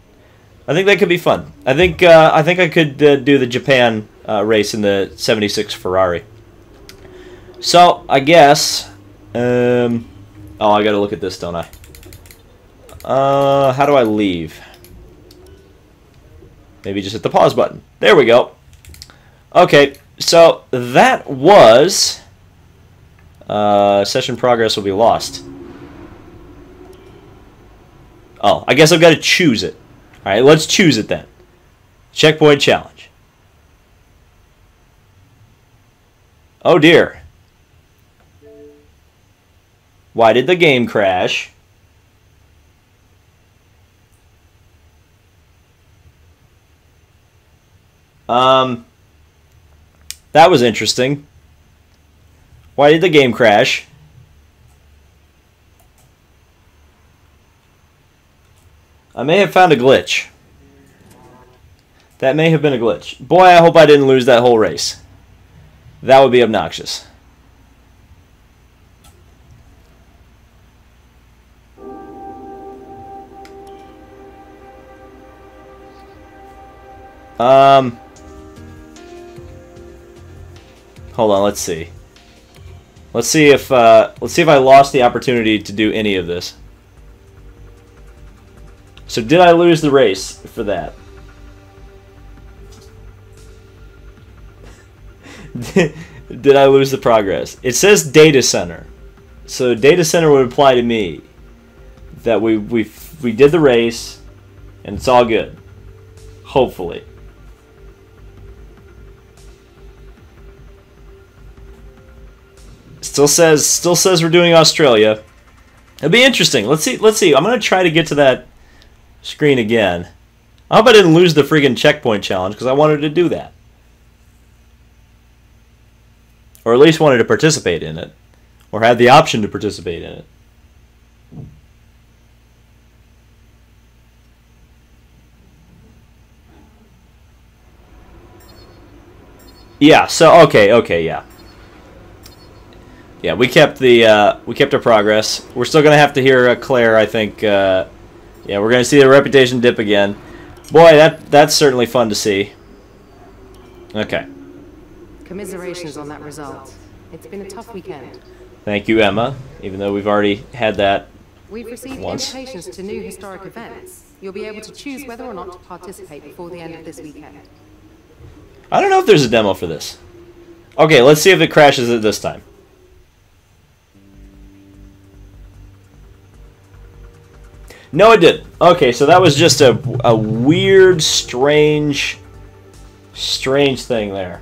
Speaker 1: I think I could do the Japan race in the 76 Ferrari. So I guess. Oh, I got to look at this, don't I? How do I leave? Maybe just hit the pause button. There we go. Okay, so that was... session progress will be lost. Oh, I guess I've got to choose it. Alright, let's choose it then. Checkpoint challenge. Oh dear. Why did the game crash? That was interesting. Why did the game crash? I may have found a glitch. That may have been a glitch. Boy, I hope I didn't lose that whole race. That would be obnoxious. Hold on, let's see. Let's see if I lost the opportunity to do any of this. So did I lose the race for that? Did I lose the progress? It says data center. So data center would apply to me. That we did the race and it's all good. Hopefully. Still says we're doing Australia. It'll be interesting. Let's see. I'm gonna try to get to that screen again. I hope I didn't lose the friggin' checkpoint challenge because I wanted to do that. Or at least wanted to participate in it. Or had the option to participate in it. Yeah, so okay, yeah. Yeah, we kept our progress. We're still gonna have to hear Claire, I think. Yeah, we're gonna see the reputation dip again. Boy, that's certainly fun to see. Okay.
Speaker 5: Commiserations on that result. It's been a tough weekend.
Speaker 1: Thank you, Emma. Even though we've already had that
Speaker 5: We've received
Speaker 1: once.
Speaker 5: invitations to new historic events. You'll be able to choose whether or not to participate before the end of this weekend.
Speaker 1: I don't know if there's a demo for this. Okay, let's see if it crashes it this time. No, it didn't. Okay, so that was just a weird, strange thing there.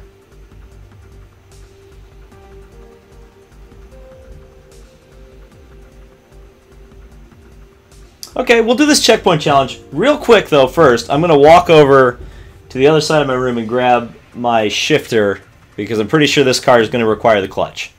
Speaker 1: Okay, we'll do this checkpoint challenge real quick though. First, I'm gonna walk over to the other side of my room and grab my shifter because I'm pretty sure this car is going to require the clutch.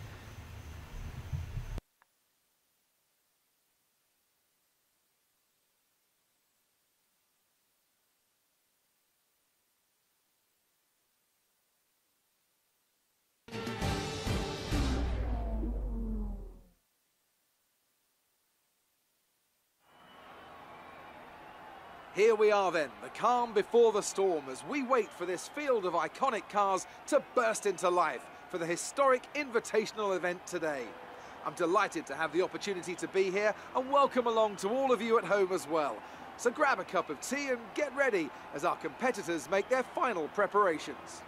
Speaker 4: Here we are then, the calm before the storm, as we wait for this field of iconic cars to burst into life for the historic Invitational event today. I'm delighted to have the opportunity to be here and welcome along to all of you at home as well. So grab a cup of tea and get ready as our competitors make their final preparations.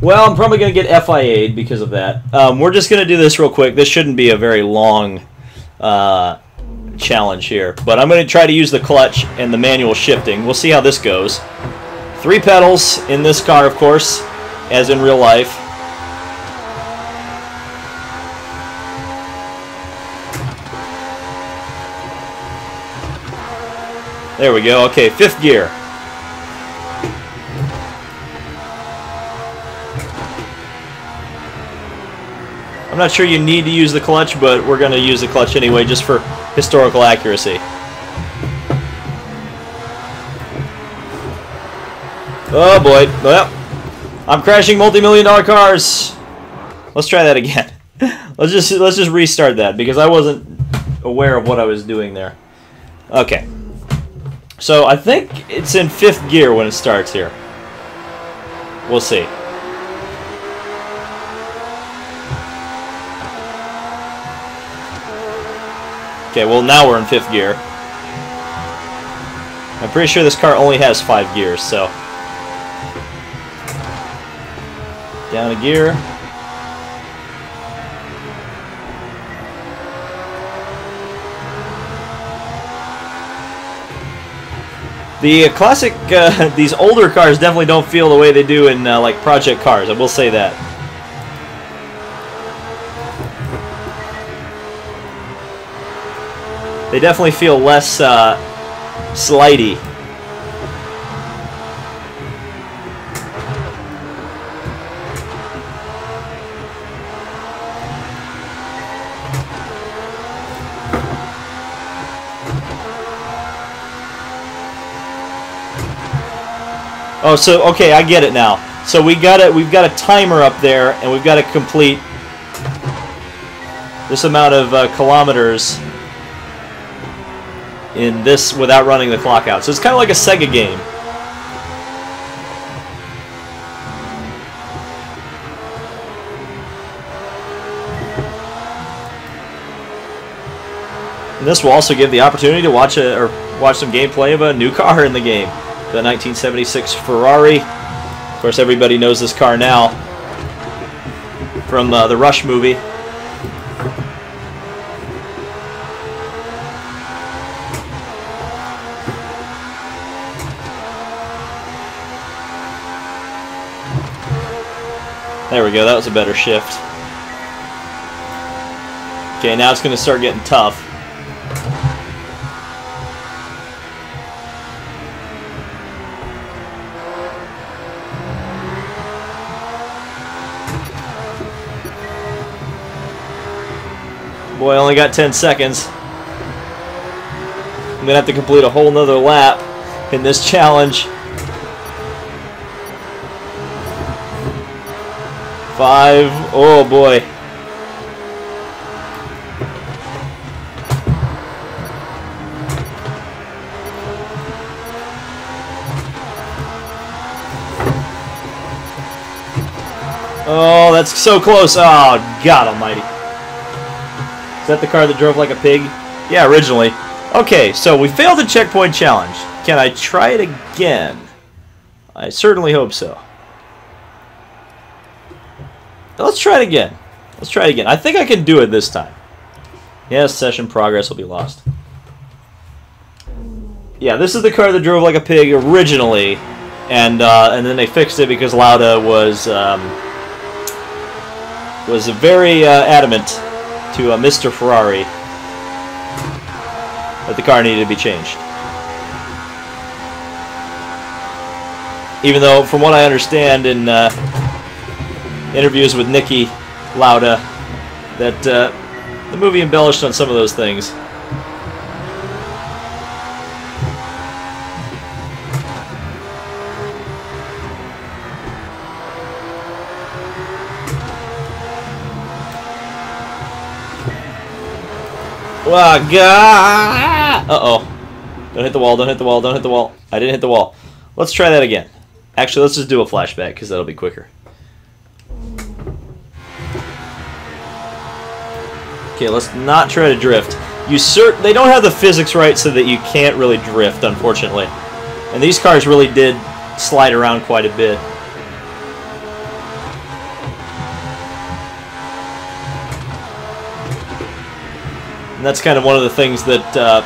Speaker 1: Well, I'm probably going to get FIA'd because of that. We're just going to do this real quick. This shouldn't be a very long challenge here. But I'm going to try to use the clutch and the manual shifting. We'll see how this goes. 3 pedals in this car, of course, as in real life. There we go. Okay, 5th gear. I'm not sure you need to use the clutch, but we're going to use the clutch anyway, just for historical accuracy. Oh boy. Well, I'm crashing multi-million-dollar cars. Let's try that again. Let's just restart that because I wasn't aware of what I was doing there. Okay. So I think it's in 5th gear when it starts here. We'll see. Okay, well now we're in 5th gear. I'm pretty sure this car only has 5 gears, so. Down a gear. The classic, these older cars definitely don't feel the way they do in like project cars, I will say that. They definitely feel less slidey. Oh, so okay, I get it now. So we've got a timer up there, and we've got to complete this amount of kilometers in this without running the clock out. So it's kind of like a Sega game. And this will also give the opportunity to watch some gameplay of a new car in the game, the 1976 Ferrari. Of course, everybody knows this car now from the Rush movie. There we go, that was a better shift. Okay, now it's going to start getting tough. Boy, I only got 10 seconds. I'm going to have to complete a whole nother lap in this challenge. 5. Oh boy. Oh, that's so close. Oh, God almighty. Is that the car that drove like a pig? Yeah, originally. Okay, so we failed the checkpoint challenge. Can I try it again? I certainly hope so. Let's try it again. Let's try it again. I think I can do it this time. Yes, session progress will be lost. Yeah, this is the car that drove like a pig originally, and then they fixed it because Lauda was very adamant to Mr. Ferrari that the car needed to be changed. Even though, from what I understand in interviews with Niki Lauda, that the movie embellished on some of those things. Oh, God! Uh-oh. Don't hit the wall, don't hit the wall, don't hit the wall. I didn't hit the wall. Let's try that again. Actually, let's just do a flashback, because that'll be quicker. Okay, let's not try to drift. They don't have the physics right so that you can't really drift, unfortunately. And these cars really did slide around quite a bit. And that's kind of one of the things that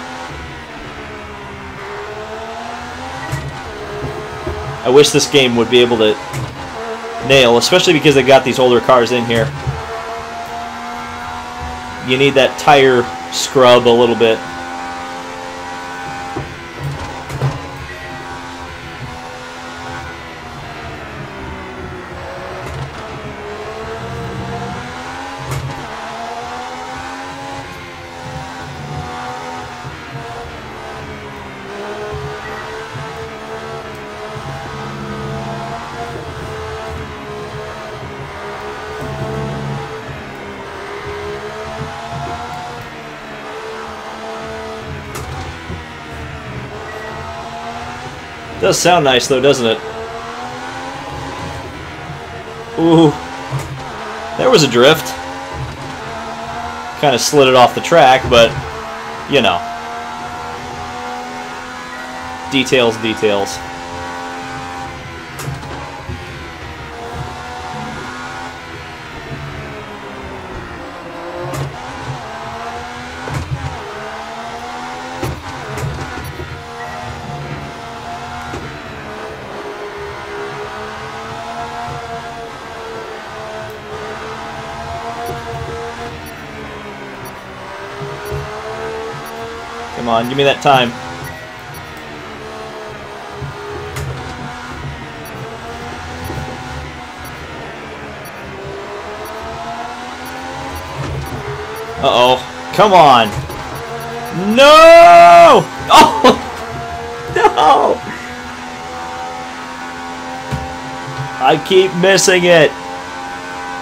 Speaker 1: I wish this game would be able to nail, especially because they got these older cars in here. You need that tire scrub a little bit. Does sound nice though, doesn't it? Ooh. There was a drift. Kind of slid it off the track, but, you know. Details, details. Come on, give me that time. Uh-oh. Come on. No! Oh! No! I keep missing it.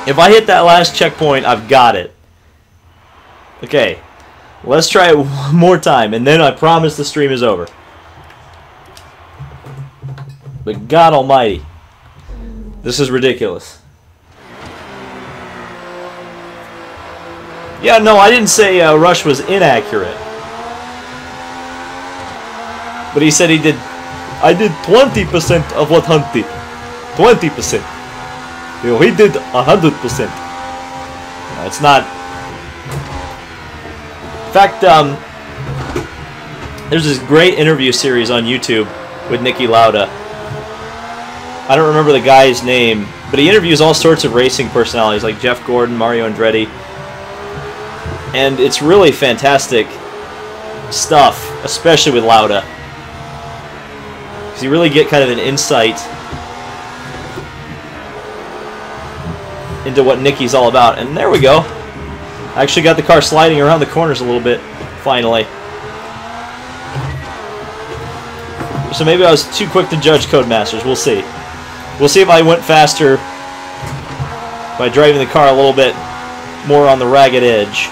Speaker 1: If I hit that last checkpoint, I've got it. Okay. Let's try it one more time, and then I promise the stream is over. But God almighty. This is ridiculous. Yeah, no, I didn't say Rush was inaccurate. But he said he did... I did 20% of what Hunt did. 20%. You know, he did 100%. It's not... In fact, there's this great interview series on YouTube with Niki Lauda. I don't remember the guy's name, but he interviews all sorts of racing personalities like Jeff Gordon, Mario Andretti. And it's really fantastic stuff, especially with Lauda. Because you really get kind of an insight into what Niki's all about. And there we go. I actually got the car sliding around the corners a little bit, finally. So maybe I was too quick to judge Codemasters. We'll see. We'll see if I went faster by driving the car a little bit more on the ragged edge.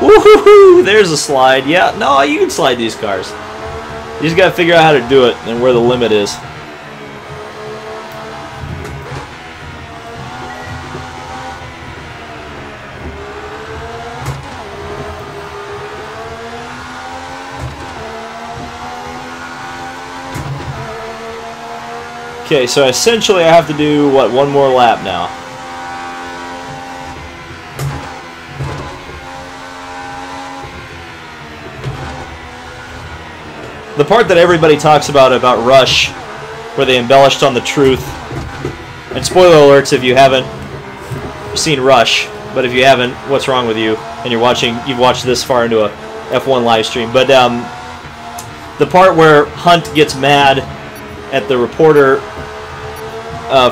Speaker 1: Woohoo! There's a slide. Yeah, no, you can slide these cars. You just gotta figure out how to do it and where the limit is. Okay, so essentially I have to do, what, one more lap now. The part that everybody talks about Rush, where they embellished on the truth, and spoiler alerts if you haven't seen Rush, but if you haven't, what's wrong with you? And you've watched this far into a F1 live stream. But the part where Hunt gets mad at the reporter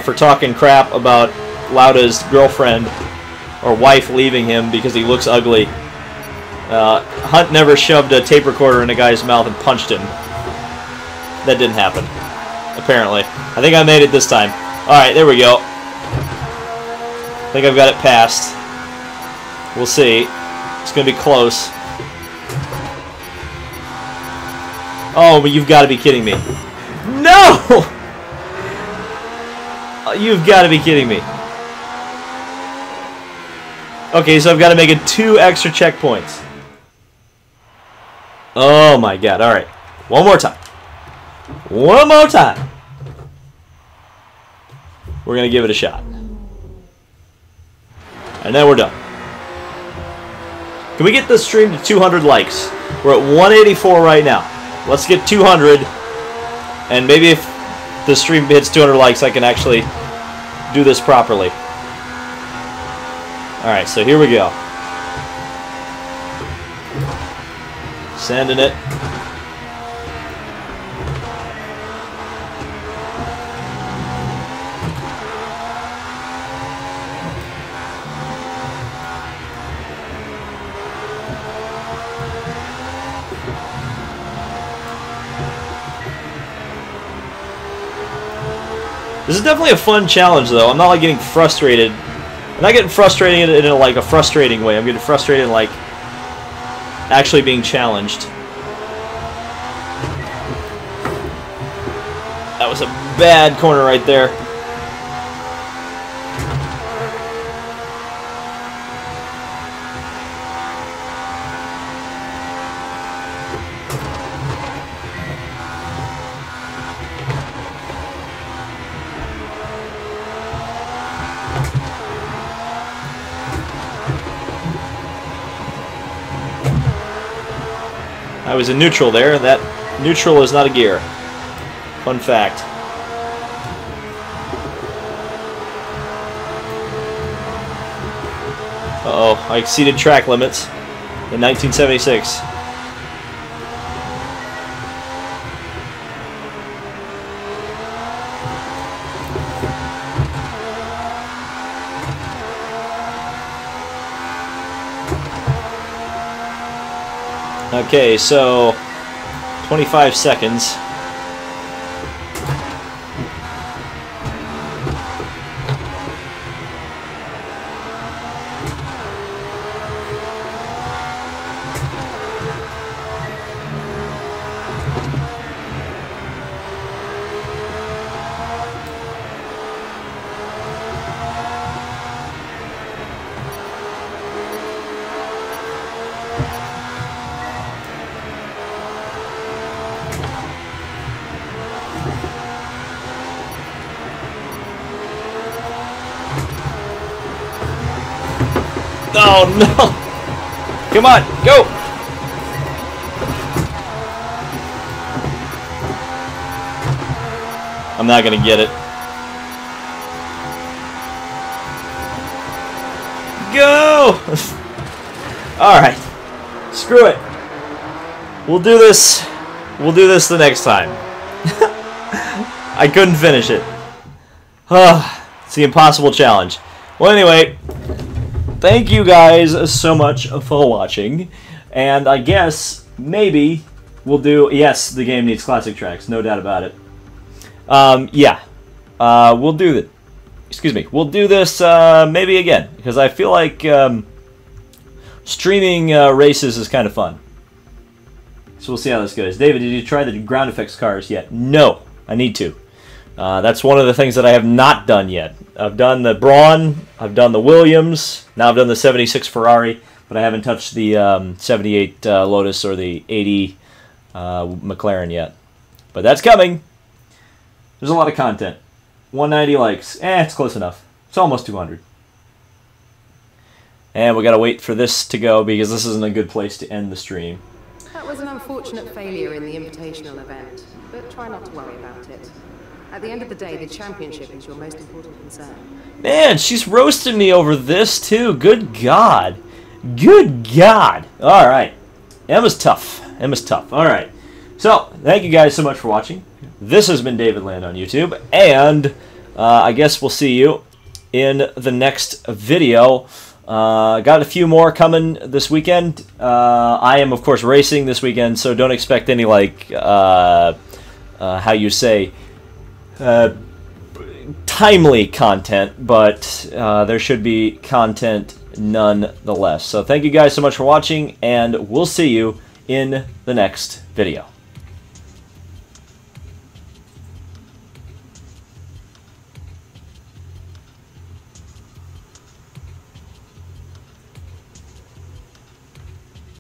Speaker 1: for talking crap about Lauda's girlfriend or wife leaving him because he looks ugly. Hunt never shoved a tape recorder in a guy's mouth and punched him. That didn't happen, apparently. I think I made it this time. Alright, there we go. I think I've got it passed. We'll see. It's going to be close. Oh, but you've got to be kidding me. No! You've got to be kidding me. Okay, so I've got to make it 2 extra checkpoints. Oh my god, alright. One more time. One more time. We're going to give it a shot. And then we're done. Can we get this stream to 200 likes? We're at 184 right now. Let's get 200. And maybe if the stream hits 200 likes, I can actually do this properly. Alright, so here we go. Sending it. This is definitely a fun challenge, though. I'm not like getting frustrated. I'm not getting frustrated in like a frustrating way. I'm getting frustrated in like actually being challenged. That was a bad corner right there. I was in neutral there. That neutral is not a gear. Fun fact. Uh-oh, I exceeded track limits in 1976. Okay, so 25 seconds. Oh no! Come on, go! I'm not gonna get it. Go! Alright. Screw it. We'll do this. We'll do this the next time. I couldn't finish it. It's the impossible challenge. Well, anyway, thank you guys so much for watching. And I guess maybe we'll do... Yes, the game needs classic tracks. No doubt about it. Yeah. We'll do that. Excuse me. We'll do this maybe again. Because I feel like streaming races is kind of fun. So we'll see how this goes. David, did you try the ground effects cars yet? No. I need to. That's one of the things that I have not done yet. I've done the Brawn, I've done the Williams, now I've done the 76 Ferrari, but I haven't touched the 78 Lotus or the 80 McLaren yet. But that's coming. There's a lot of content. 190 likes. It's close enough. It's almost 200. And we gotta wait for this to go because this isn't a good place to end the stream.
Speaker 5: That was an unfortunate failure in the Invitational event, but try not to worry about it. At the end of the day, the championship is your most important concern.
Speaker 1: Man, she's roasting me over this too. Good God. Good God. Alright. Emma's tough. Emma's tough. Alright. So, thank you guys so much for watching. This has been David Land on YouTube, and I guess we'll see you in the next video. Got a few more coming this weekend. I am, of course, racing this weekend, so don't expect any, like, how you say, timely content, but there should be content nonetheless. So thank you guys so much for watching, and we'll see you in the next video.